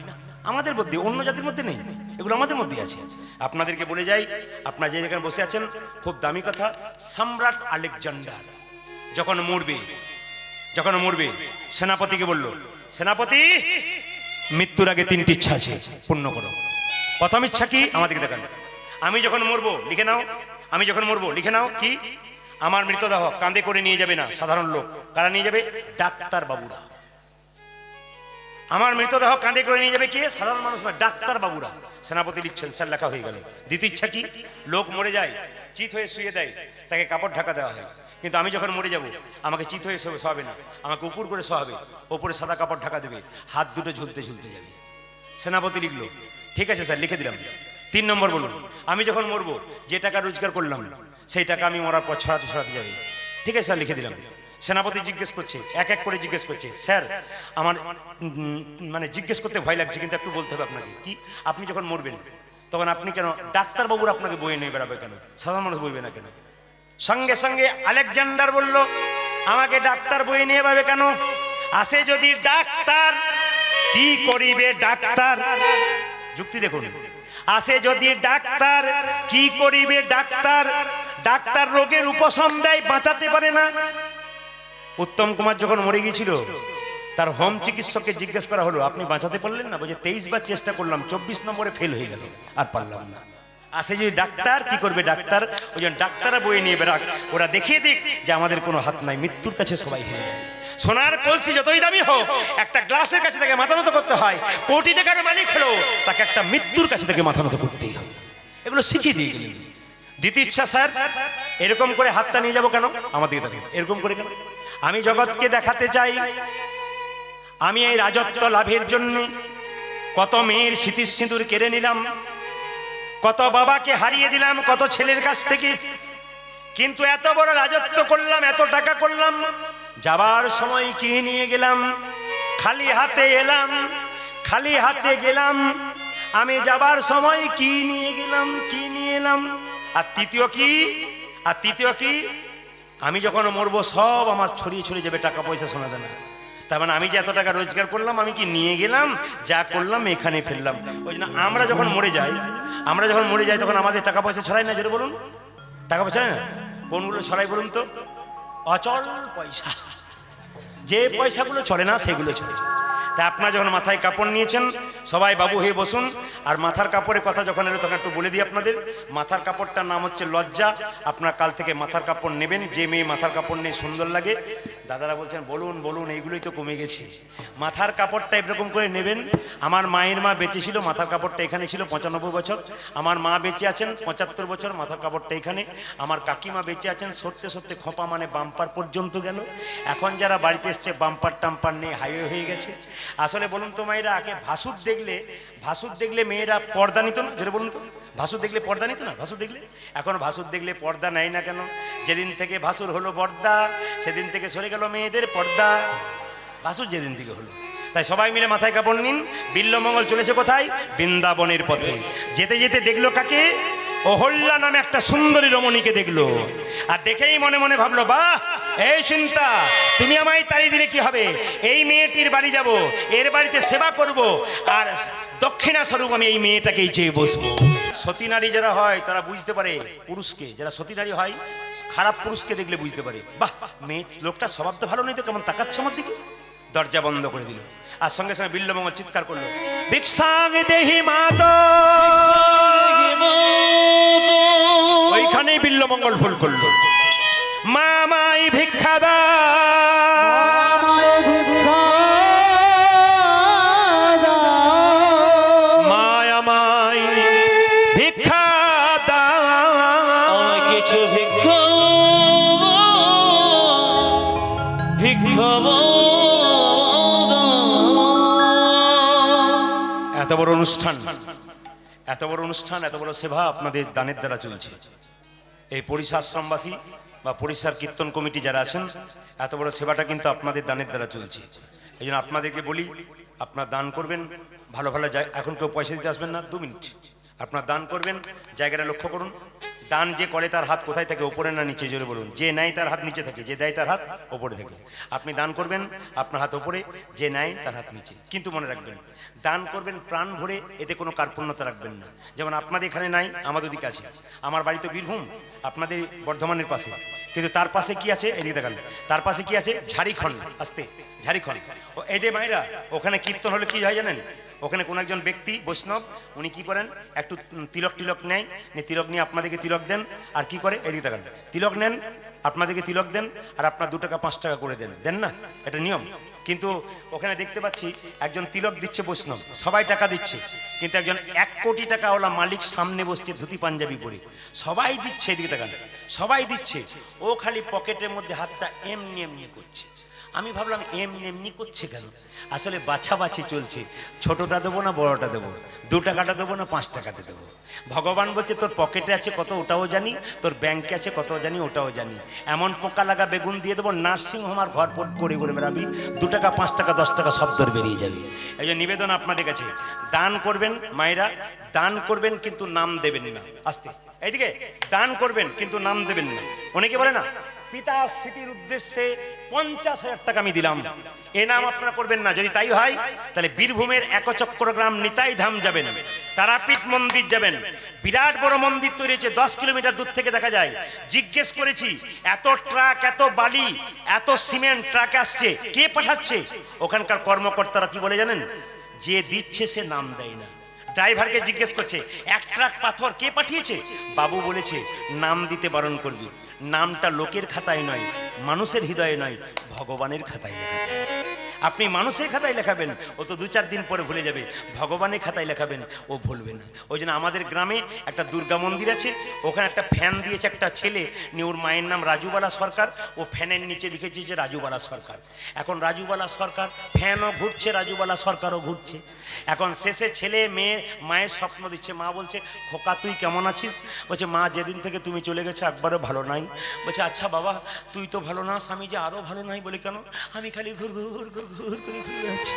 আমাদের মধ্যে, অন্য জাতির মধ্যে নেই, এগুলো আমাদের মধ্যে আছে। আপনাদেরকে বলে যাই, আপনারা যে যেখানে বসে আছেন, খুব দামি কথা, সম্রাট আলেকজান্ডার যখন মরবে সেনাপতিকে বলল, সেনাপতি মৃত্যুর আগে 3টি ইচ্ছা আছে, পূর্ণ করো। প্রথম ইচ্ছা কি? আমাদেরকে দেখান। আমি যখন মরবো, লিখে নাও, আমি যখন মরবো লিখে নাও, কি? আমার মৃতদেহ কাঁধে করে নিয়ে যাবে না সাধারণ লোক। কারা নিয়ে যাবে? ডাক্তার বাবুরা। আমার মৃতদেহ কাঁধে করে নিয়ে যাবে কে? সাধারণ মানুষ না, ডাক্তার বাবুরা। সেনাপতি লিখছেন, স্যার লেখা হয়ে গেল। দ্বিতীয় ইচ্ছা কি? লোক মরে যায়, চিত হয়ে শুয়ে দেয়, তাকে কাপড় ঢাকা দেওয়া হয়। কিন্তু আমি যখন মরে যাব, আমাকে চিত হয়ে শোয়াবে না, আমাকে উপর করে শোয়াবে, ওপরে সাদা কাপড় ঢাকা দেবে, হাত দুটো ঝুলতে ঝুলতে যাবে। সেনাপতি লিখলো, ঠিক আছে স্যার, লিখে দিলাম। 3 নম্বর বলুন, আমি যখন মরবো যে টাকা রোজগার করলাম সেই টাকা আমি মরার পর ছড়াতে যাবে। ঠিক আছে স্যার, লিখে দিলাম। সেনাপতি জিজ্ঞেস করছে, এক এক করে জিজ্ঞেস করছে, স্যার আমার মানে জিজ্ঞেস করতে ভয় লাগছে, কিন্তু একটু বলতে হবে আপনাকে। কি? আপনি যখন মরবেন তখন আপনি কেন ডাক্তারবাবুর আপনাকে বয়ে নিয়ে বেড়াবে কেন? সাধারণ মানুষ বইবে না কেন? সঙ্গে সঙ্গে আলেকজান্ডার বলল, আমাকে ডাক্তার বয়ে নিয়ে যাবে কেন? আসে যদি ডাক্তার, কি করিবে ডাক্তার? যুক্তি দেখুন, আসে যদি ডাক্তার, কি করিবে ডাক্তার? ডাক্তার রোগের উপশম দেয়, বাঁচাতে পারে না। উত্তম কুমার যখন মরে গিয়েছিল, তার হোম চিকিৎসককে জিজ্ঞেস করা হলো, আপনি বাঁচাতে পারলেন না? বলছে 23 বার চেষ্টা করলাম, 24 নম্বরে ফেল হয়ে গেল, আর পারলাম না। আসে যদি ডাক্তার, কি করবে ডাক্তার? ওই জন্য ডাক্তাররা বয়ে নিয়ে বেরাক, ওরা দেখিয়ে দিক যে আমাদের কোনো হাত নাই। মৃত্যুর কাছে সবাই হেরে যায়। সোনার কলসি যতই দামি হোক, একটা গ্লাসের কাছে তাকে মাথা নত করতে হয়। কোটি টাকার মালিক হলো, তাকে একটা মৃত্যুর কাছে তাকে মাথা নত করতেই হবে। এগুলো শিখিয়ে দিয়ে গেলেন। দ্বিতীয় ইচ্ছা, স্যার এরকম করে হাতটা নিয়ে যাবো কেন? আমাদের দেখেন এরকম করে কেন? আমি জগৎকে দেখাতে চাই আমি এই রাজত্ব লাভের জন্য কত মেয়ের স্মৃতির সিঁদুর কেড়ে নিলাম, কত বাবাকে হারিয়ে দিলাম কত ছেলের কাছ থেকে, কিন্তু এত বড় রাজত্ব করলাম, এত টাকা করলাম, যাবার সময় কি নিয়ে গেলাম? খালি হাতে এলাম, খালি হাতে গেলাম। আমি যাবার সময় কি নিয়ে গেলাম, কি নিয়ে এলাম? আর তৃতীয় কি? আমি যখন মরবো সব আমার ছড়িয়ে ছড়িয়ে যাবে, টাকা পয়সা শোনা যায় না। তার মানে আমি যে এত টাকা রোজগার করলাম, আমি কি নিয়ে গেলাম? যা করলাম এখানে ফেললাম। ওই জন্য আমরা যখন মরে যাই তখন আমাদের টাকা পয়সা ছড়াই না, যেটা বলুন, টাকা পয়সা ছড়াই না? কোনগুলো ছড়াই বলুন তো? অচল পয়সা, যে পয়সাগুলো চলে না সেগুলো চলে। তা আপনারা যখন মাথায় কাপড় নিয়েছেন, সবাই বাবু হয়ে বসুন। আর মাথার কাপড়ের কথা যখন এলো তখন একটু বলে দিই আপনাদের। মাথার কাপড়টার নাম হচ্ছে লজ্জা। আপনারা কাল থেকে মাথার কাপড় নেবেন। যে মেয়ে মাথার কাপড় নিয়ে সুন্দর লাগে, দাদারা বলছেন বলুন, এইগুলোই তো কমে গেছে। মাথার কাপড়টা এরকম করে নেবেন। আমার মায়ের মা বেঁচে ছিল, মাথার কাপড়টা এখানে ছিল 95 বছর। আমার মা বেঁচে আছেন 75 বছর, মাথার কাপড়টা এখানে। আমার কাকিমা বেঁচে আছেন সরতে খোঁপা মানে বাম্পার পর্যন্ত গেল। এখন যারা বাড়িতে এসছে বাম্পার টাম্পার নিয়ে হাইওয়ে হয়ে গেছে। আসলে বলুন তো মায়েরা, আগে ভাসুর দেখলে মেয়েরা পর্দা নিত না, যেটা বলুন তো, ভাসুর দেখলে পর্দা নিত না, ভাসুর দেখলে। এখন ভাসুর দেখলে পর্দা নেয় না কেন? যেদিন থেকে ভাসুর হলো বর্দা, সেদিন থেকে সরে গেল মেয়েদের পর্দা। ভাসুর যেদিন থেকে হলো, তাই সবাই মিলে মাথায় কাপড় নিন। বিল্লমঙ্গল চলেছে কোথায়? বৃন্দাবনের পথে। যেতে যেতে দেখলো কাকে? অহল্যা নামে একটা সুন্দরী রমণীকে দেখলো, আর দেখেই মনে মনে ভাবলো, বাহ, এই চিন্তা, তুমি আমায় তাড়িয়ে দিলে কি হবে? এই মেয়েটির বাড়ি যাব, এর বাড়িতে সেবা করব, আর দক্ষিণা স্বরূপ আমি এই মেয়েটাকেই চেয়ে বসবো। সতী নারী যারা হয় তারা বুঝতে পারে পুরুষকে, যারা সতী নারী হয় খারাপ পুরুষকে দেখলে বুঝতে পারে, বাহ, মেয়ে লোকটা স্বভাব তো ভালো নেই, তো কেমন তাকাচ্ছে আমার দিকে। দরজা বন্ধ করে দিল, আর সঙ্গে সঙ্গে বিল্লমঙ্গল চিৎকার করলো, ভিক্ষাং দেহি মাতা। ওইখানেই বিল্লমঙ্গল ভুল করলো, মা মাই ভিক্ষা দা, মায়া মাই ভিক্ষা দা, কিছু ভিক্ষা ভিক্ষা। এত বড় অনুষ্ঠান, এত বড় অনুষ্ঠান, এত বড় সেবা আপনাদের দানের দ্বারা চলছে। এই পরিষা আশ্রমবাসী বা পরিষার কীর্তন কমিটি যারা আছেন, এত বড় সেবাটা কিন্তু আপনাদের দানের দ্বারা চলছে। এই জন্য আপনাদেরকে বলি, আপনার দান করবেন ভালো ভালো জায়গা। এখন কেউ পয়সা দিতে আসবেন না, 2 মিনিট আপনার দান করবেন। জায়গাটা লক্ষ্য করুন, দান যে করে তার হাত কোথায় থাকে? ওপরে না নিচে? জোরে বলুন। যে নেয় তার হাত নিচে থাকে, যে দেয় তার হাত ওপরে থাকে। আপনি দান করবেন, আপনার হাত ওপরে, যে নেয় তার হাত নিচে। কিন্তু মনে রাখবেন, দান করবেন প্রাণ ভরে, এতে কোনো কার্পণ্যতা রাখবেন না। যেমন আপনাদের এখানে নাই, আমাদের ওদিকে আছে। আমার বাড়ি তো বীরভূম, আপনাদের বর্ধমানের পাশে, কিন্তু তার পাশে কি আছে? এদিকে দেখান, তার পাশে কি আছে? ঝাড়িখণ্ড। আসতে ঝাড়িখণ্ড। ও এই যে মায়েরা, ওখানে কীর্তন হলে কি হয় জানেন? ওখানে কোন একজন ব্যক্তি বৈষ্ণব, উনি কি করেন, একটু তিলক টিলক নেয়, তিলক নিয়ে আপনাদেরকে তিলক দেন। আর কি করে? এদিকে দেখান, তিলক নেন, আপনাদেরকে তিলক দেন, আর আপনার 2 টাকা 5 টাকা করে দেন, দেন না? এটা নিয়ম। কিন্তু ওখানে দেখতে পাচ্ছি একজন তিলক দিচ্ছে বৈষ্ণব, সবাই টাকা দিচ্ছে, কিন্তু একজন 1 কোটি টাকাওয়ালা মালিক সামনে বসছে ধুতি পাঞ্জাবি পরে, সবাই দিচ্ছে, এদিকে দেখান, সবাই দিচ্ছে, ও খালি পকেটের মধ্যে হাতটা এমনি এমনি করছে। আমি ভাবলাম এমনি এমনি করছে কেন? আসলে বাছাবাছি চলছে, ছোটটা দেবো না বড়টা দেবো, 2 টাকাটা দেবো না 5 টাকাতে দেবো। ভগবান বলছে তোর পকেটে আছে কত ওটাও জানি, তোর ব্যাংকে আছে কত জানি ওটাও জানি। এমন পোকা লাগা বেগুন দিয়ে দেবো, নার্সিং হোম আর ঘর করে করে বেরাবি, 2 টাকা 5 টাকা 10 টাকা সব তোর বেরিয়ে যাবে। এই যে নিবেদন আপনাদের কাছে, দান করবেন মায়েরা, দান করবেন কিন্তু নাম দেবেন না। আস্তে এইদিকে, দান করবেন কিন্তু নাম দেবেন না। অনেকে বলে না, পিতার স্মৃতির উদ্দেশ্যে 50,000 টাকা আমি দিলাম, এ নাম আপনারা করবেন না। যদি তাই হয় তাহলে বীরভূমের একচক্রগ্রাম নিতাই ধাম যাবেন, তারাপীঠ মন্দির যাবেন, বিরাট বড় মন্দির তৈরি হয়েছে, 10 কিলোমিটার দূর থেকে দেখা যায়। জিজ্ঞেস করেছি, এত ট্রাক, এত বালি, এত সিমেন্ট ট্রাক আসছে, কে পাঠাচ্ছে? ওখানকার কর্মকর্তারা কি বলে জানেন? যে দিচ্ছে সে নাম দেয় না। ড্রাইভারকে জিজ্ঞেস করছে, 1 ট্রাক পাথর কে পাঠিয়েছে? বাবু বলেছে নাম দিতে বারণ করবি। নামটা লোকের খাতায় নয়, মানুষের হৃদয়ে নয়, ভগবানের খাতায় লেখা। আপনি মানুষের খাতায় লেখাবেন, ও তো 2-4 দিন পরে ভুলে যাবে। ভগবানের খাতায় লেখাবেন, ও ভুলবে না। ওই জন্য আমাদের গ্রামে একটা দুর্গা মন্দির আছে, ওখানে একটা ফ্যান দিয়েছে একটা ছেলে নিয়ে, ওর মায়ের নাম রাজুবালা সরকার, ও ফ্যানের নিচে লিখেছে যে রাজুবালা সরকার। এখন রাজুবালা সরকার, ফ্যানও ঘুরছে, রাজুবালা সরকারও ঘুরছে। এখন শেষে ছেলে মেয়ে মায়ের স্বপ্ন দিচ্ছে, মা বলছে, খোকা তুই কেমন আছিস? বলছে, মা যেদিন থেকে তুমি চলে গেছো একবারও ভালো নাই। বলছে, আচ্ছা বাবা তুই তো ভালো না, স্বামী যে আরো ভালো নাই। বলে, কেন? আমি খালি ঘুর ঘুর ঘুর ঘুর করে ঘুরে আছি।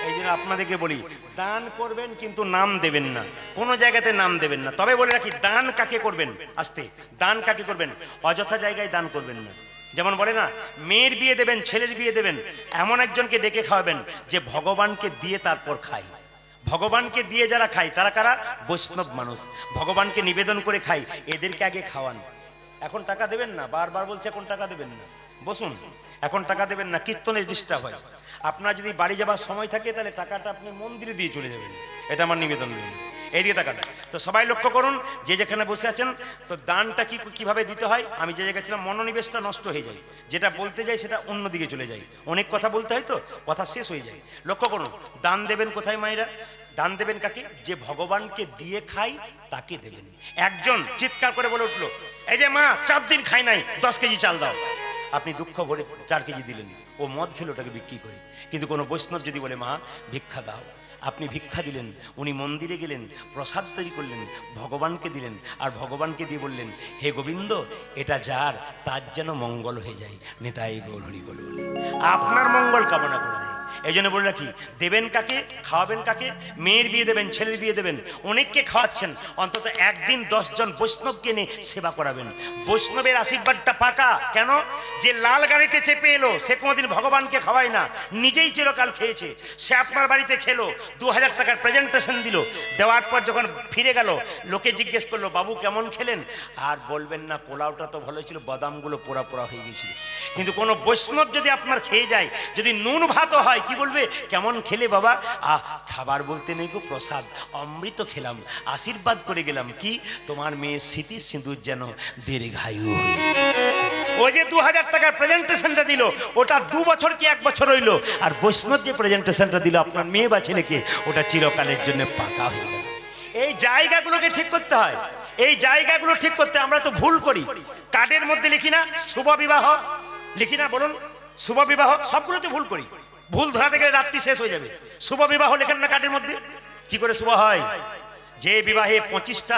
এই জন্য আপনাদেরকে বলি, দান করবেন কিন্তু নাম দেবেন না, কোনো জায়গাতে নাম দেবেন না। তবে বলে রাখি, দান কাকে করবেন? আস্তে, দান কাকে করবেন? অযথা জায়গায় দান করবেন না। যেমন বলে না, মেয়ের বিয়ে দেবেন, ছেলের বিয়ে দেবেন, এমন একজনকে ডেকে খাওয়াবেন যে ভগবানকে দিয়ে তারপর খায়। ভগবানকে দিয়ে যারা খায় তারা কারা? বৈষ্ণব মানুষ। ভগবানকে নিবেদন করে খায়, এদেরকে আগে খাওয়ান। এখন টাকা দেবেন না, বারবার বলছে এখন টাকা দেবেন না। বসুন, এখন টাকা দেবেন না, কীর্তনের ডিস্টার্ব হয়। আপনার যদি বাড়ি যাবার সময় থাকে তাহলে টাকাটা আপনি মন্দিরে দিয়ে চলে যাবেন, এটা আমার নিবেদন নেই। এই দিয়ে টাকাটা তো সবাই লক্ষ্য করুন, যে যেখানে বসে আছেন, তো দানটা কিভাবে দিতে হয়। আমি যে জায়গায় ছিলাম, মনোনিবেশটা নষ্ট হয়ে যায়, যেটা বলতে যাই সেটা অন্যদিকে চলে যায়, অনেক কথা বলতে হয় তো কথা শেষ হয়ে যায়। লক্ষ্য করুন, দান দেবেন কোথায় মায়েরা? দান দেবেন কাকে? যে ভগবানকে দিয়ে খাই তাকে দেবেন। একজন চিৎকার করে বলে উঠলো, এই যে মা 4 দিন খাই নাই, 10 কেজি চাল দাও। আপনি দুঃখ ভরে 4 কেজি দিলেন, ও মদ খেলো ওটাকে বিক্রি করে। কিন্তু কোনো বৈষ্ণব যদি বলে, মা ভিক্ষা দাও, আপনি ভিক্ষা দিলেন, উনি মন্দিরে গেলেন, প্রসাদ তৈরি করলেন, ভগবানকে দিলেন, আর ভগবানকে দিয়ে বললেন, হে গোবিন্দ, এটা যার তার যেন মঙ্গল হয়ে যায়, নেতাই গৌর হরি বল বলে আপনার মঙ্গল কামনা করে দেয়। এই জন্য বলে রাখি, দেবেন কাকে, খাওয়াবেন কাকে? মেয়ের বিয়ে দেবেন, ছেলের বিয়ে দেবেন, অনেককে খাওয়াচ্ছেন, অন্তত একদিন 10 জন বৈষ্ণবকে এনে সেবা করাবেন। বৈষ্ণবের আশীর্বাদটা পাকা। কেন? যে লাল গাড়িতে চেপে এলো সে কোনোদিন ভগবানকে খাওয়ায় না, নিজেই চিরকাল খেয়েছে। সে আপনার বাড়িতে খেলো, 2000 টাকার প্রেজেন্টেশন দিল, দেওয়ার পর যখন ফিরে গেল, লোকে জিজ্ঞেস করলো, বাবু কেমন খেলেন? আর বলবেন না, পোলাওটা তো ভালো ছিল, বাদামগুলো পোড়া পোড়া হয়ে গেছিল। কিন্তু কোনো বৈষ্ণব যদি আপনার খেয়ে যায়, যদি নুন ভাতও হয়, কি বলবে, কেমন খেলে বাবা? খাবার বলতে নেই গো, প্রসাদ, অমৃত খেলাম, আশীর্বাদ করে গেলাম। কি? তোমার মেয়ে স্মৃতি সিঁদুর যেন দীর্ঘায়ু হয়। ওই যে 2000 টাকার প্রেজেন্টেশনটা দিল, ওটা 2 বছর কি 1 বছর হইল, আর বৈষ্ণব যে প্রেজেন্টেশনটা দিল আপনার মেয়ে বা ছেলেকে, ওটা চিরকালের জন্য পাকা হয়ে গেল। এই জায়গাগুলোকে ঠিক করতে হয়, এই জায়গাগুলো ঠিক করতে আমরা তো ভুল করি। কার্ডের মধ্যে লিখি না শুভ বিবাহ, লিখি না, বলুন, শুভ বিবাহ, সবগুলোতে ভুল করি। ভুল ধরাতে গেলে রাত্রি শেষ হয়ে যাবে। শুভ বিবাহ লেখেন না কার্ডের মধ্যে? কি করে শুভ হয়? যে বিবাহে 25টা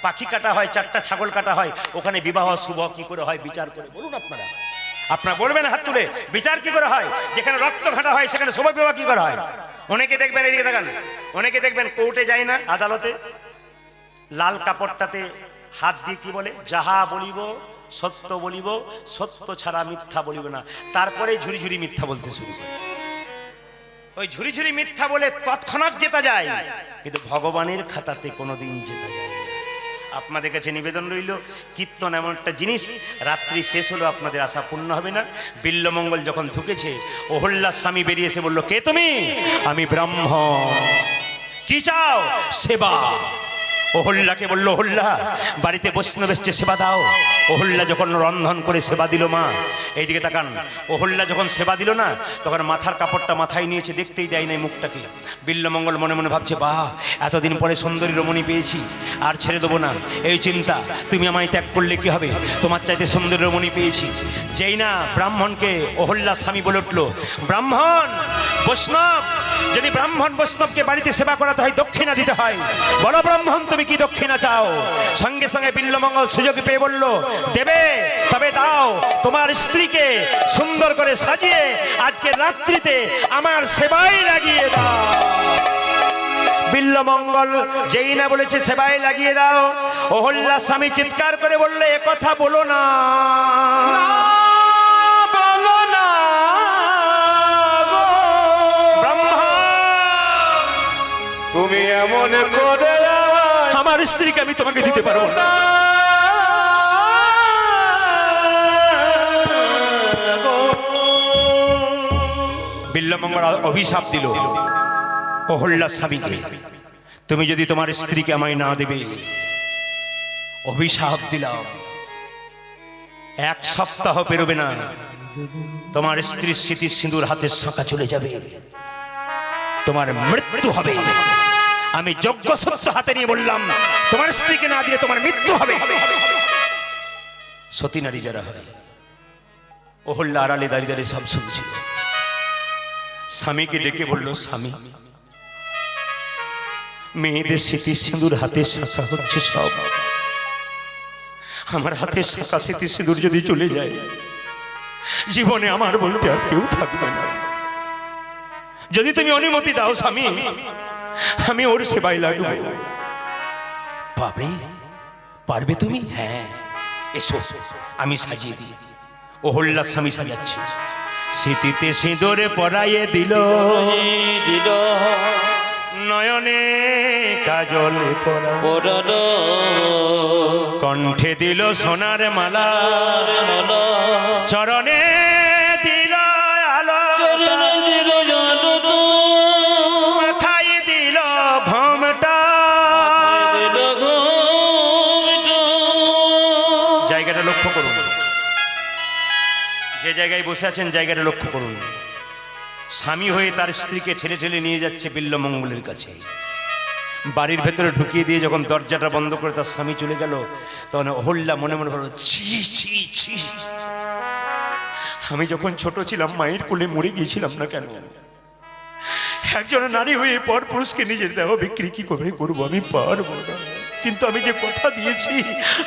পাখি কাটা হয়, 4টা ছাগল কাটা হয়, ওখানে বিবাহ শুভ কি করে হয়? বিচার করে বলুন আপনারা। আপনারা বলবেন হাত তুলে, বিচার কি করে হয়? যেখানে রক্ত ঘাটা হয় সেখানে শুভ বিবাহ কি করে হয়? অনেকে দেখবেন, এদিকে দেখান, অনেকে দেখবেন কোর্টে যায় না, আদালতে লাল কাপড়টাতে হাত দিয়ে কি বলে, যাহা বলিব সত্য বলিব, সত্য ছাড়া মিথ্যা বলিব না। তারপরে ঝুরি ঝুরি মিথ্যা বলতে শুরু করে। ওই ঝুরি ঝুরি মিথ্যা বলে তৎক্ষণাৎ জেতা যায়, কিন্তু ভগবানের খাতাতে কোনোদিন জেতা যায় না। আপনাদের কাছে নিবেদন রইল, কীর্তন এমন একটা জিনিস, রাত্রি শেষ হলো আপনাদের আশা পূর্ণ হবে না। বিল্লমঙ্গল যখন ঢুকেছে, অহল্যার স্বামী বেরিয়ে এসে বলল, কে তুমি? আমি ব্রাহ্মণ। কি চাও? সেবা। অহল্যাকে বলল, অহল্যা, বাড়িতে বৈষ্ণব এসছে, সেবা দাও। অহল্যা যখন রন্ধন করে সেবা দিল, মা এইদিকে তাকান, অহল্যা যখন সেবা দিল না, তখন মাথার কাপড়টা মাথায় নিয়েছে, দেখতেই দেয় নাই মুখটাকে। বিল্লমঙ্গল মনে মনে ভাবছে, বাহ, এতদিন পরে সুন্দরী রমণী পেয়েছি, আর ছেড়ে দেবো না, এই চিন্তা। তুমি আমায় ত্যাগ করলে কি হবে? তোমার চাইতে সুন্দরী রমণী পেয়েছি। যেই না ব্রাহ্মণকে অহল্যা স্বামী বলে উঠল, ব্রাহ্মণ বৈষ্ণব, যদি ব্রাহ্মণ বৈষ্ণবকে বাড়িতে সেবা করাতে হয়, দক্ষিণা দিতে হয়। বলো ব্রাহ্মণ, তুমি কি দক্ষিণা চাও? সঙ্গে সঙ্গে বিল্লমঙ্গল সুযোগ পেয়ে বলল, দেবে? তবে দাও, তোমার স্ত্রীকে সুন্দর করে সাজিয়ে আজকে রাত্রিতে আমার সেবায় লাগিয়ে দাও। বিল্লমঙ্গল যেই না বলেছে সেবায় লাগিয়ে দাও, অহল্যা স্বামী চিৎকার করে বললে, এ কথা বলো না, বলো না তুমি এমন করে আমার স্ত্রীকে আমি তোমাকে দিতে পারবো না। বিল্লমঙ্গল অভিশাপ দিল অহল্যা স্বামীকে, তুমি যদি তোমার স্ত্রীকে আমায় না দেবে, অভিশাপ দিলাম, 1 সপ্তাহ পেরোবে না, তোমার স্ত্রীর স্মৃতির সিঁদুর হাতের শাঁখা চলে যাবে, তোমার মৃত্যু হবে। আমি যজ্ঞ সত্য হাতে নিয়ে বললাম, তোমার স্ত্রীকে না দিয়ে তোমার মৃত্যু হবে। সতী নারী যারা হয়, অহল্যা আড়ালে দাঁড়িয়ে দাঁড়িয়ে সব শুনছিল। স্বামীকে ডেকে বলল, স্বামী, মেয়েদের স্মৃতি সিঁদুর হাতের শাঁখা হচ্ছে সব। আমার হাতের শাঁখা স্মৃতি সিঁদুর যদি চলে যায়, জীবনে আমার বলতে আর কেউ থাকবে না। যদি তুমি অনুমতি দাও স্বামী, আমি ওর সেবায় লাগবো। পারবে তুমি? হ্যাঁ, এসো, আমি সাজিয়ে দিই। অহল্যার স্বামী সাজাচ্ছে, স্মৃতিতে সিঁদুরে পরাইয়ে দিল, নয়নে কাজল পরানো, কণ্ঠে দিল সোনার মালা, চরণে দিল আলো, মাথায় দিল ঘোমটা। জায়গাটা লক্ষ্য করুন, যে জায়গায় বসে আছেন জায়গাটা লক্ষ্য করুন। স্বামী হয়ে তার স্ত্রীকে ঠেলে ঠেলে নিয়ে যাচ্ছে বিল্লমঙ্গলের কাছে। বাড়ির ভেতরে ঢুকিয়ে দিয়ে যখন দরজাটা বন্ধ করে তার স্বামী চলে গেল, তখন অহল্যা মনে মনে বলল, ছি ছি ছি, আমি যখন ছোট ছিলাম মায়ের কোলে মরে গিয়েছিলাম না কেন? একজন নারী হয়ে পর পুরুষকে নিজের দেহ বিক্রি কি করে করবো, আমি পারবো না। কিন্তু আমি যে কথা দিয়েছি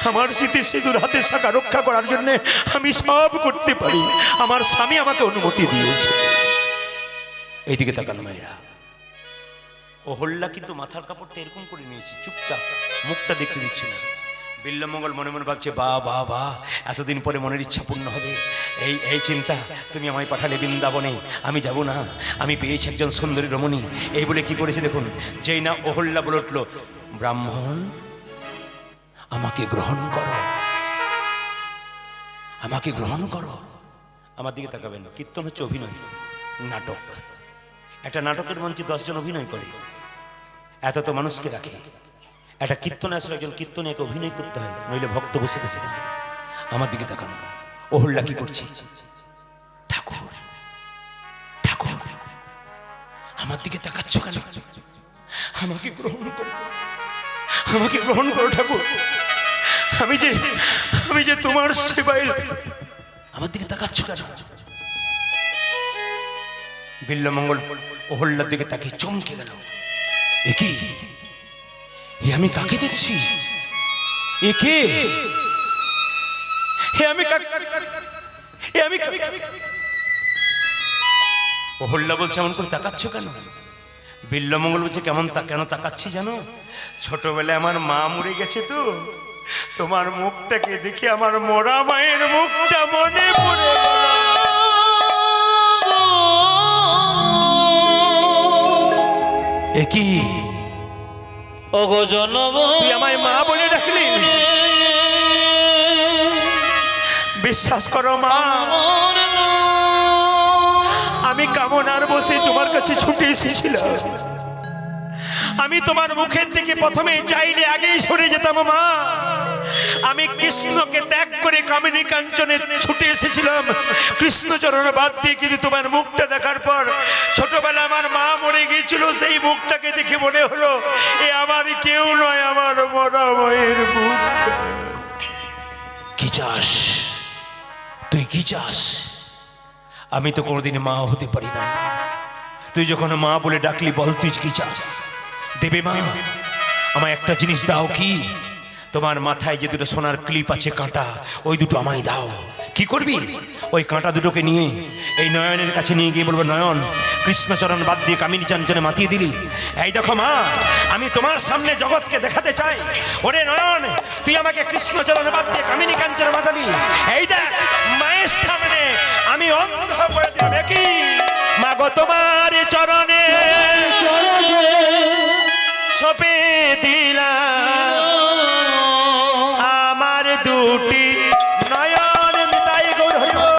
আমার স্মৃতি সিঁদুর হাতে শাখা রক্ষা করার জন্য আমি সব করতে পারি। আমার স্বামী আমাকে অনুমতি দিয়েছে। এইদিকে তাকান মায়েরা, অহল্যা কিন্তু মাথার কাপড়টা এরকম করে নিয়েছে, চুপচাপ, মুখটা দেখতে দিচ্ছে না। বিল্লমঙ্গল মনে মনে ভাবছে, বা বা বা, এতদিন পরে মনের ইচ্ছা পূর্ণ হবে। এই চিন্তা, তুমি আমায় পাঠালে বৃন্দাবনে, আমি যাব না, আমি পেয়েছি একজন সুন্দরী রমণী। এই বলে কি করেছে দেখুন, যেই না অহল্যা বলে উঠল, ব্রাহ্মণ আমাকে গ্রহণ করো, আমাকে গ্রহণ করো। আমার দিকে তাকাবেন, কীর্তন হচ্ছে অভিনয়, নাটক। একটা নাটকের মঞ্চে 10 জন অভিনয় করে, এত তো মানুষকে রাখে। একটা কীর্তনে আসলে একজন কীর্তনীকে অভিনয় করতে হয়, নইলে ভক্ত বসে থাকে না। আমার দিকে তাকান, অহল্যা কি করছে, ঠাকুর ঠাকুর আমার দিকে তাকাচ্ছ কেন, আমাকে গ্রহণ করো, আমাকে গ্রহণ করো ঠাকুর, আমি যে তোমার সেবায়, আমার দিকে তাকাচ্ছ কেন। বিল্লমঙ্গল অহল্যার দিকে তাকিয়ে চমকে গেল, একে এ আমি কাকে দেখছি, একে আমি অহল্যা বলছে এমন করে তাকাচ্ছ কেন। বিল্লমঙ্গল বলছে কেন তাকাচ্ছি জানো, ছোটবেলায় আমার মা মরে গেছে তো, তোমার মুখটাকে দেখে আমার মরা মায়ের মুখটা মনে পড়ে গেল। একই ওগো জনম, তুই আমায় মা বলে ডাকলি, বিশ্বাস করো মা, আমি কামনার বসে তোমার কাছে ছুটে এসেছিলাম। আমি তোমার মুখের দিকে প্রথমে চাইলে আগেই সরে যেতাম মা। আমি কৃষ্ণকে ত্যাগ করে কামিনী কাঞ্চনে ছুটে এসেছিলাম কৃষ্ণচরণ বাদ দিয়ে, কিন্তু তোমার মুখটা দেখার পর, ছোটবেলা আমার মা মরে গিয়েছিল, সেই মুখটাকে দেখে মনে হলো এ আমার কেউ নয়, আমার মরা মায়ের মুখ। কি চাস তুই, কি চাস? আমি তো কোনোদিন মা হতে পারি না, তুই যখন মা বলে ডাকলি বল তুই কি চাস। দেবে মা, আমায় একটা জিনিস দাও। কি? তোমার মাথায় যে দুটো সোনার ক্লিপ আছে কাঁটা, ওই দুটো আমায় দাও। কি করবি? ওই কাঁটা দুটোকে নিয়ে এই নয়নের কাছে নিয়ে গিয়ে বলবো, নয়ন কৃষ্ণচরণ বাদ দিয়ে কামিনী চঞ্চনে মাতিয়ে দিলি। এই দেখো মা, আমি তোমার সামনে জগৎকে দেখাতে চাই, ওরে নয়ন তুই আমাকে কৃষ্ণচরণ বাদ দিয়ে কামিনী কাঞ্চনে মাতালি। এই দেখ মায়ের সামনে আমি অন্ধ করে দিলাম। কি মা গো তোমার